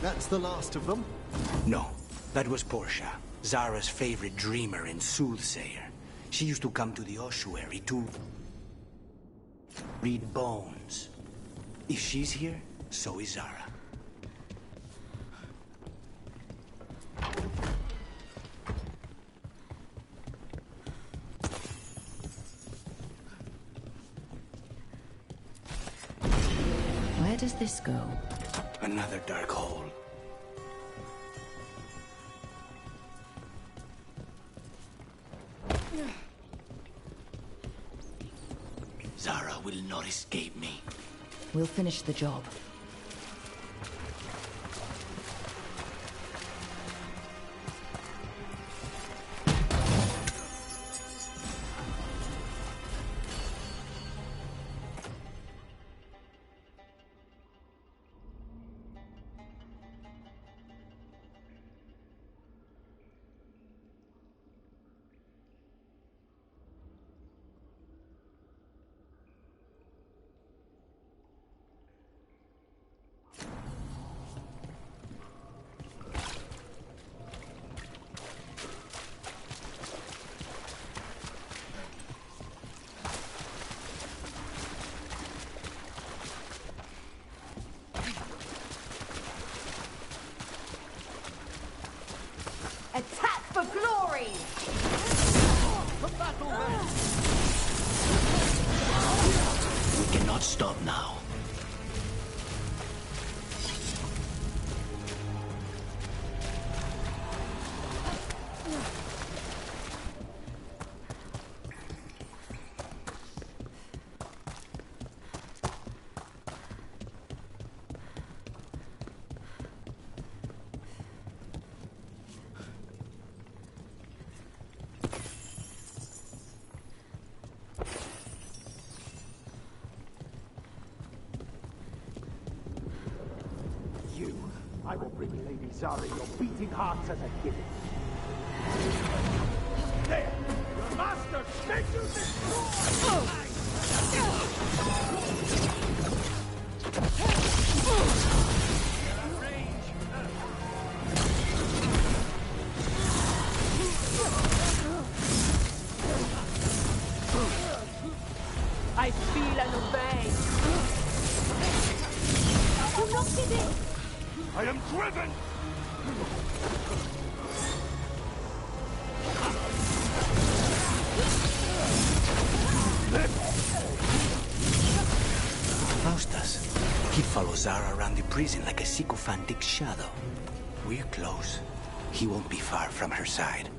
That's the last of them. No, that was Portia, Zara's favorite dreamer and soothsayer. She used to come to the ossuary to read bones. If she's here, so is Zara. Where does this go? Another dark hole. Zara will not escape me. We'll finish the job. Attack for glory! The battle then! We cannot stop now. I will bring Lady Zara your beating hearts as a gift. There! Your master, make you destroy! I feel and obey. Do not give in. I am driven! Faustus, he follows Zara around the prison like a sycophantic shadow. We're close. He won't be far from her side.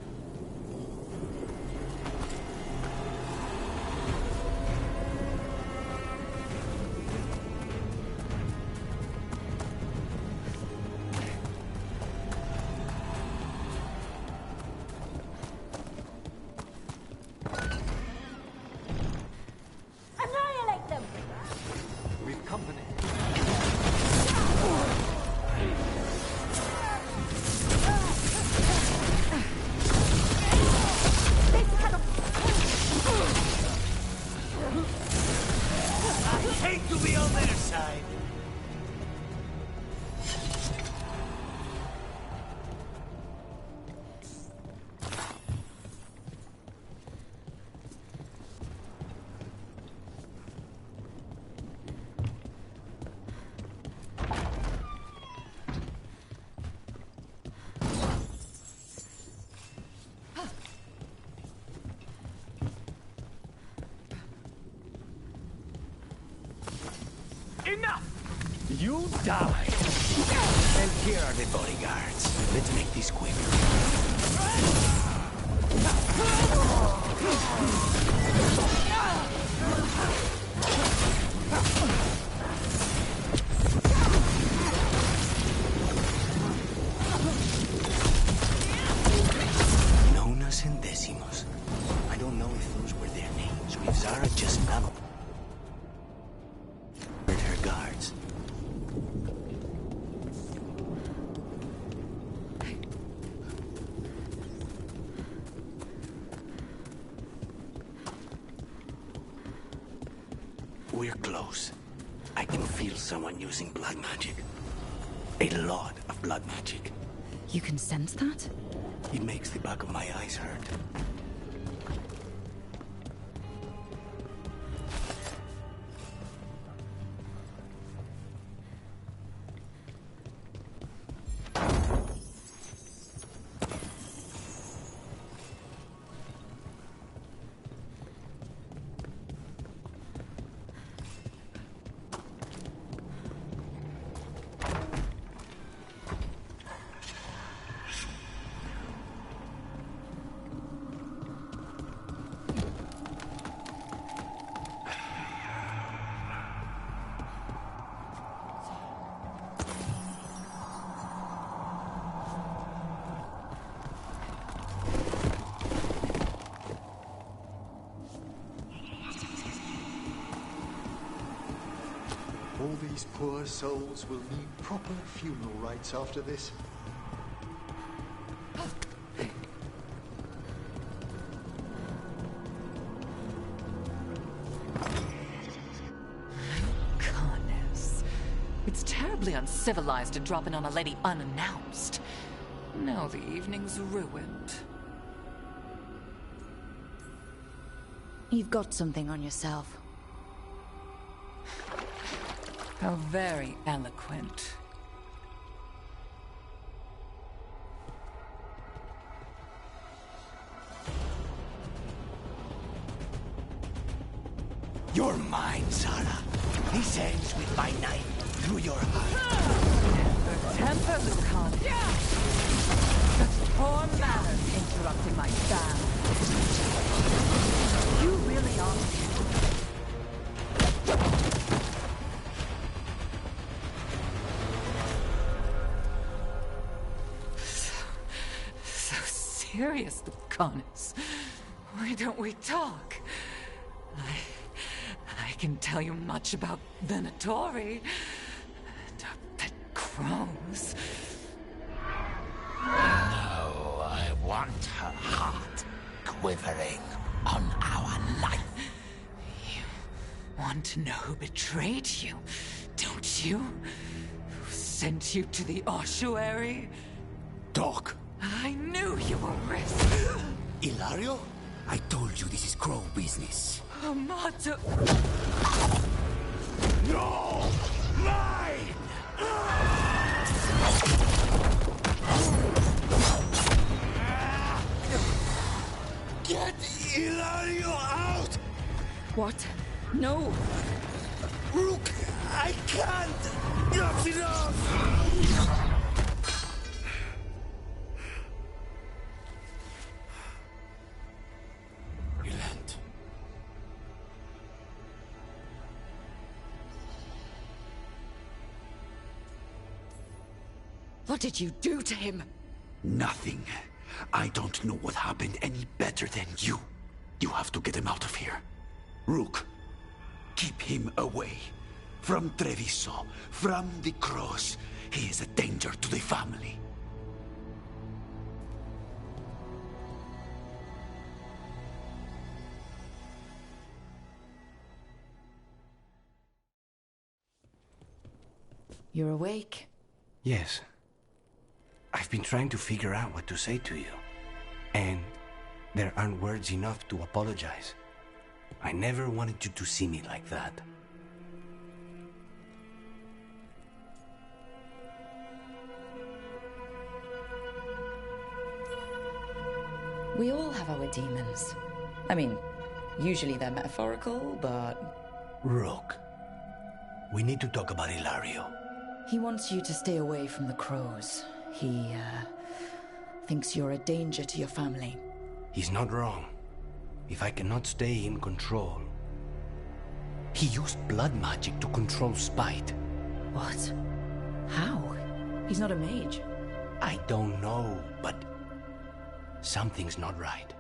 Annihilate them! We've company. I hate to be on their side. Enough! You die! And here are the bodyguards. Let's make this quick. if Zara just now her guards. We're close. I can feel someone using blood magic. A lot of blood magic. You can sense that? It makes the back of my eyes hurt. All these poor souls will need proper funeral rites after this. Goodness. It's terribly uncivilized to drop in on a lady unannounced. Now the evening's ruined. You've got something on yourself. How very eloquent. You're mine, Zara. This ends with my knife through your heart. Temper, Lucan. Such poor manners interrupting my stand. You really are. Serious, Lucanus. Why don't we talk? I can tell you much about Venatori and our pet crows. No, I want her heart quivering on our life. You want to know who betrayed you, don't you? Who sent you to the ossuary? Doc. I knew you were risk. Ilario? I told you this is crow business. Amato. No! Mine! Get Ilario out! What? No! Rook, I can't! Not enough! What did you do to him? Nothing. I don't know what happened any better than you. You have to get him out of here. Rook, keep him away. From Treviso, from the cross. He is a danger to the family. You're awake? Yes. I've been trying to figure out what to say to you. And there aren't words enough to apologize. I never wanted you to see me like that. We all have our demons. I mean, usually they're metaphorical, but... Rook, we need to talk about Ilario. He wants you to stay away from the crows. He, thinks you're a danger to your family. He's not wrong. If I cannot stay in control... He used blood magic to control spite. What? How? He's not a mage. I don't know, but... something's not right.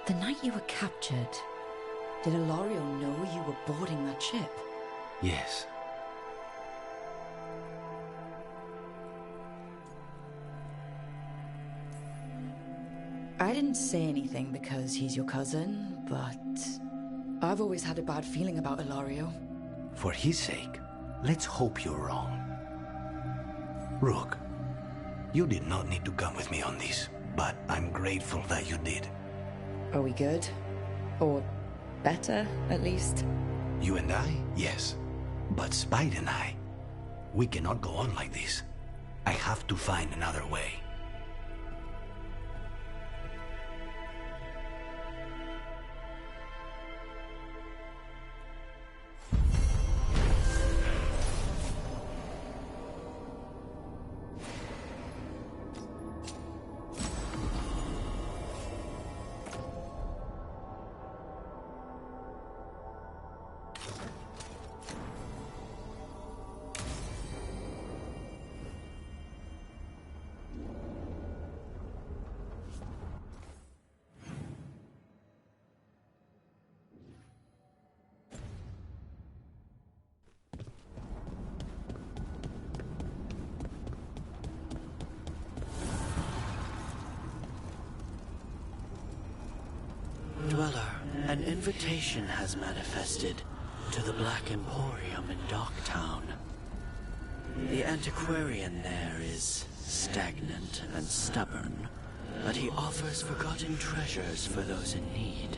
The night you were captured, did Ilario know you were boarding that ship? Yes. I didn't say anything because he's your cousin, but I've always had a bad feeling about Ilario. For his sake, let's hope you're wrong. Rook, you did not need to come with me on this, but I'm grateful that you did. Are we good? Or better, at least? You and I, yes. But Spide and I, we cannot go on like this. I have to find another way. Dweller, an invitation has manifested to the Black Emporium in Docktown. The antiquarian there is stagnant and stubborn, but he offers forgotten treasures for those in need.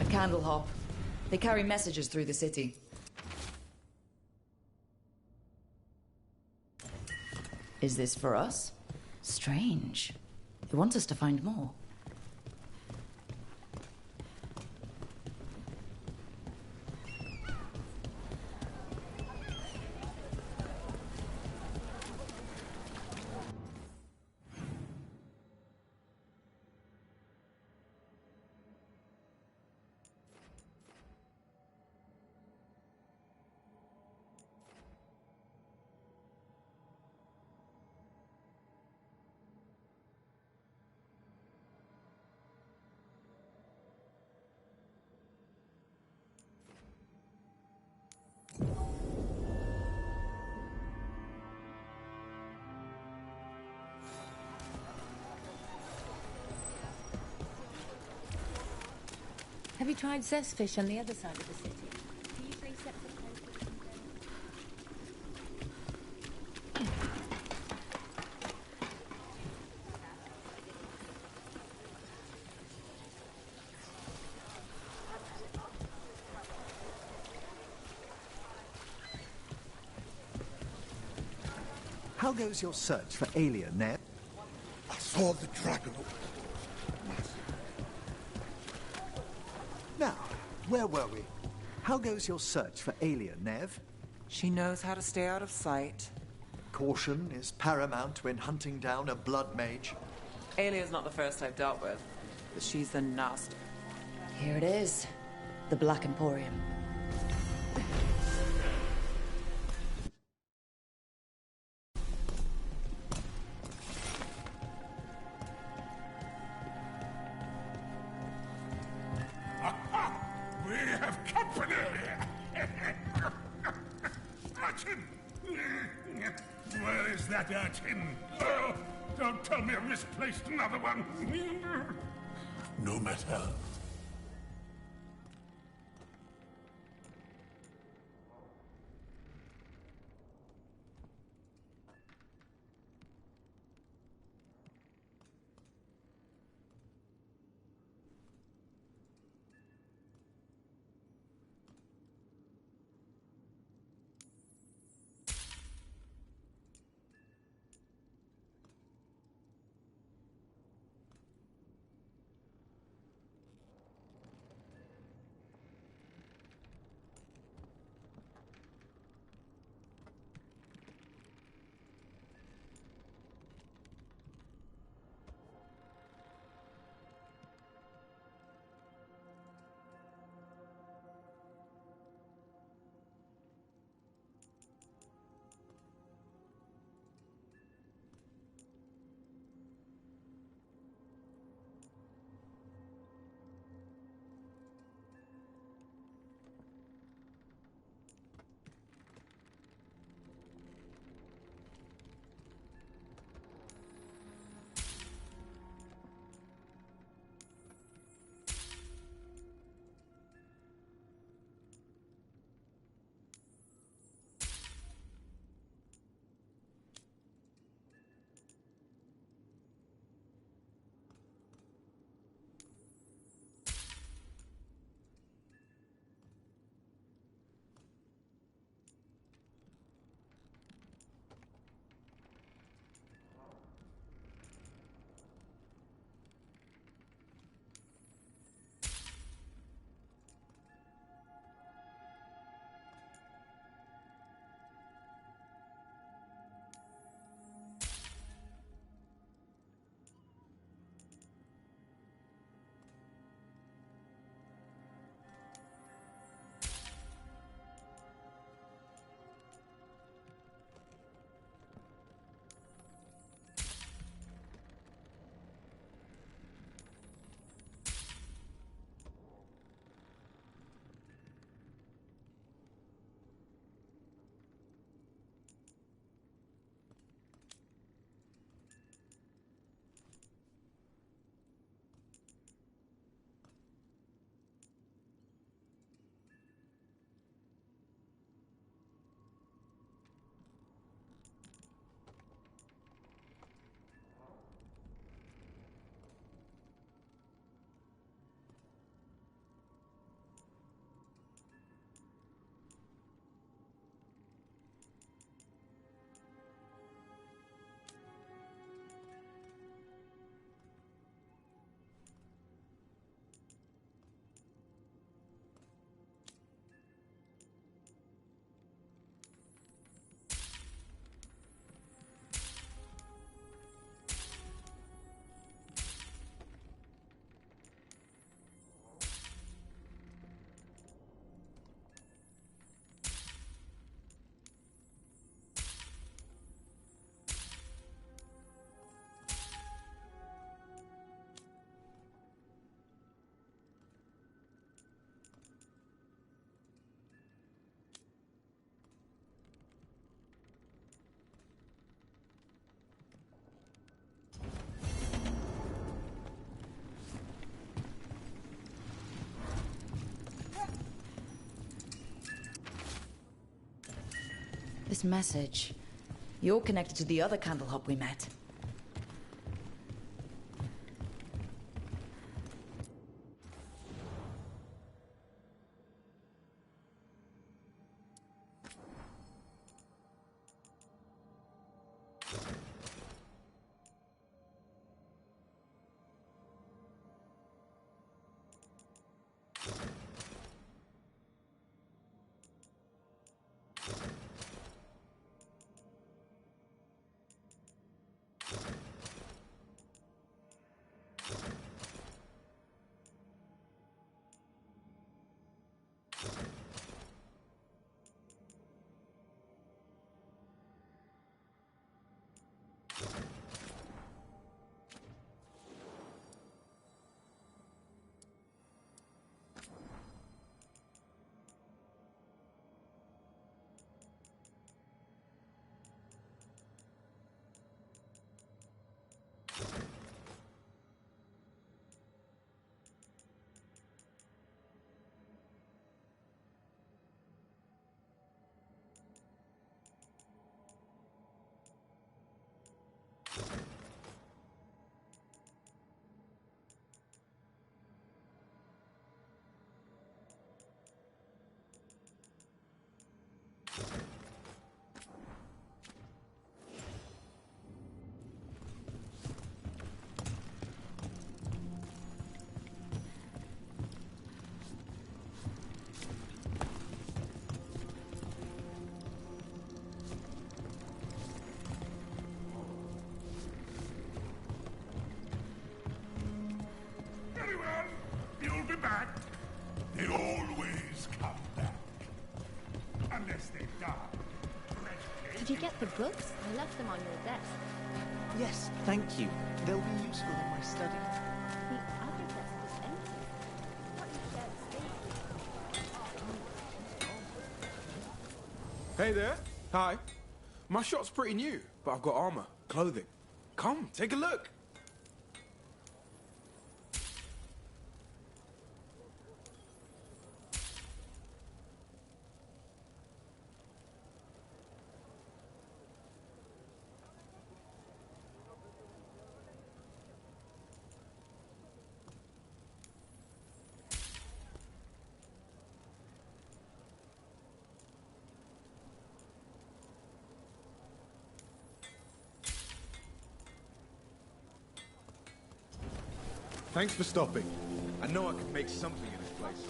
Candle hop. They carry messages through the city. Is this for us? Strange. It wants us to find more. Have you tried zestfish on the other side of the city? How goes your search for alien, Ned? I saw the dragon. Now, where were we? How goes your search for alien, Nev? She knows how to stay out of sight. Caution is paramount when hunting down a blood mage. Alia's not the first I've dealt with, but she's the nasty. Here it is. The Black Emporium. We have company! Artin! Where is that Artin? Oh, don't tell me I misplaced another one! No matter. This message. You're connected to the other Candlehop we met. You'll be back. They always come back. Unless they die. Did you get the books? I left them on your desk. Yes, thank you. They'll be useful in my study. The other desk is empty. What you shared space. Hey there. Hi. My shop's pretty new, but I've got armor, clothing. Come, take a look. Thanks for stopping. I know I could make something in this place.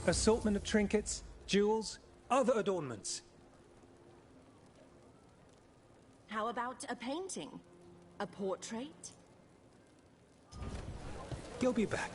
Assortment of trinkets, jewels, other adornments. How about a painting? A portrait? You'll be back.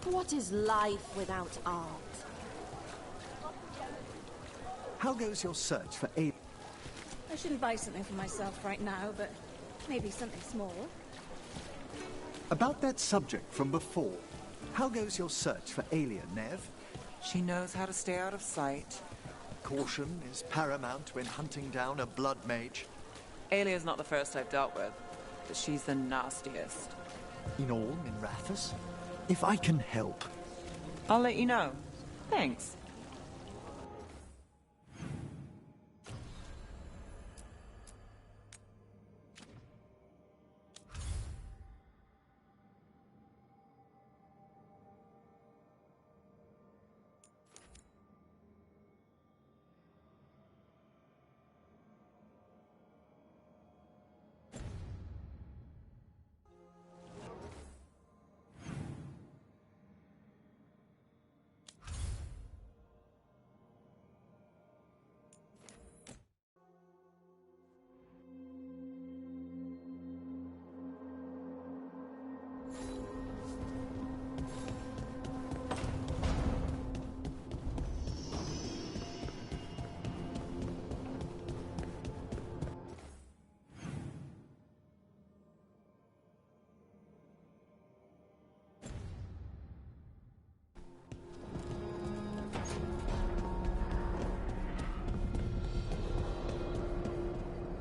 What is life without art? How goes your search for a... I shouldn't buy something for myself right now, but maybe something small. About that subject from before, how goes your search for Alien, Nev? She knows how to stay out of sight. Caution is paramount when hunting down a blood mage. Alia's not the first I've dealt with, but she's the nastiest. In all, Minrathus? If I can help... I'll let you know. Thanks.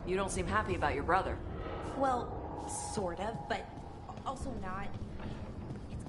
You don't seem happy about your brother. Well, sort of, but also not. It's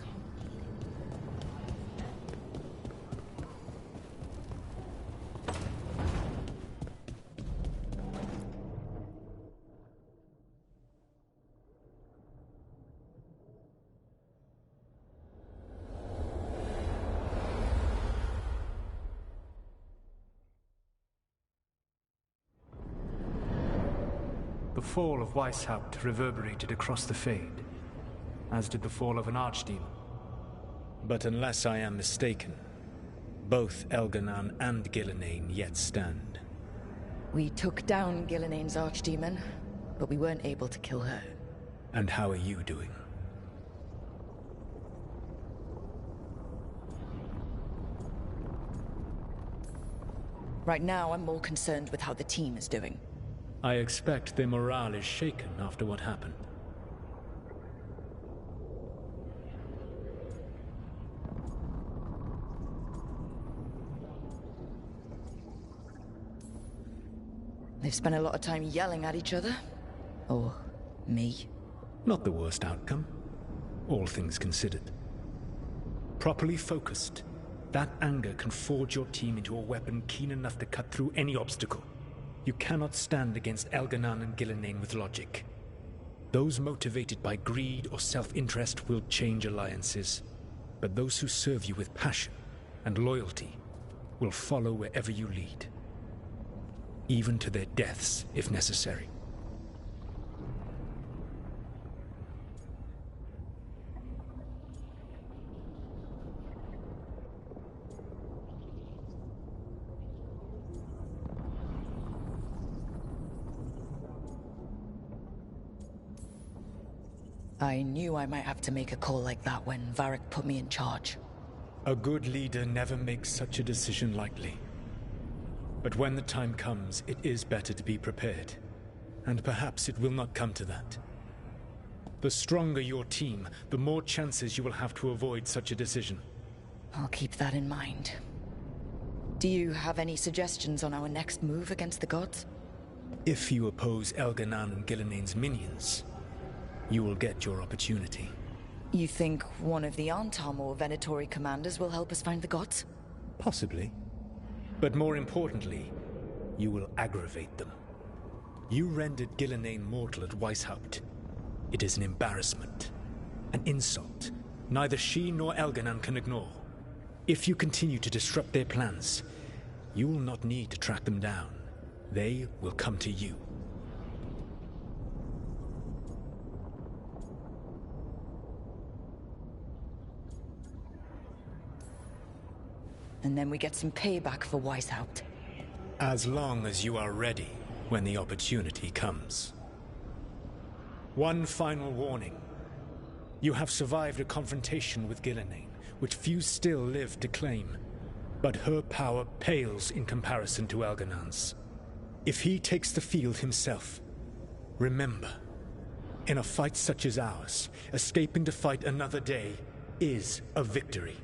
The fall of Weishaupt reverberated across the Fade, as did the fall of an archdemon. But unless I am mistaken, both Elganan and Gillenane yet stand. We took down Gillenane's archdemon, but we weren't able to kill her. And how are you doing? Right now, I'm more concerned with how the team is doing. I expect their morale is shaken after what happened. They've spent a lot of time yelling at each other. Or me. Not the worst outcome, all things considered. Properly focused, that anger can forge your team into a weapon keen enough to cut through any obstacle. You cannot stand against Elganan and Gillenane with logic. Those motivated by greed or self-interest will change alliances, but those who serve you with passion and loyalty will follow wherever you lead, even to their deaths if necessary. I knew I might have to make a call like that when Varric put me in charge. A good leader never makes such a decision lightly. But when the time comes, it is better to be prepared. And perhaps it will not come to that. The stronger your team, the more chances you will have to avoid such a decision. I'll keep that in mind. Do you have any suggestions on our next move against the gods? If you oppose Elganan and Gillenane's minions, you will get your opportunity. You think one of the Antam or Venatori commanders will help us find the gods? Possibly. But more importantly, you will aggravate them. You rendered Gillenane mortal at Weishaupt. It is an embarrassment, an insult neither she nor Elganan can ignore. If you continue to disrupt their plans, you will not need to track them down. They will come to you. And then we get some payback for Weishaupt. As long as you are ready when the opportunity comes. One final warning. You have survived a confrontation with Gillenane, which few still live to claim. But her power pales in comparison to Elganan's. If he takes the field himself, remember, in a fight such as ours, escaping to fight another day is a victory.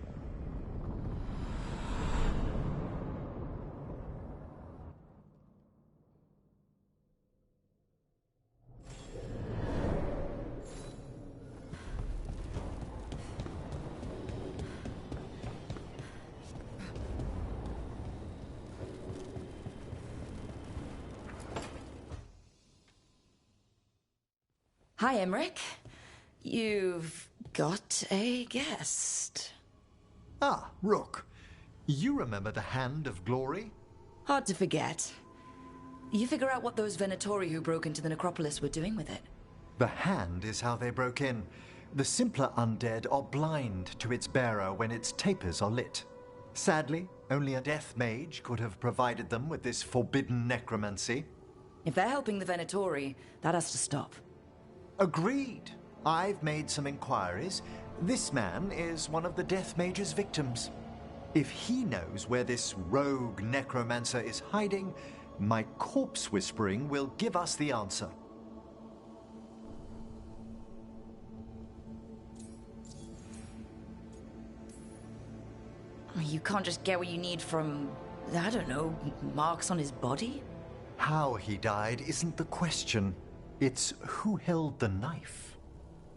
Hi, Emmerich. You've got a guest. Ah, Rook. You remember the Hand of Glory? Hard to forget. You figure out what those Venatori who broke into the necropolis were doing with it? The Hand is how they broke in. The simpler undead are blind to its bearer when its tapers are lit. Sadly, only a death mage could have provided them with this forbidden necromancy. If they're helping the Venatori, that has to stop. Agreed. I've made some inquiries. This man is one of the Death Mage's victims. If he knows where this rogue necromancer is hiding, my corpse whispering will give us the answer. You can't just get what you need from, I don't know, marks on his body? How he died isn't the question. It's who held the knife.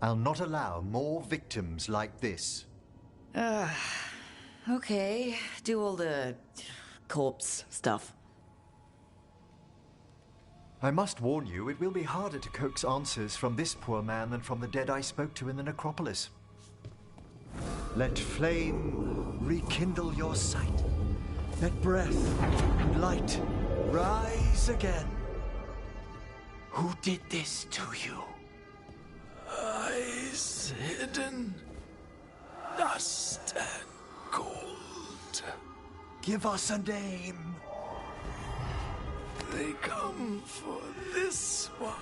I'll not allow more victims like this. Okay. Do all the corpse stuff. I must warn you, it will be harder to coax answers from this poor man than from the dead I spoke to in the necropolis. Let flame rekindle your sight. Let breath and light rise again. Who did this to you? Eyes hidden, dust and gold. Give us a name. They come for this one.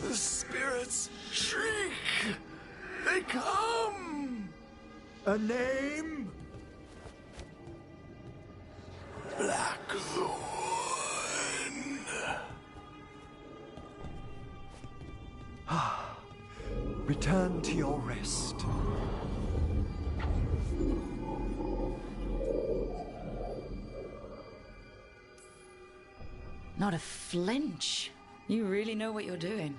The spirits shriek. They come. A name? Blackthorn. Return to your rest. Not a flinch. You really know what you're doing.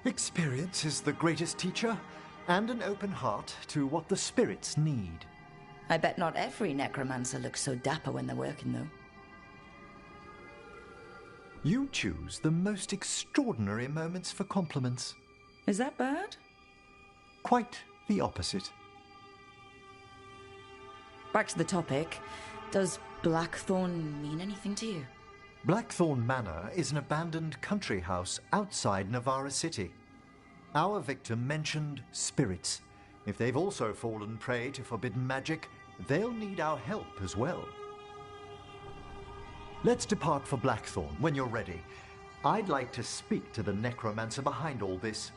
Experience is the greatest teacher, and an open heart to what the spirits need. I bet not every necromancer looks so dapper when they're working, though. You choose the most extraordinary moments for compliments. Is that bad? Quite the opposite. Back to the topic. Does Blackthorn mean anything to you? Blackthorn Manor is an abandoned country house outside Navarra City. Our victim mentioned spirits. If they've also fallen prey to forbidden magic, they'll need our help as well. Let's depart for Blackthorn when you're ready. I'd like to speak to the necromancer behind all this.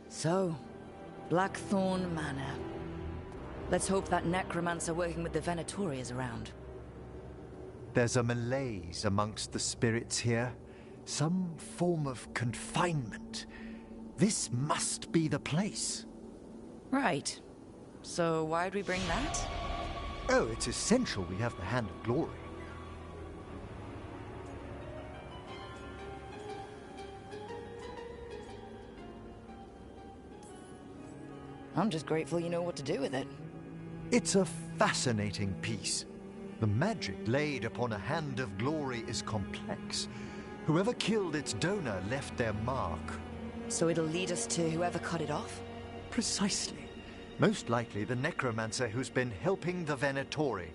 So, Blackthorn Manor. Let's hope that necromancer working with the Venatori is around. There's a malaise amongst the spirits here. Some form of confinement. This must be the place. Right. So why'd we bring that? Oh, it's essential we have the Hand of Glory. I'm just grateful you know what to do with it. It's a fascinating piece. The magic laid upon a Hand of Glory is complex. Whoever killed its donor left their mark. So it'll lead us to whoever cut it off? Precisely. Most likely the necromancer who's been helping the Venatori.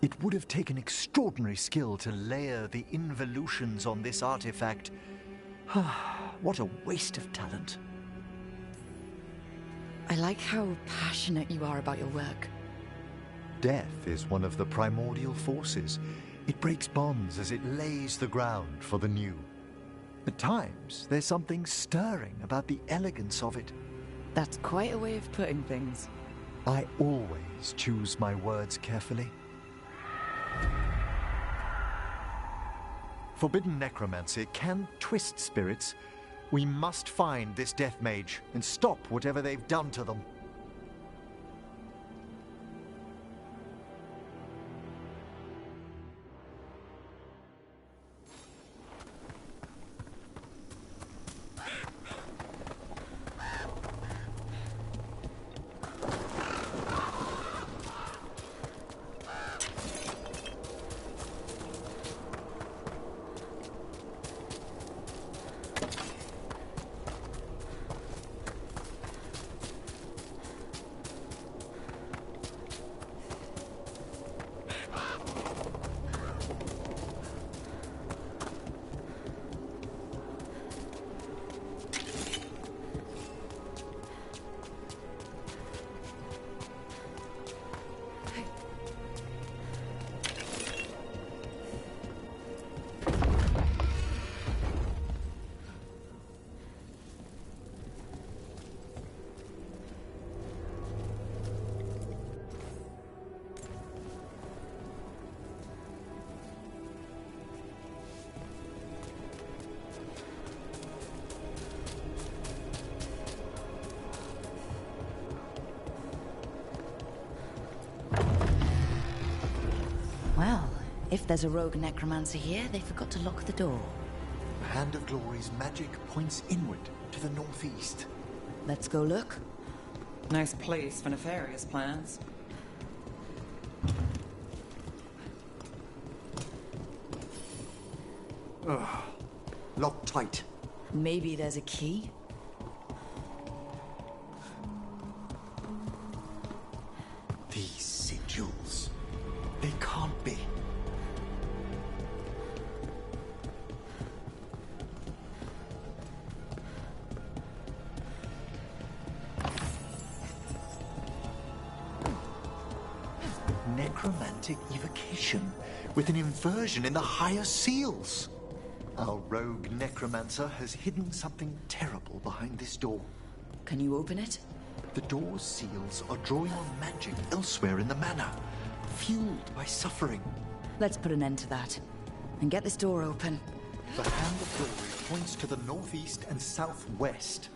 It would have taken extraordinary skill to layer the involutions on this artifact. What a waste of talent. I like how passionate you are about your work. Death is one of the primordial forces. It breaks bonds as it lays the ground for the new. At times, there's something stirring about the elegance of it. That's quite a way of putting things. I always choose my words carefully. Forbidden necromancy can twist spirits. We must find this death mage and stop whatever they've done to them. Well, if there's a rogue necromancer here, they forgot to lock the door. Hand of Glory's magic points inward to the northeast. Let's go look. Nice place for nefarious plans. Ugh. Locked tight. Maybe there's a key? These sigils. They can't be. Necromantic evocation, with an inversion in the higher seals. Our rogue necromancer has hidden something terrible behind this door. Can you open it? The door's seals are drawing on magic elsewhere in the manor, fueled by suffering. Let's put an end to that, and get this door open. The Hand of Glory points to the northeast and southwest.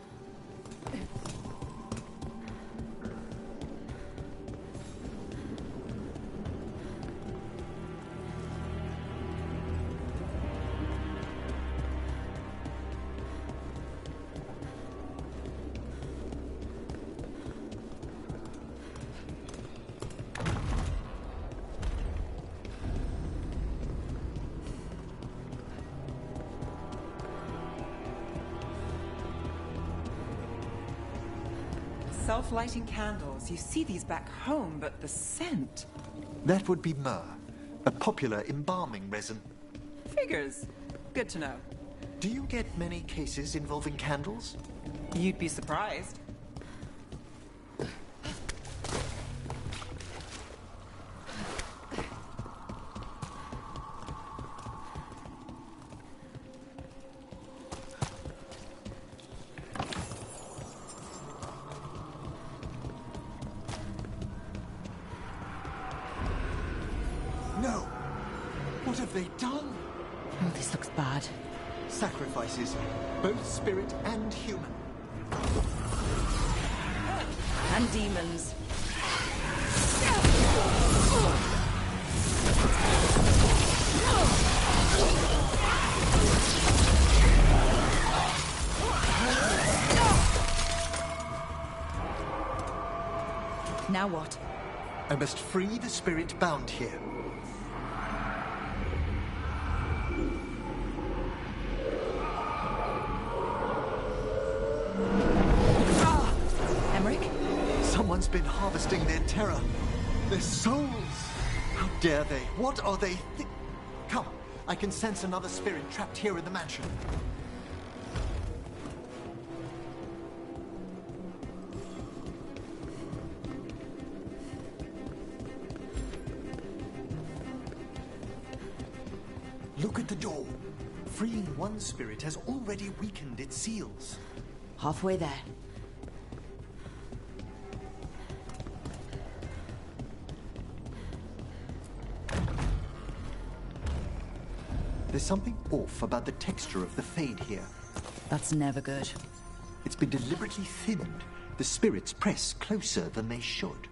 Self-lighting candles. You see these back home, but the scent... That would be myrrh, a popular embalming resin. Figures. Good to know. Do you get many cases involving candles? You'd be surprised. No! What have they done? Oh, this looks bad. Sacrifices, both spirit and human. And demons. Now what? I must free the spirit bound here. Someone's been harvesting their terror. Their souls. How dare they? What are they? Come, I can sense another spirit trapped here in the mansion. Look at the door. Freeing one spirit has already weakened its seals. Halfway there. There's something off about the texture of the fade here. That's never good. It's been deliberately thinned. The spirits press closer than they should.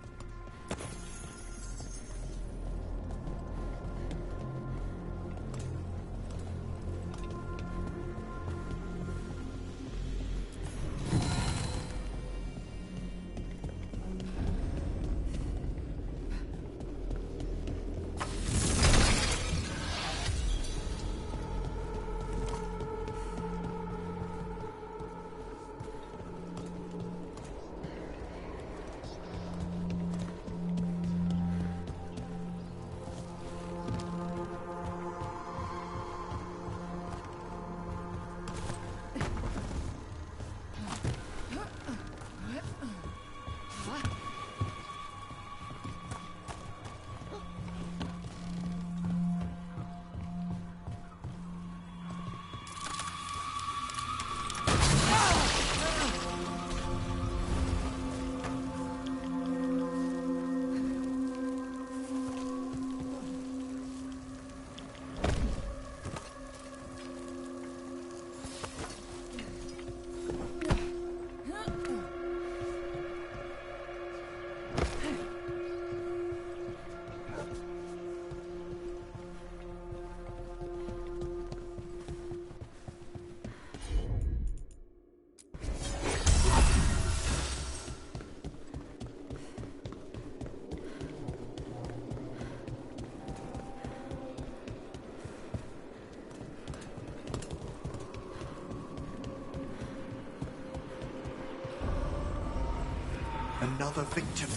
Another victim.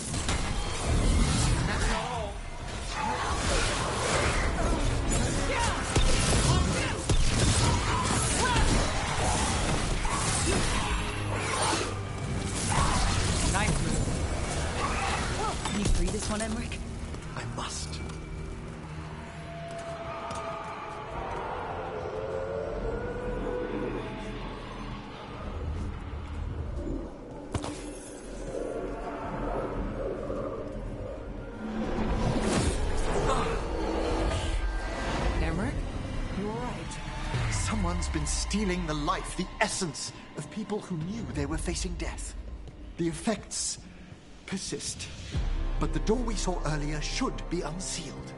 Nice move. Can you free this one, Emmerich? I must. Emmerich, you all right? Someone's been stealing the life, the essence of people who knew they were facing death. The effects persist. But the door we saw earlier should be unsealed.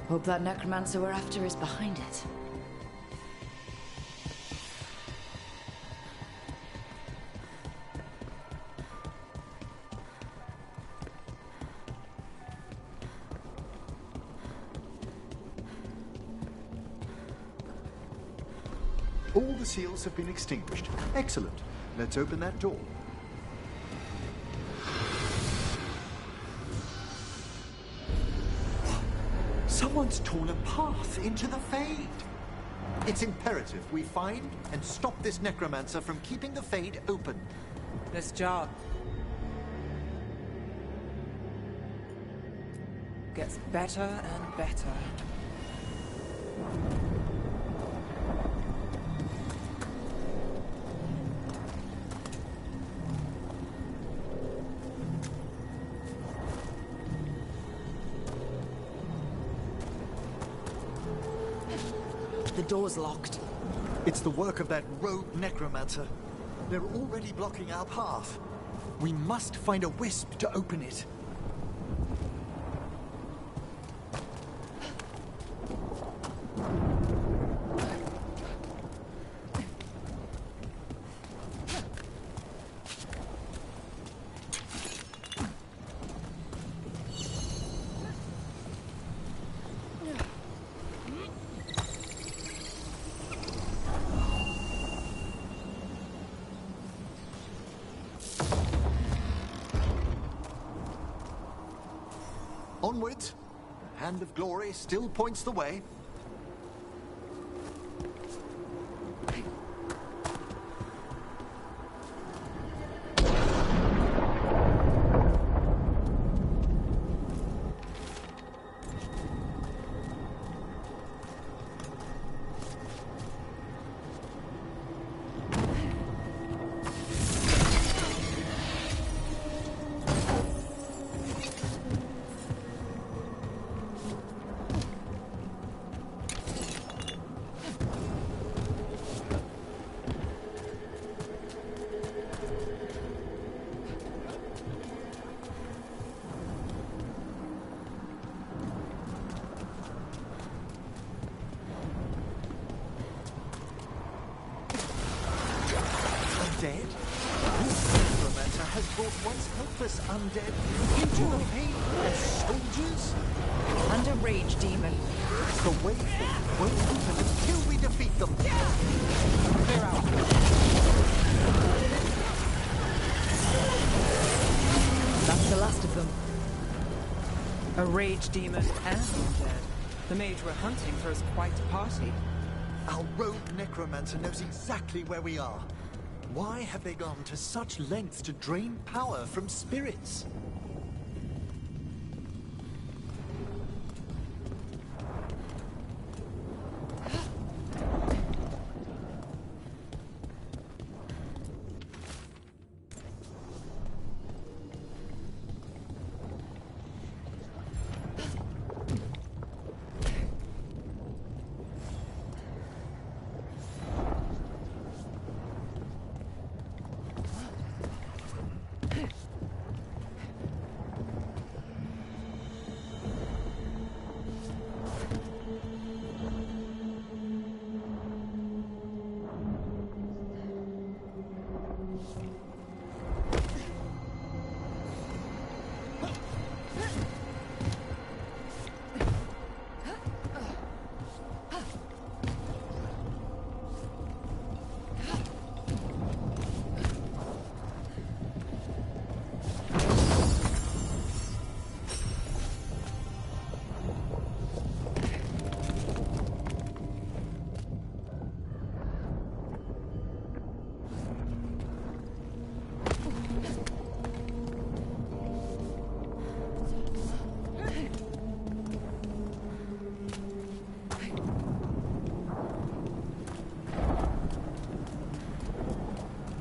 Hope that necromancer we're after is behind it. All the seals have been extinguished. Excellent. Let's open that door. Someone's torn a path into the Fade. It's imperative we find and stop this necromancer from keeping the Fade open. This job gets better and better. The door's locked. It's the work of that rogue necromancer. They're already blocking our path. We must find a wisp to open it. Onwards. The hand of glory still points the way. Undead? This necromancer has brought once helpless undead into the Fade as soldiers? And a rage demon. The way forward won't open until we defeat them. Clear out. That's the last of them. A rage demon and undead. The mage we're hunting throws quite a party. Our rogue necromancer knows exactly where we are. Why have they gone to such lengths to drain power from spirits?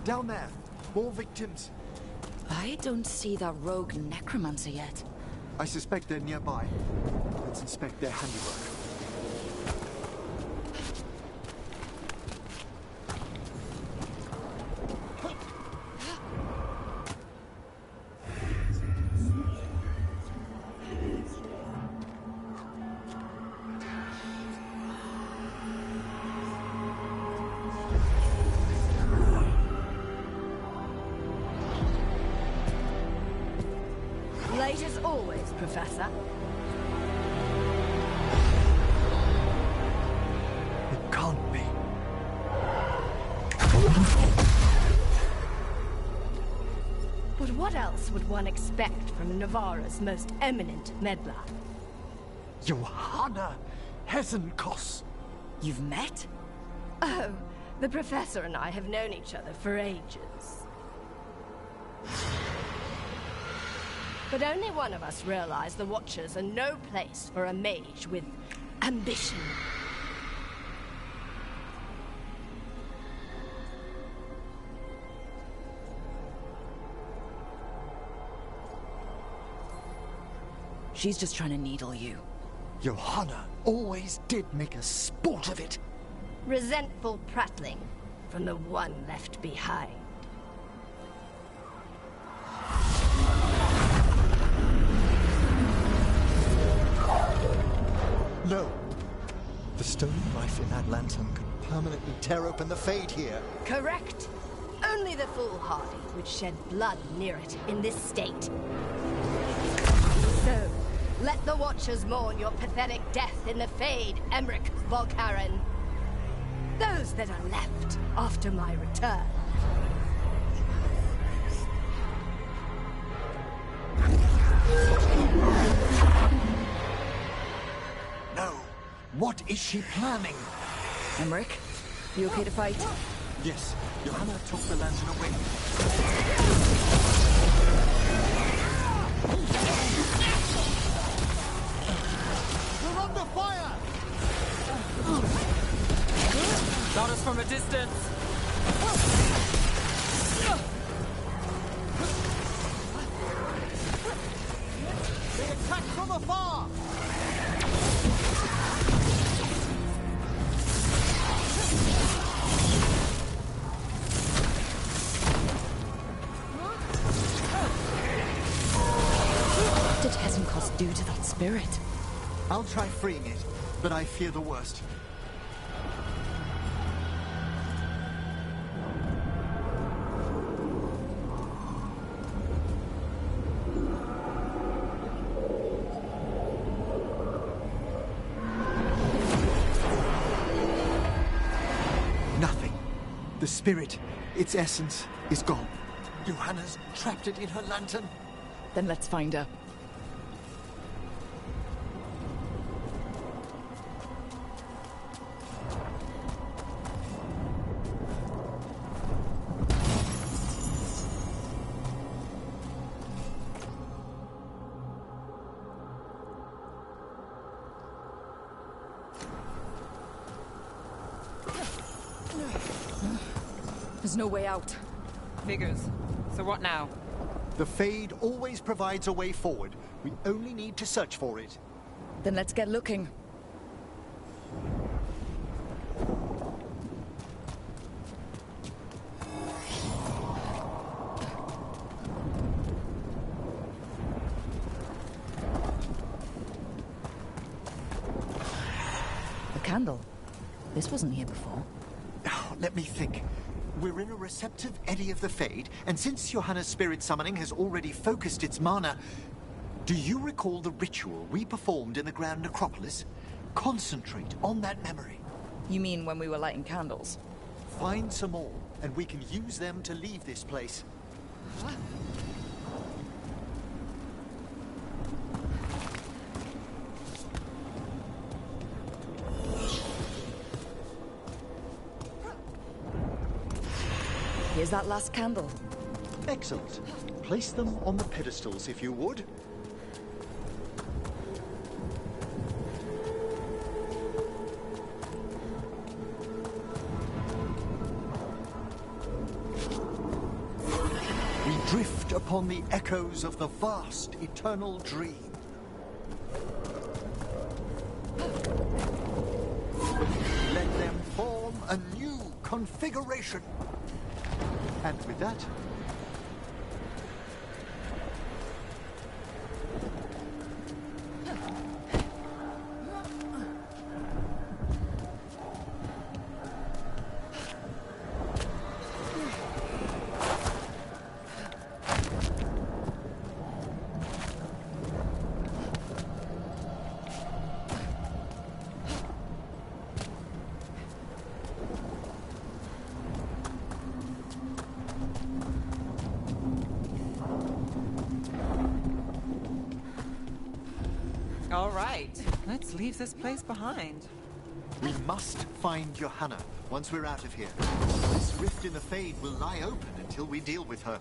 Down there. More victims. I don't see that rogue necromancer yet. I suspect they're nearby. Let's inspect their handiwork. Late as always, Professor. It can't be. But what else would one expect from Navarra's most eminent meddler? Johanna Hesenkos. You've met? Oh, the Professor and I have known each other for ages. But only one of us realized the Watchers are no place for a mage with ambition. She's just trying to needle you. Johanna always did make a sport of it. Resentful prattling from the one left behind. No. The stone knife in that lantern could permanently tear open the Fade here. Correct. Only the foolhardy would shed blood near it in this state. So, let the Watchers mourn your pathetic death in the Fade, Emmerich Volkaren. Those that are left after my return. No. What is she planning? Emmerich, you okay to fight? Yes. Johanna took the lantern away. We're under fire! Got us from a distance. They attack from afar! What did Hesenkos do to that spirit? I'll try freeing it, but I fear the worst. Nothing. The spirit, its essence, is gone. Johanna's trapped it in her lantern. Then let's find her. There's no way out. Figures. So what now? The Fade always provides a way forward. We only need to search for it. Then let's get looking. The candle. This wasn't here before. Oh, let me think. We're in a receptive eddy of the Fade, and since Johanna's spirit summoning has already focused its mana, do you recall the ritual we performed in the Grand Necropolis? Concentrate on that memory. You mean when we were lighting candles? Find some more, and we can use them to leave this place. Here's that last candle. Excellent. Place them on the pedestals, if you would. drift upon the echoes of the vast eternal dream. Let them form a new configuration. And with that, All right, let's leave this place behind. we must find Johanna once we're out of here. This rift in the Fade will lie open until we deal with her.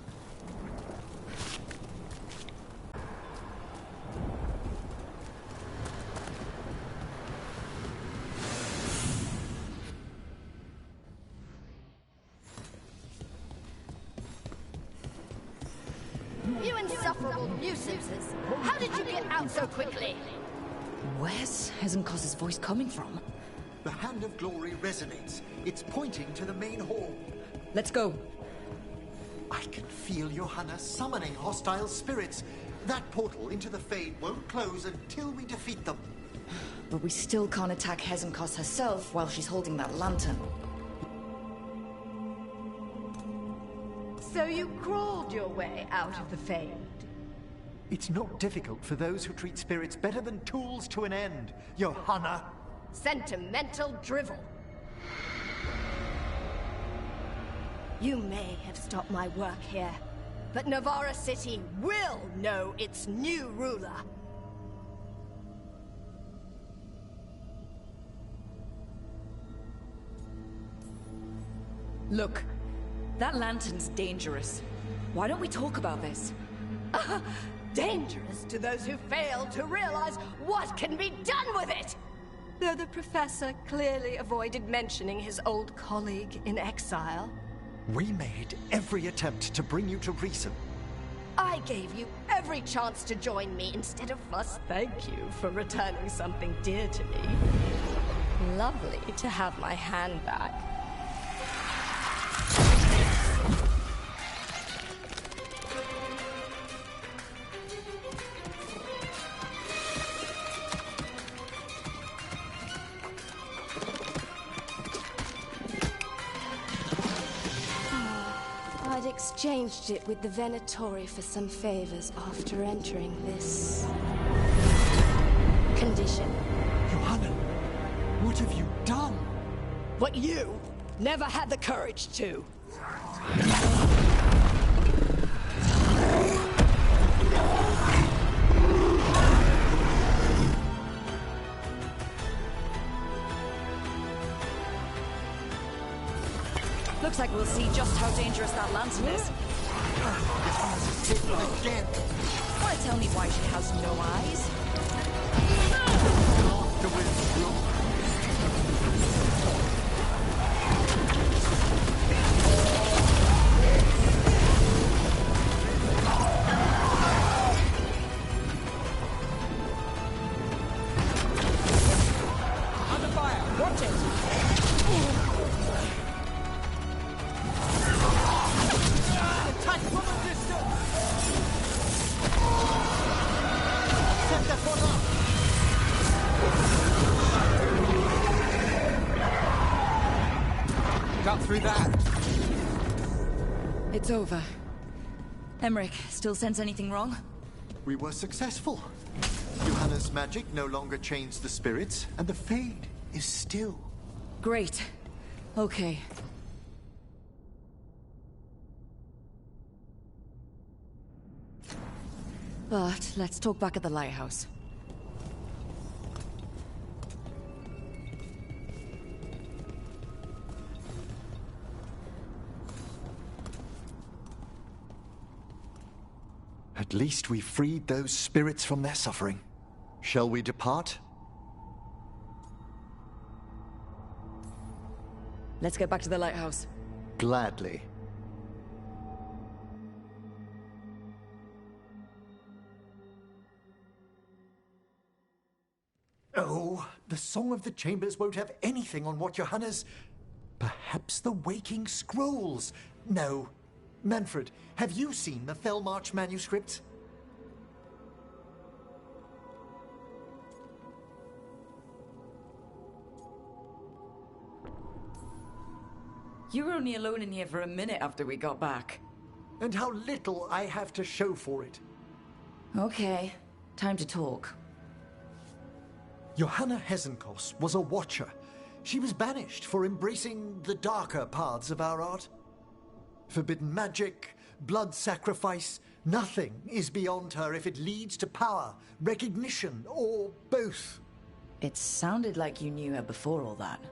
You insufferable nuisances! How did you get out so quickly? Where's Hezenkos's voice coming from? The Hand of Glory resonates. It's pointing to the main hall. Let's go. I can feel Johanna summoning hostile spirits. That portal into the Fade won't close until we defeat them. But we still can't attack Hezenkos herself while she's holding that lantern. So you crawled your way out of the Fade? It's not difficult for those who treat spirits better than tools to an end, Johanna. Sentimental drivel. You may have stopped my work here, but Navarra City will know its new ruler. Look, that lantern's dangerous. Why don't we talk about this? Dangerous to those who fail to realize what can be done with it! Though the professor clearly avoided mentioning his old colleague in exile. We made every attempt to bring you to reason. I gave you every chance to join me instead of must thank you for returning something dear to me. Lovely to have my hand back. I'd exchanged it with the Venatori for some favors after entering this condition. Johanna, what have you done? What you never had the courage to. Looks like we'll see just how dangerous that lantern is. Again. Want to tell me why she has no eyes? Under fire! Watch it! Attack from a distance! Set that one up! Got through that. It's over. Emmerich, still sense anything wrong? We were successful. Johanna's magic no longer chains the spirits, and the Fade is still. Great. Okay. But let's talk back at the lighthouse. At least we freed those spirits from their suffering. Shall we depart? Let's get back to the lighthouse. Gladly. The Song of the Chambers won't have anything on what Johanna's... Perhaps the Waking Scrolls? No. Manfred, have you seen the Fellmarch manuscripts? You were only alone in here for a minute after we got back. And how little I have to show for it. Okay, time to talk. Johanna Hesenkos was a watcher. She was banished for embracing the darker paths of our art. Forbidden magic, blood sacrifice, nothing is beyond her if it leads to power, recognition, or both. It sounded like you knew her before all that.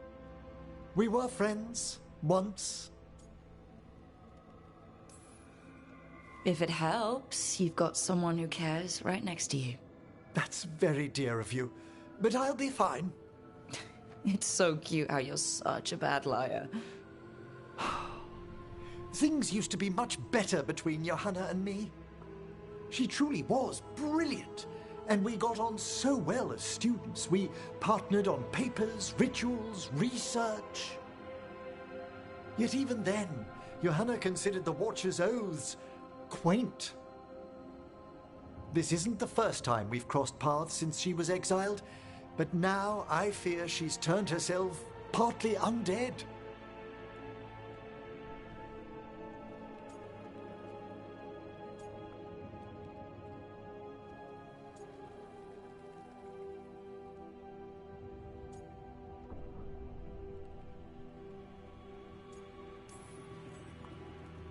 We were friends, once. If it helps, you've got someone who cares right next to you. That's very dear of you, but I'll be fine. It's so cute how you're such a bad liar. Things used to be much better between Johanna and me. She truly was brilliant, and we got on so well as students. We partnered on papers, rituals, research. Yet even then, Johanna considered the Watcher's oaths quaint. This isn't the first time we've crossed paths since she was exiled, but now I fear she's turned herself partly undead.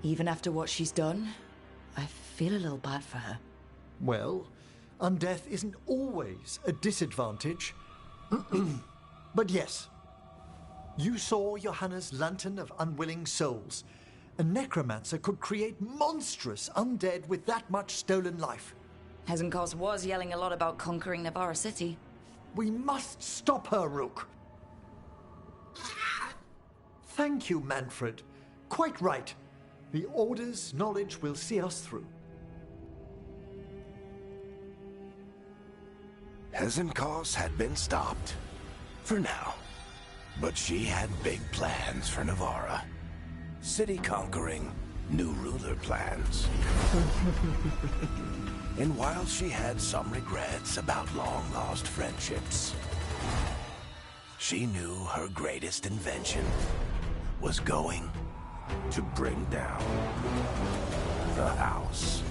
Even after what she's done, I feel a little bad for her. Well, undeath isn't always a disadvantage. But yes, you saw Johanna's Lantern of Unwilling Souls. A necromancer could create monstrous undead with that much stolen life. Hesenkos was yelling a lot about conquering Navarra City. We must stop her, Rook. Thank you, Manfred. Quite right. The Order's knowledge will see us through. Hesenkos had been stopped. For now. But she had big plans for Navarra. City conquering, new ruler plans. And while she had some regrets about long-lost friendships, she knew her greatest invention was going to bring down the house.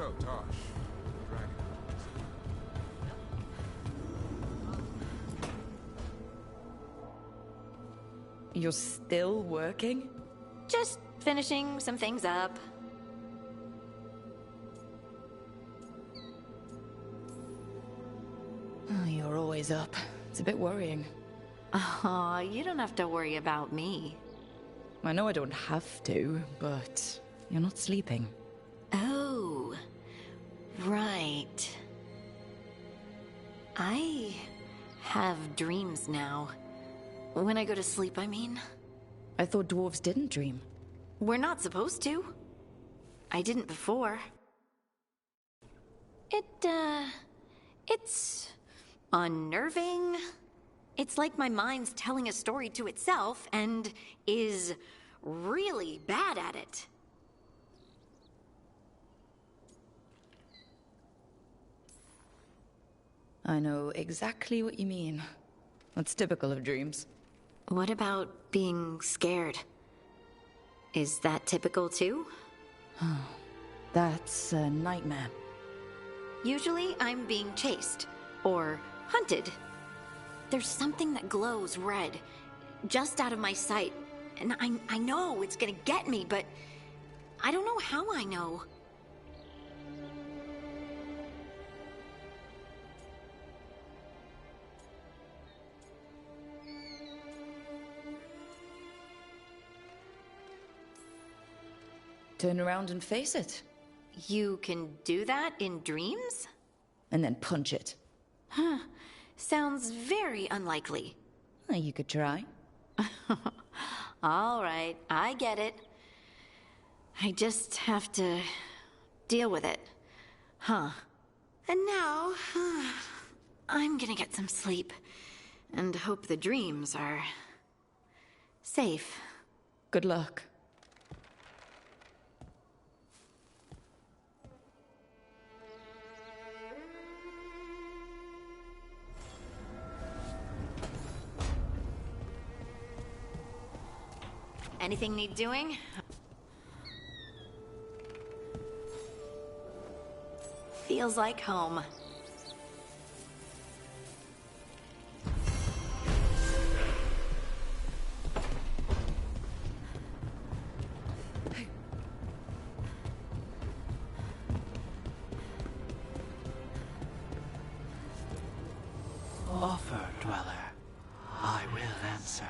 So, Tosh, dragon. You're still working? Just finishing some things up. Oh, you're always up. It's a bit worrying. Aw, you don't have to worry about me. I know I don't have to, but you're not sleeping. Oh, right. I have dreams now. When I go to sleep, I mean. I thought dwarves didn't dream. We're not supposed to. I didn't before. It's unnerving. It's like my mind's telling a story to itself and is really bad at it. I know exactly what you mean. That's typical of dreams. What about being scared? Is that typical too? That's a nightmare. Usually I'm being chased or hunted. There's something that glows red, just out of my sight, and I know it's gonna get me, but I don't know how I know. Turn around and face it. You can do that in dreams? And then punch it. Huh. Sounds very unlikely. You could try. All right, I get it. I just have to deal with it. Huh. And now, I'm gonna get some sleep. And hope the dreams are safe. Good luck. Anything need doing? Feels like home. Offer, dweller. I will answer.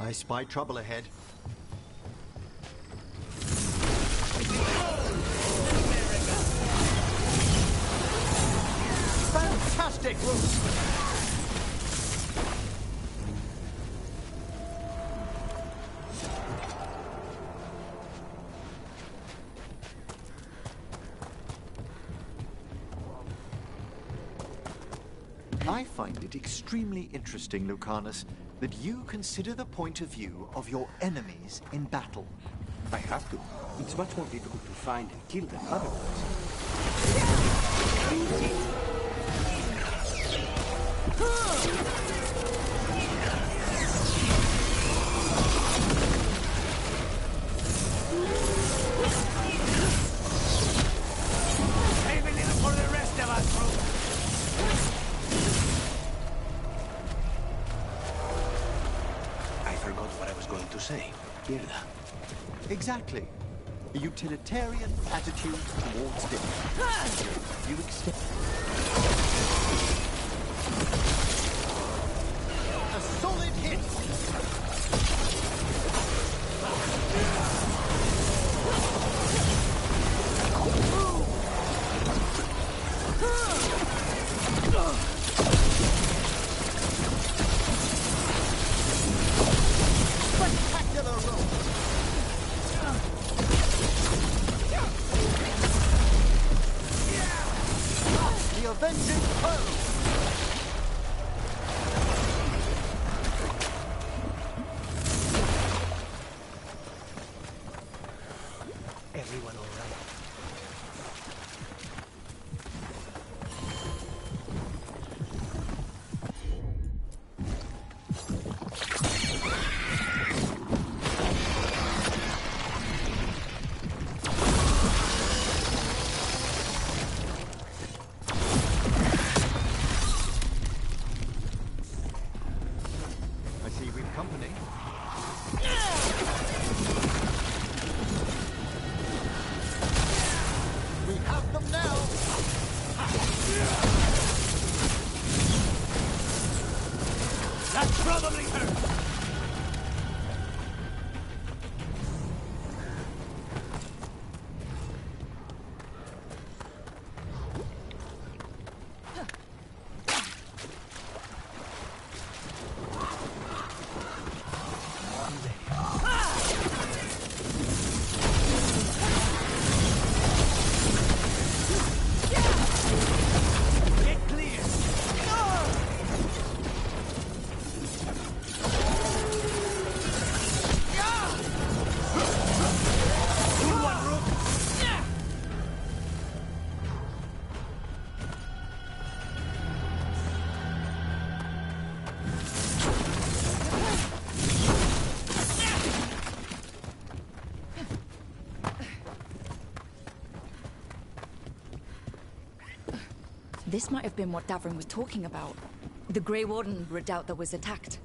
I spy trouble ahead. Fantastic, Rook! I find it extremely interesting, Lucanus, that you consider the point of view of your enemies in battle. I have to. It's much more difficult to find and kill them otherwise. Save a little for the rest of us, Rook. I forgot what I was going to say. Irda. Exactly. A utilitarian attitude towards death. You extend a solid hit. Spectacular roll. The avenging foe! Everyone all right? I see we've company. We have them now! That probably hurt! Get clear! Good one, Rook! This might have been what Davrin was talking about. The Grey Warden redoubt that was attacked.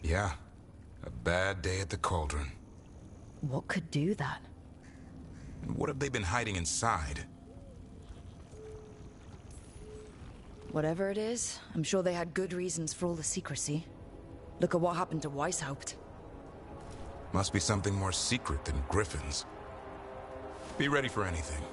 Yeah, a bad day at the cauldron. What could do that? What have they been hiding inside? Whatever it is, I'm sure they had good reasons for all the secrecy. Look at what happened to Weishaupt. Must be something more secret than griffins. Be ready for anything.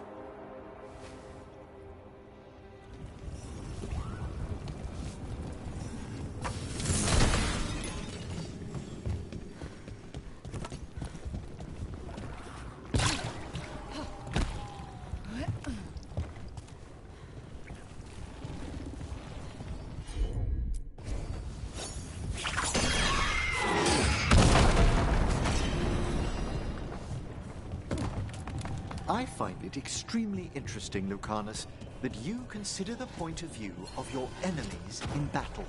I find it extremely interesting, Lucanus, that you consider the point of view of your enemies in battle.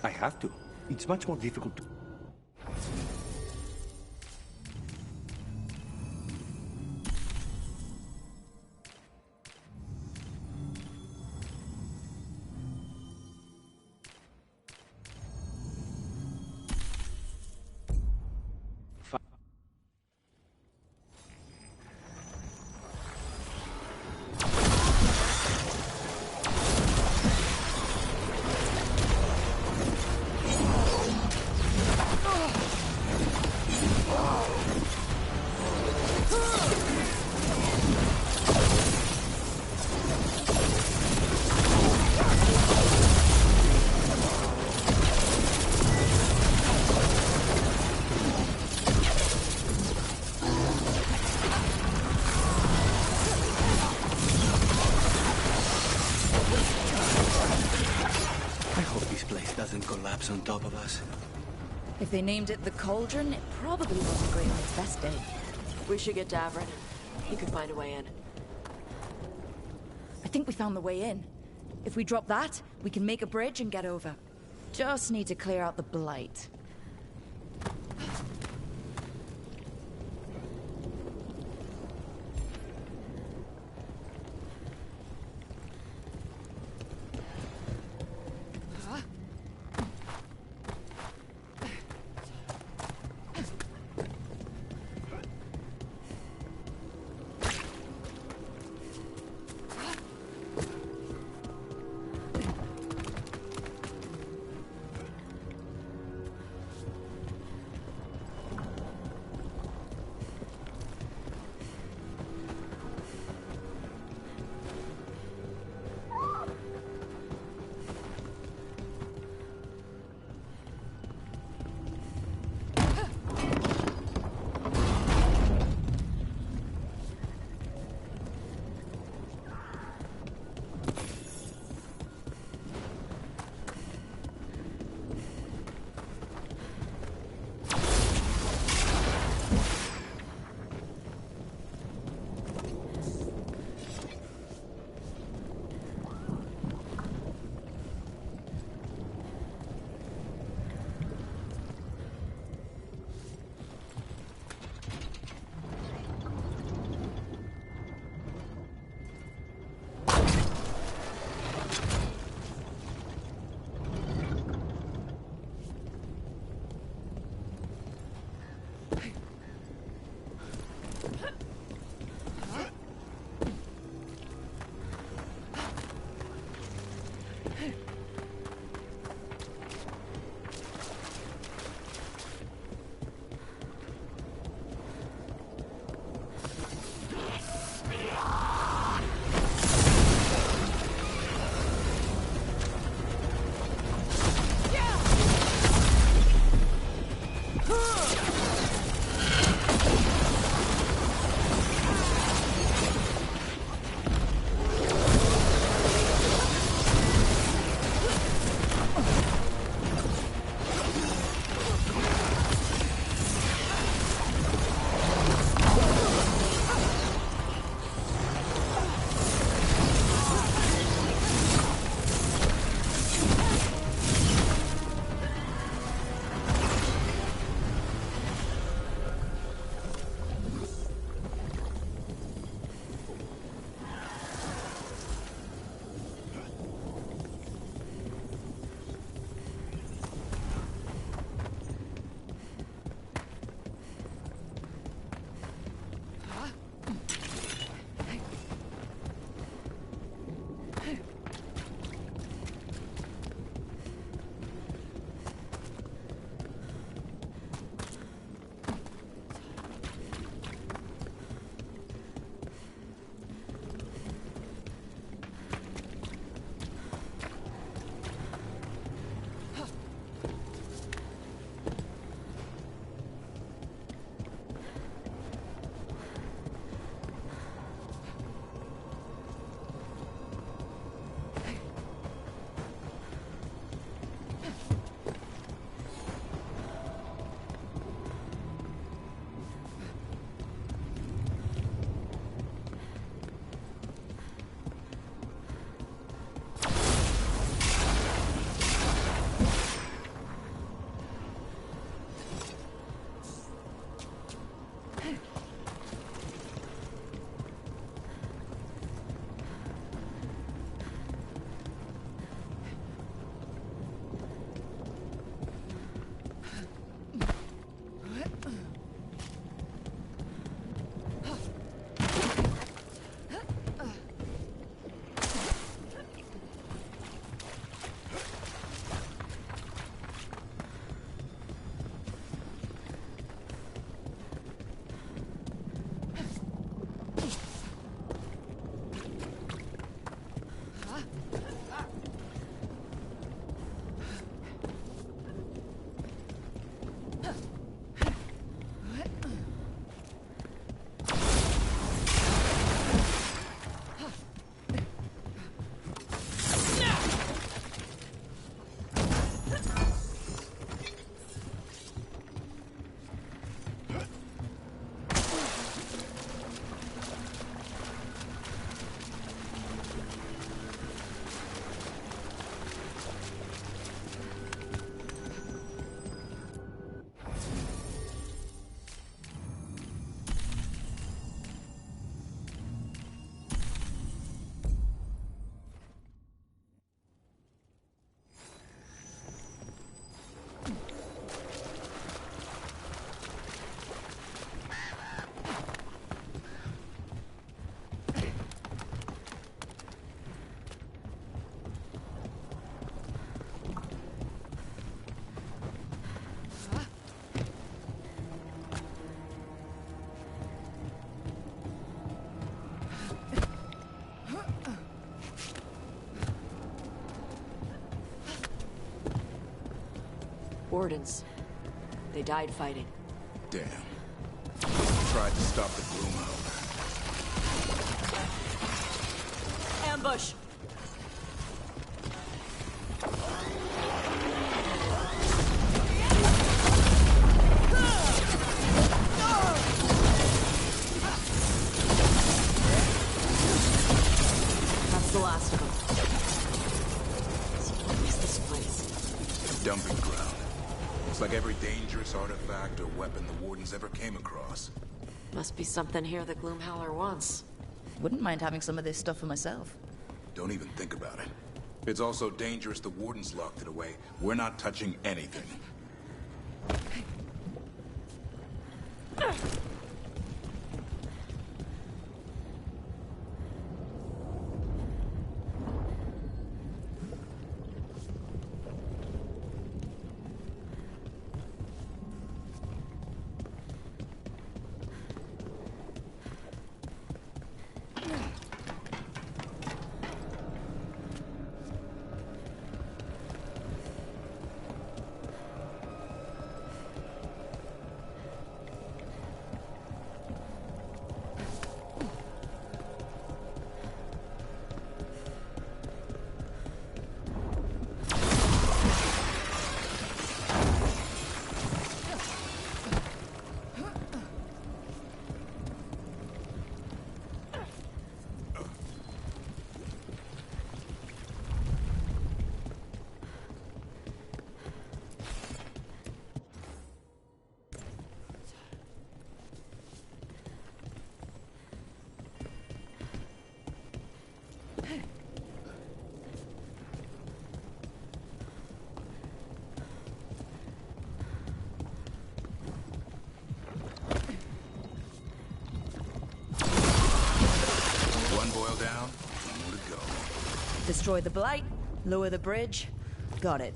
I have to. It's much more difficult to... was on top of us. If they named it the Cauldron, it probably wasn't great on its best day. We should get Davrin. He could find a way in. I think we found the way in. If we drop that, we can make a bridge and get over. Just need to clear out the blight. Wardens. They died fighting. Damn. Tried to stop the Gloomhowler. Ambush! That's the last of them. So what is this place? Dumping ground. Looks like every dangerous artifact or weapon the Wardens ever came across. Must be something here the Gloomhowler wants. Wouldn't mind having some of this stuff for myself. Don't even think about it. It's also dangerous the Wardens locked it away. We're not touching anything. Down, more to go. Destroy the blight, lower the bridge. Got it.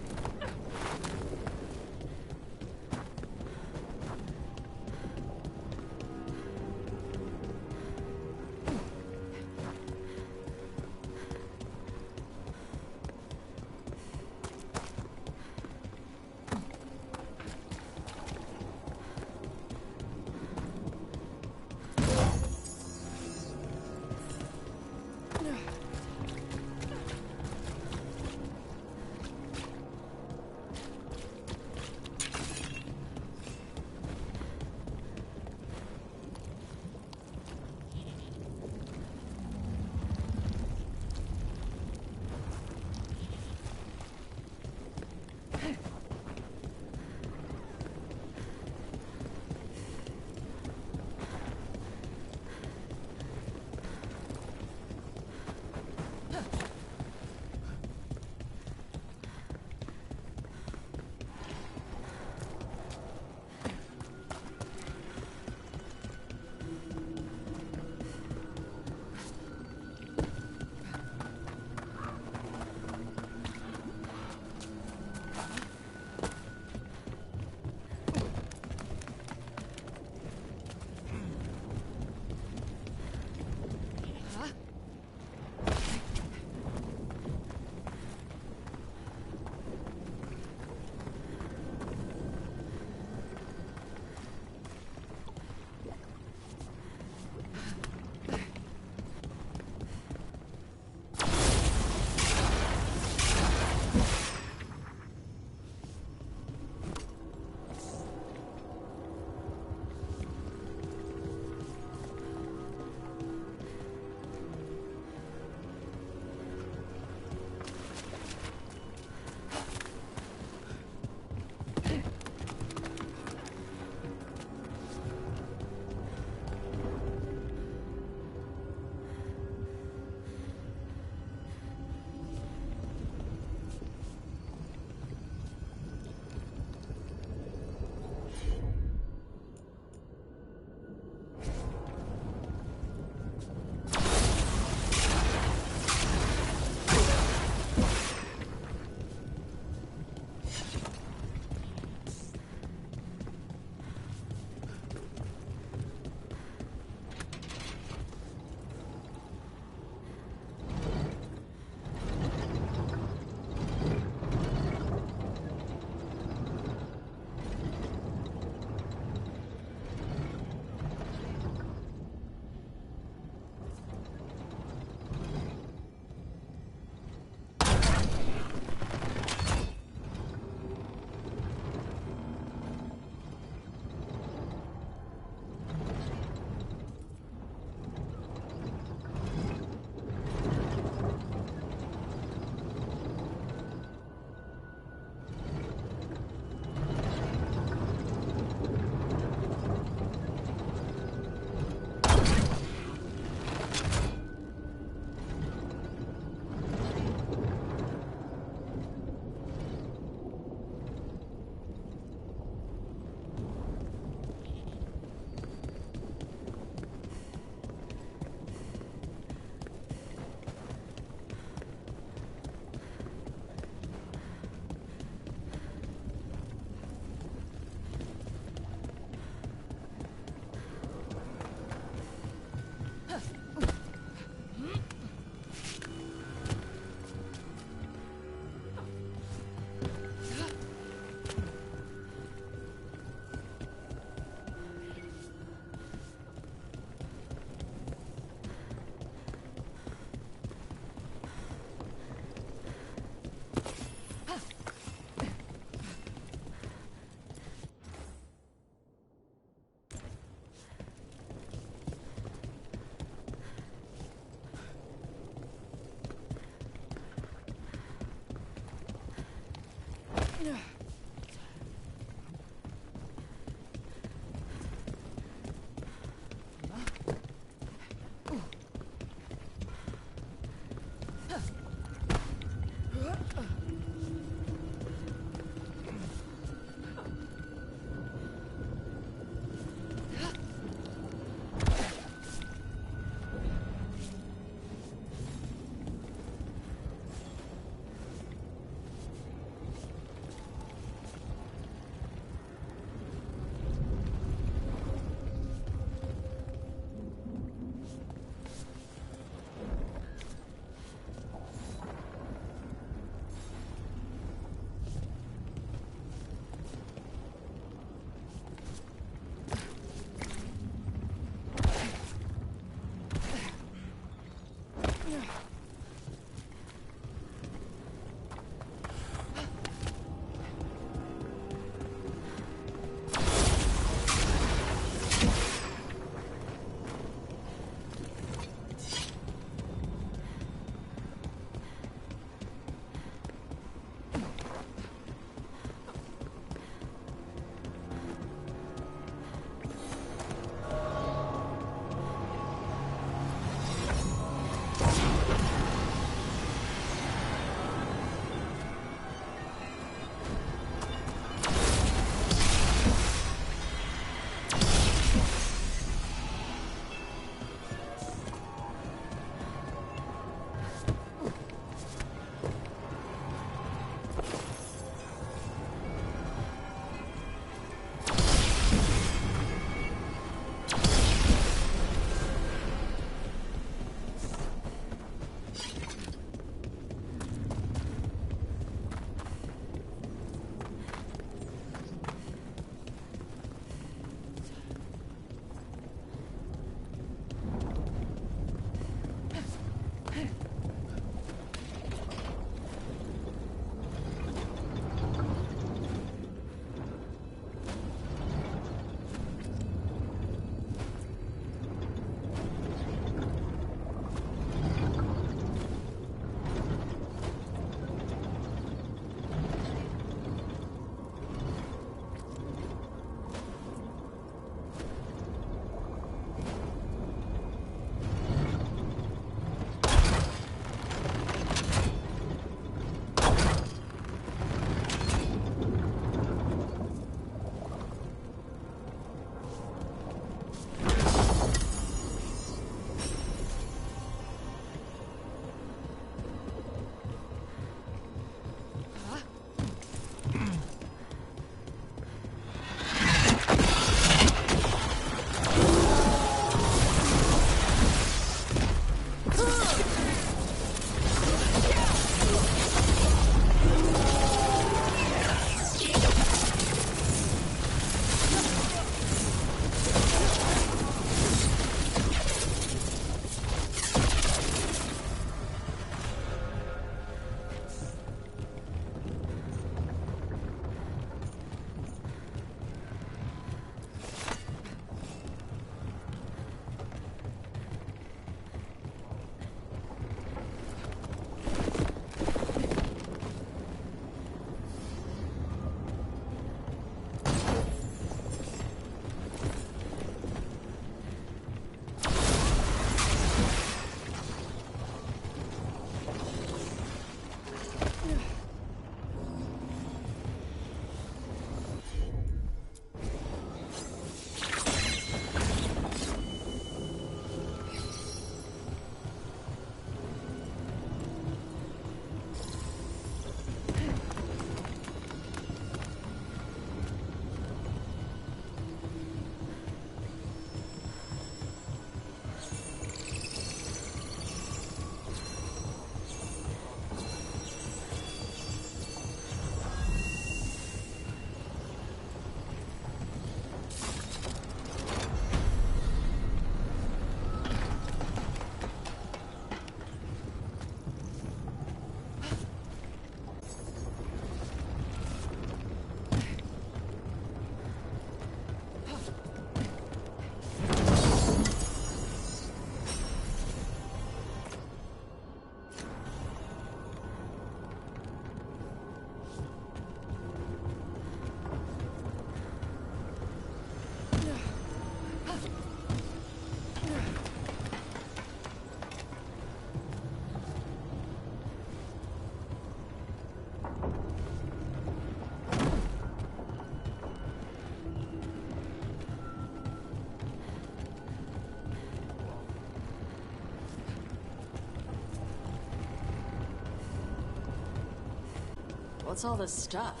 What's all this stuff?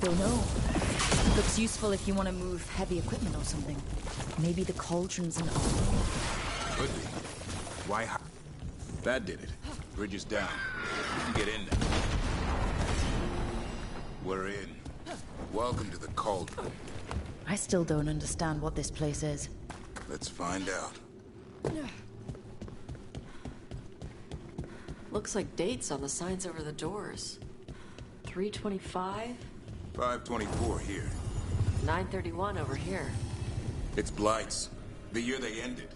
Don't know. Looks useful if you want to move heavy equipment or something. Maybe the cauldrons and all. Could be. Why? That did it. Bridge is down. We can get in there. We're in. Welcome to the cauldron. I still don't understand what this place is. Let's find out. Looks like dates on the signs over the doors. 325? 524 here. 931 over here. It's Blight's. The year they ended.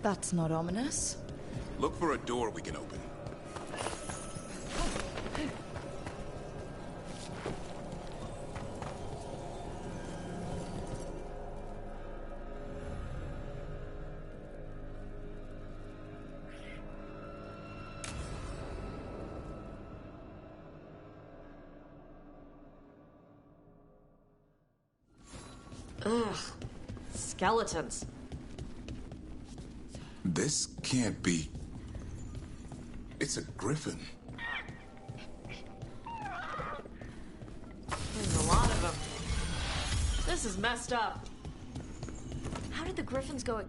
That's not ominous. Look for a door we can open. Ugh. Skeletons. This can't be... It's a griffin. There's a lot of them. This is messed up. How did the griffins go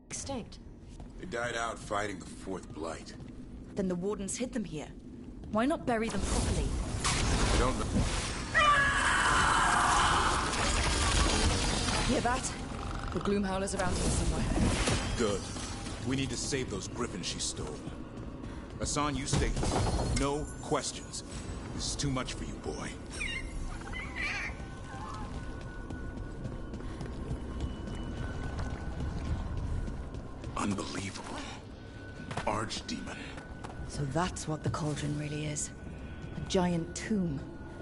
extinct? They died out fighting the fourth Blight. Then the wardens hid them here. Why not bury them properly? I don't know. Hear that? The Gloom Howler's around here somewhere. Good. We need to save those griffins she stole. Hassan, you stay here. No questions. This is too much for you, boy. Unbelievable. An archdemon. So that's what the cauldron really is. A giant tomb.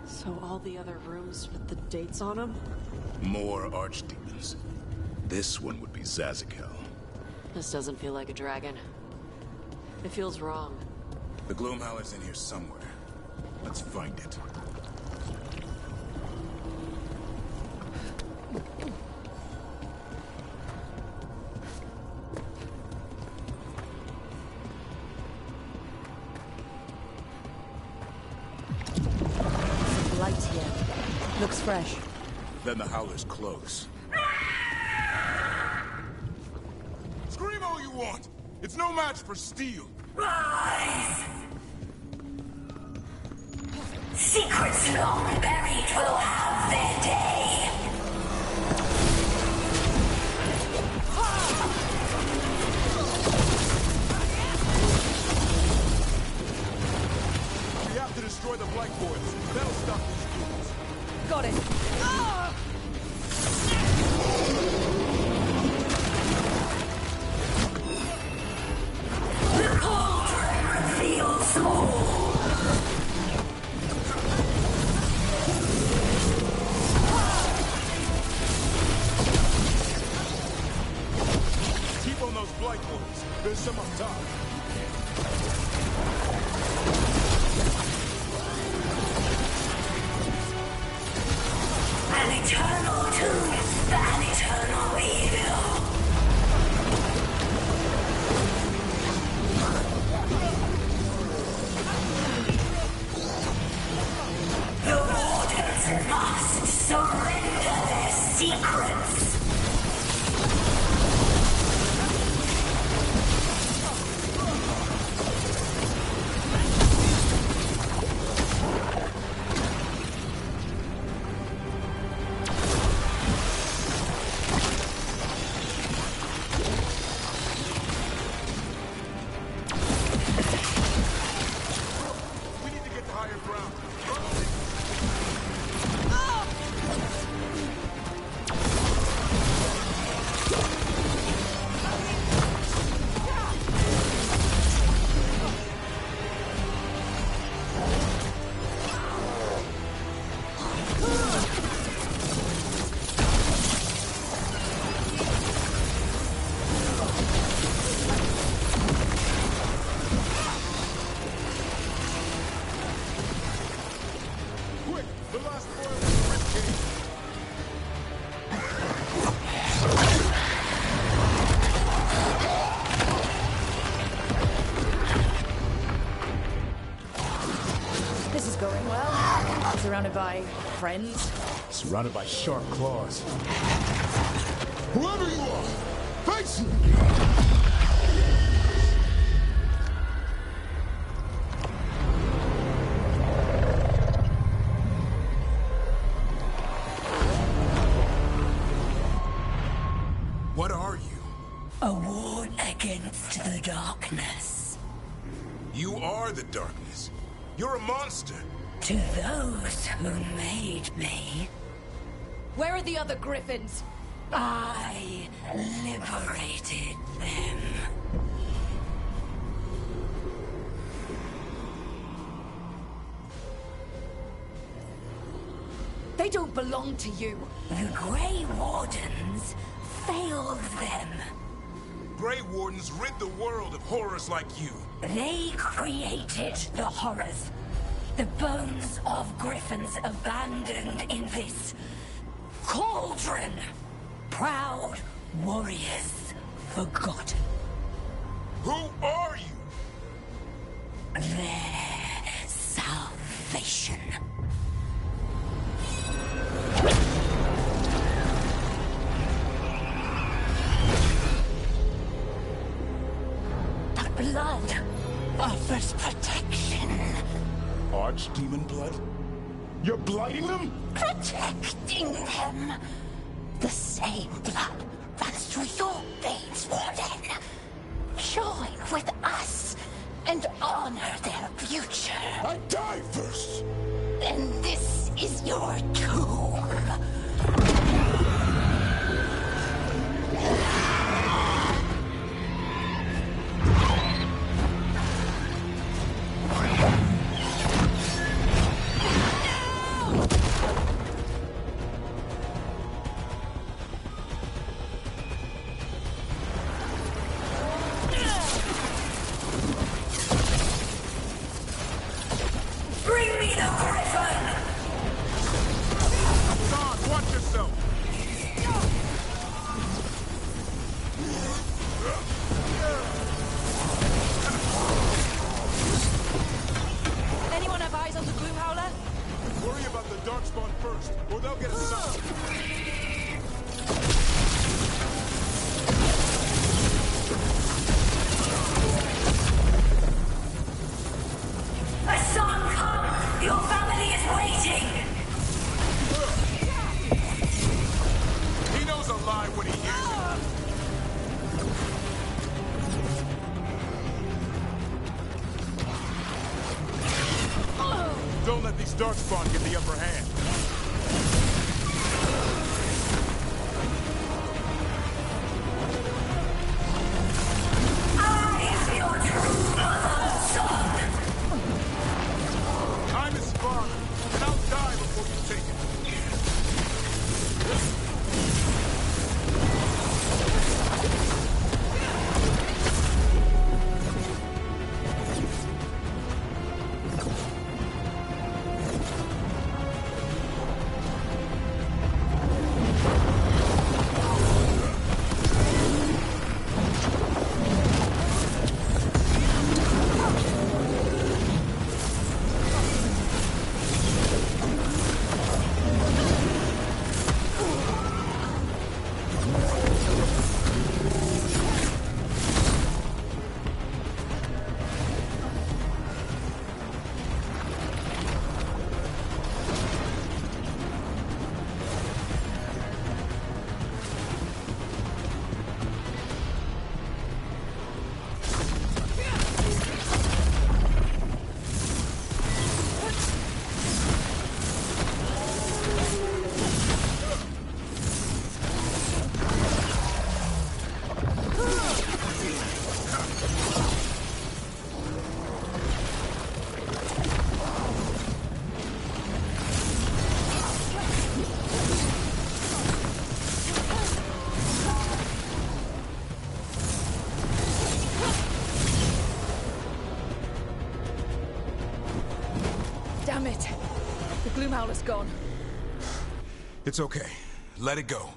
So all the other rooms with the dates on them? More archdemons. This one would be Zazakel. This doesn't feel like a dragon. It feels wrong. The Gloomhowler's in here somewhere. Let's find it. Light here. Looks fresh. Then the Howler's close. Scream all you want! It's no match for steel! Rise! Secrets long buried will have their day. We have to destroy the Black Boys. That'll stop these dudes. Got it. The cauldron reveals all. Keep on those Blight Boys. There's some up top. An eternal tooth, an eternal evil. The wardens must surrender their secrets. We need to get to higher ground. Surrounded by friends? Surrounded by sharp claws. Whoever you are, face me! What are you? A ward against the darkness. You are the darkness. You're a monster. To those who made me, Where are the other griffins? I liberated them. They don't belong to you. The Grey Wardens failed them. Grey Wardens rid the world of horrors like you. They created the horrors. The bones of griffins abandoned in this cauldron. Proud warriors forgotten. Who are you? Their salvation. The blood offers protection. Archdemon blood? You're blighting them? Protecting them. The same blood runs through your veins, Warden. Join with us and honor their future. I die first! Then this is your tomb. Bring me the griffin! God, watch yourself! Anyone have eyes on the Gloom Howler? Worry about the Darkspawn first, or they'll get us out. Hassan, come! Your family is waiting! He knows a lie when he hears it. Don't let these Darkspawn get the upper hand. I am your true mother, son! I'm his father, and I'll die before you take it. Damn it. The Gloom Howler's gone. It's okay. Let it go.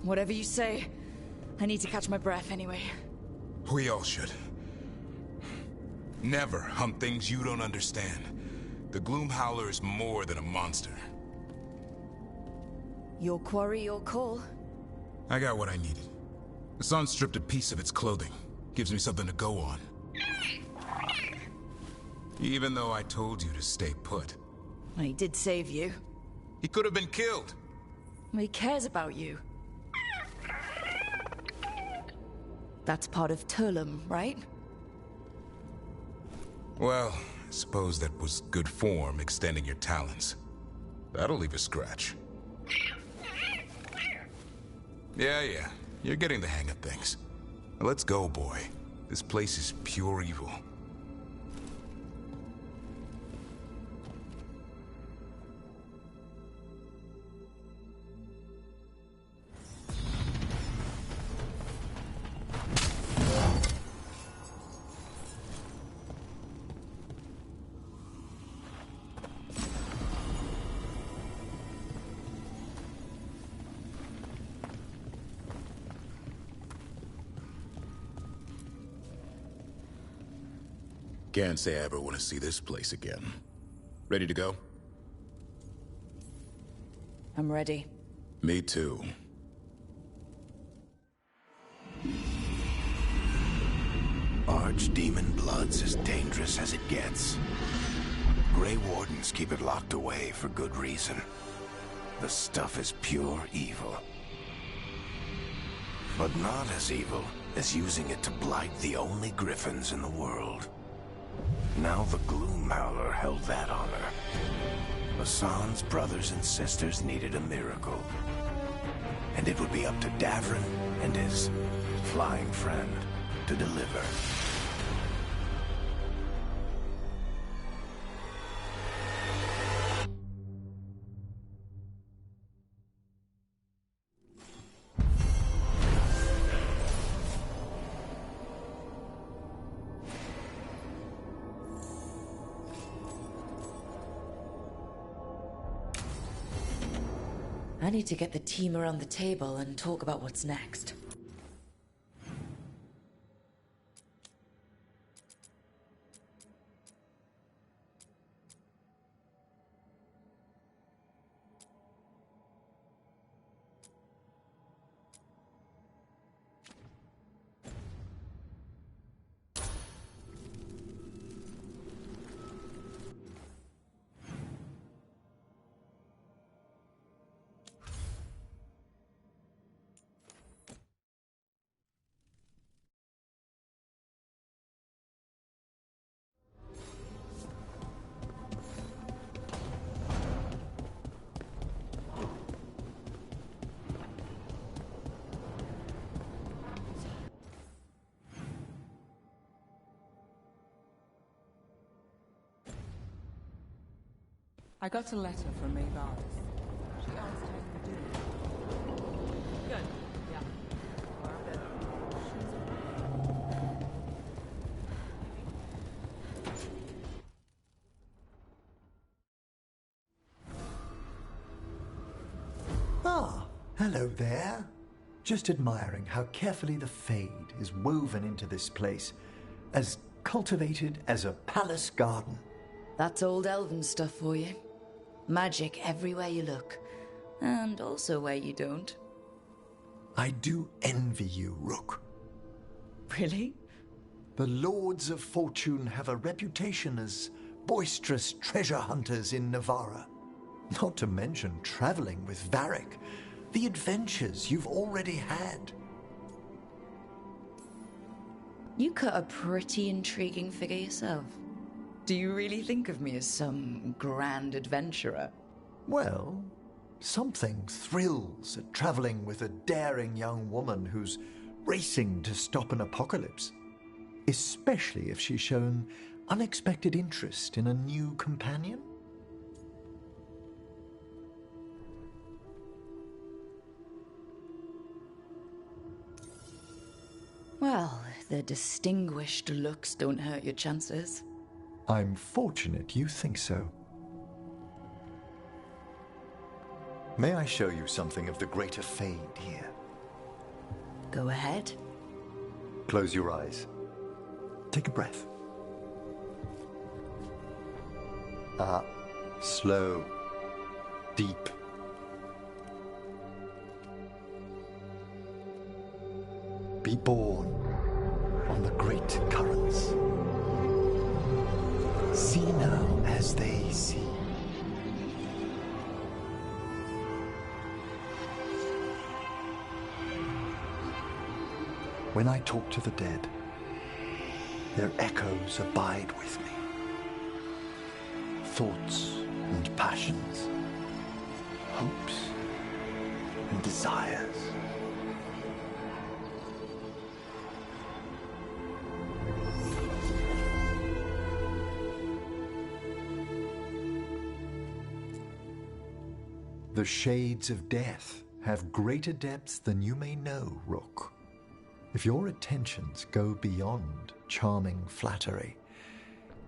Whatever you say. I need to catch my breath anyway. We all should. Never hunt things you don't understand. The Gloom Howler is more than a monster. Your quarry, your call. I got what I needed. The sun stripped a piece of its clothing. Gives me something to go on. Even though I told you to stay put. I did save you. He could have been killed. He cares about you. That's part of Turlum, right? Well, I suppose that was good form, extending your talons. That'll leave a scratch. Yeah, you're getting the hang of things. Now let's go, boy. This place is pure evil. Can't say I ever want to see this place again. Ready to go? I'm ready. Me too. Archdemon blood's as dangerous as it gets. Grey Wardens keep it locked away for good reason. The stuff is pure evil. But not as evil as using it to blight the only griffins in the world. Now the Gloom Howler held that honor. Hassan's brothers and sisters needed a miracle. And it would be up to Davrin and his flying friend to deliver. I need to get the team around the table and talk about what's next. I got a letter from Maeve Artis. She asked how you were doing. Good. Yeah. Ah, hello there. Just admiring how carefully the Fade is woven into this place, as cultivated as a palace garden. That's old elven stuff for you. Magic everywhere you look, and also where you don't. I do envy you, Rook. Really? The Lords of Fortune have a reputation as boisterous treasure hunters in Navarra. Not to mention traveling with Varric, the adventures you've already had. You cut a pretty intriguing figure yourself. Do you really think of me as some grand adventurer? Well, something thrills at traveling with a daring young woman who's racing to stop an apocalypse. Especially if she's shown unexpected interest in a new companion. Well, the distinguished looks don't hurt your chances. I'm fortunate you think so. May I show you something of the greater Fade here? Go ahead. Close your eyes. Take a breath. Slow. Deep. Be born on the great currents. See now as they see. When I talk to the dead, their echoes abide with me. Thoughts and passions, hopes and desires. The shades of death have greater depths than you may know, Rook. If your attentions go beyond charming flattery,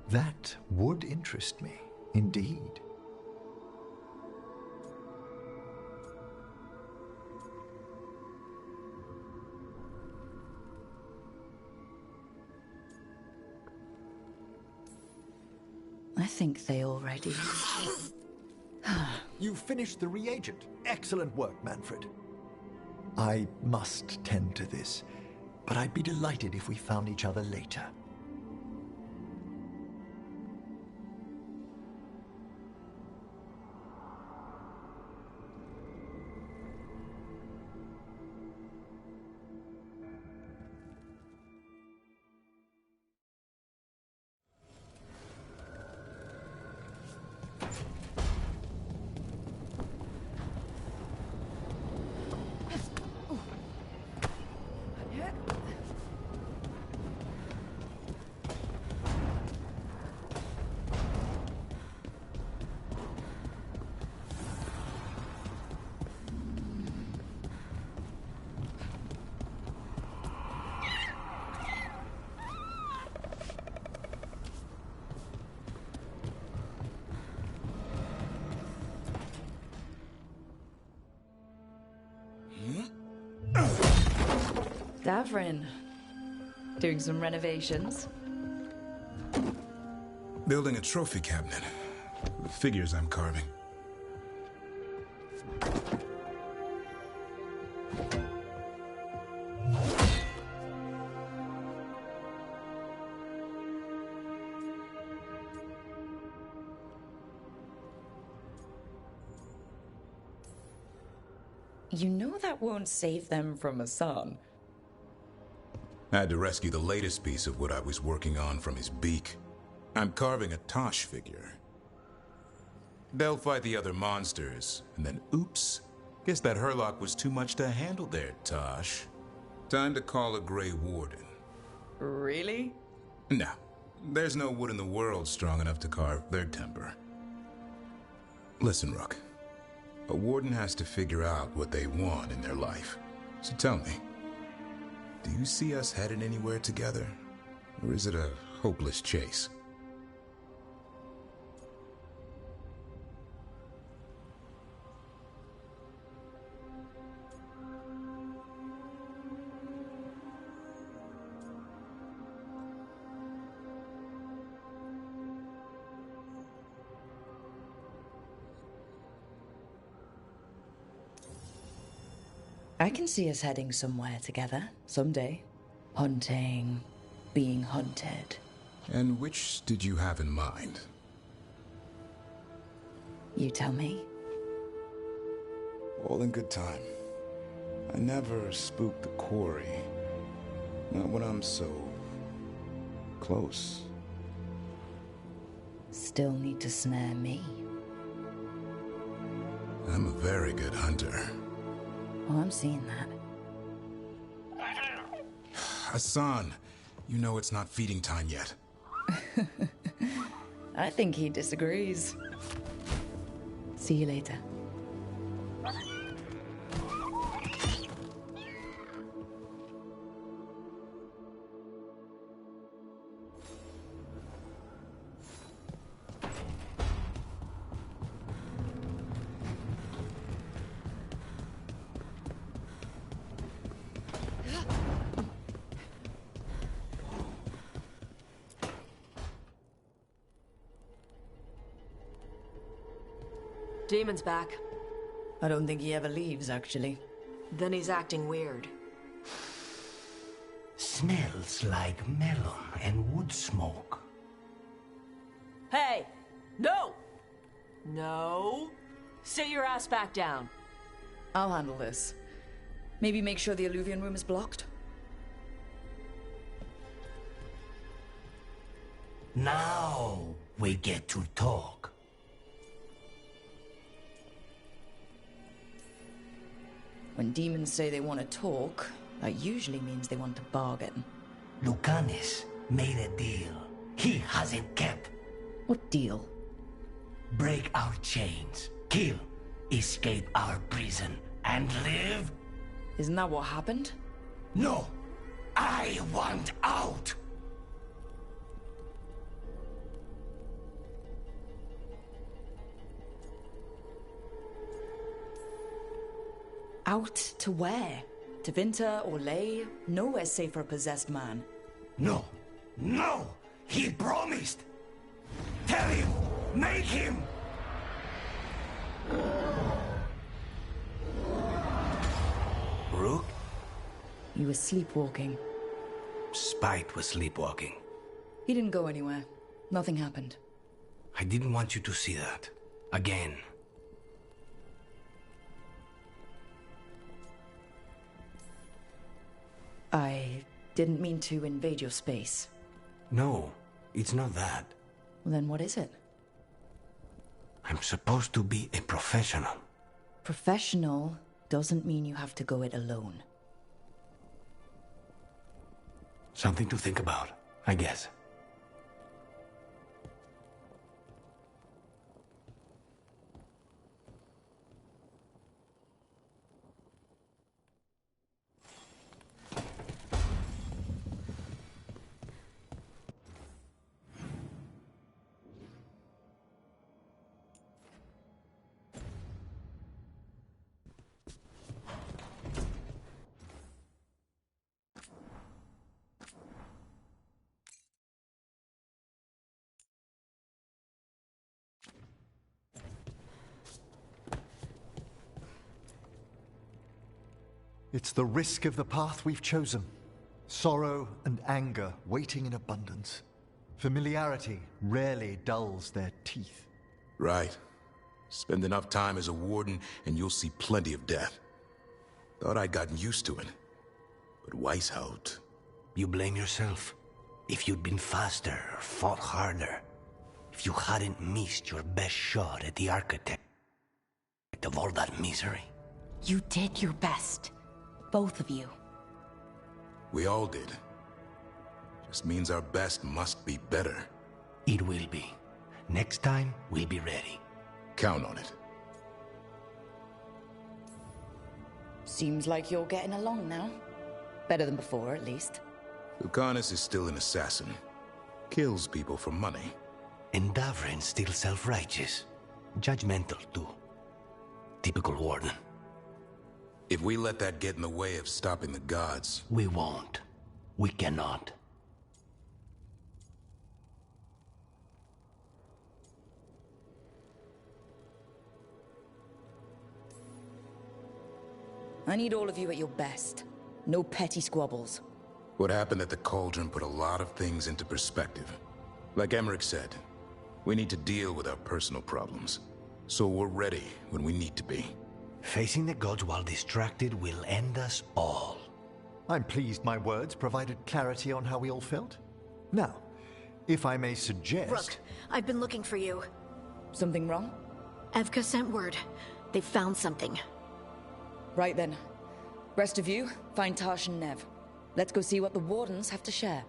that would interest me, indeed. I think they already... You finished the reagent. Excellent work, Manfred. I must tend to this, but I'd be delighted if we found each other later. Davrin, doing some renovations? Building a trophy cabinet. The figures I'm carving. You know that won't save them from Hassan. I had to rescue the latest piece of what I was working on from his beak. I'm carving a Tosh figure. They'll fight the other monsters, and then oops. Guess that Herlock was too much to handle there, Tosh. Time to call a Grey Warden. Really? No. There's no wood in the world strong enough to carve their temper. Listen, Rook. A warden has to figure out what they want in their life. So tell me, do you see us headed anywhere together? Or is it a hopeless chase? I can see us heading somewhere together, someday. Hunting, being hunted. And which did you have in mind? You tell me. All in good time. I never spook the quarry. Not when I'm so... close. Still need to snare me. I'm a very good hunter. Oh, I'm seeing that. Hassan, you know it's not feeding time yet. I think he disagrees. See you later. Demon's back. I don't think he ever leaves, actually. Then he's acting weird. Smells like melon and wood smoke. Hey! No! No! Sit your ass back down. I'll handle this. Maybe make sure the Illuvian room is blocked? Now we get to talk. When demons say they want to talk, that usually means they want to bargain. Lucanis made a deal he hasn't kept. What deal? Break our chains, kill, escape our prison, and live? Isn't that what happened? No! I want out! Out to where? To Vinter or Ley? Nowhere's safe for a possessed man. No! No! He promised! Tell him! Make him! Rook? He was sleepwalking. Spite was sleepwalking. He didn't go anywhere. Nothing happened. I didn't want you to see that. Again. I didn't mean to invade your space. No, it's not that. Well, then what is it? I'm supposed to be a professional. Professional doesn't mean you have to go it alone. Something to think about, I guess. It's the risk of the path we've chosen. Sorrow and anger waiting in abundance. Familiarity rarely dulls their teeth. Right. Spend enough time as a warden and you'll see plenty of death. Thought I'd gotten used to it. But Weishaupt... You blame yourself. If you'd been faster or fought harder. If you hadn't missed your best shot at the architect of all that misery. You did your best. Both of you. We all did. Just means our best must be better. It will be. Next time, we'll be ready. Count on it. Seems like you're getting along now. Better than before, at least. Lucanus is still an assassin. Kills people for money. And Davrin's still self-righteous. Judgmental, too. Typical warden. If we let that get in the way of stopping the gods... We won't. We cannot. I need all of you at your best. No petty squabbles. What happened at the Cauldron put a lot of things into perspective. Like Emmerich said, we need to deal with our personal problems. So we're ready when we need to be. Facing the gods while distracted will end us all. I'm pleased my words provided clarity on how we all felt. Now, if I may suggest... Rook, I've been looking for you. Something wrong? Evka sent word. They found something. Right then. Rest of you, find Tash and Nev. Let's go see what the Wardens have to share.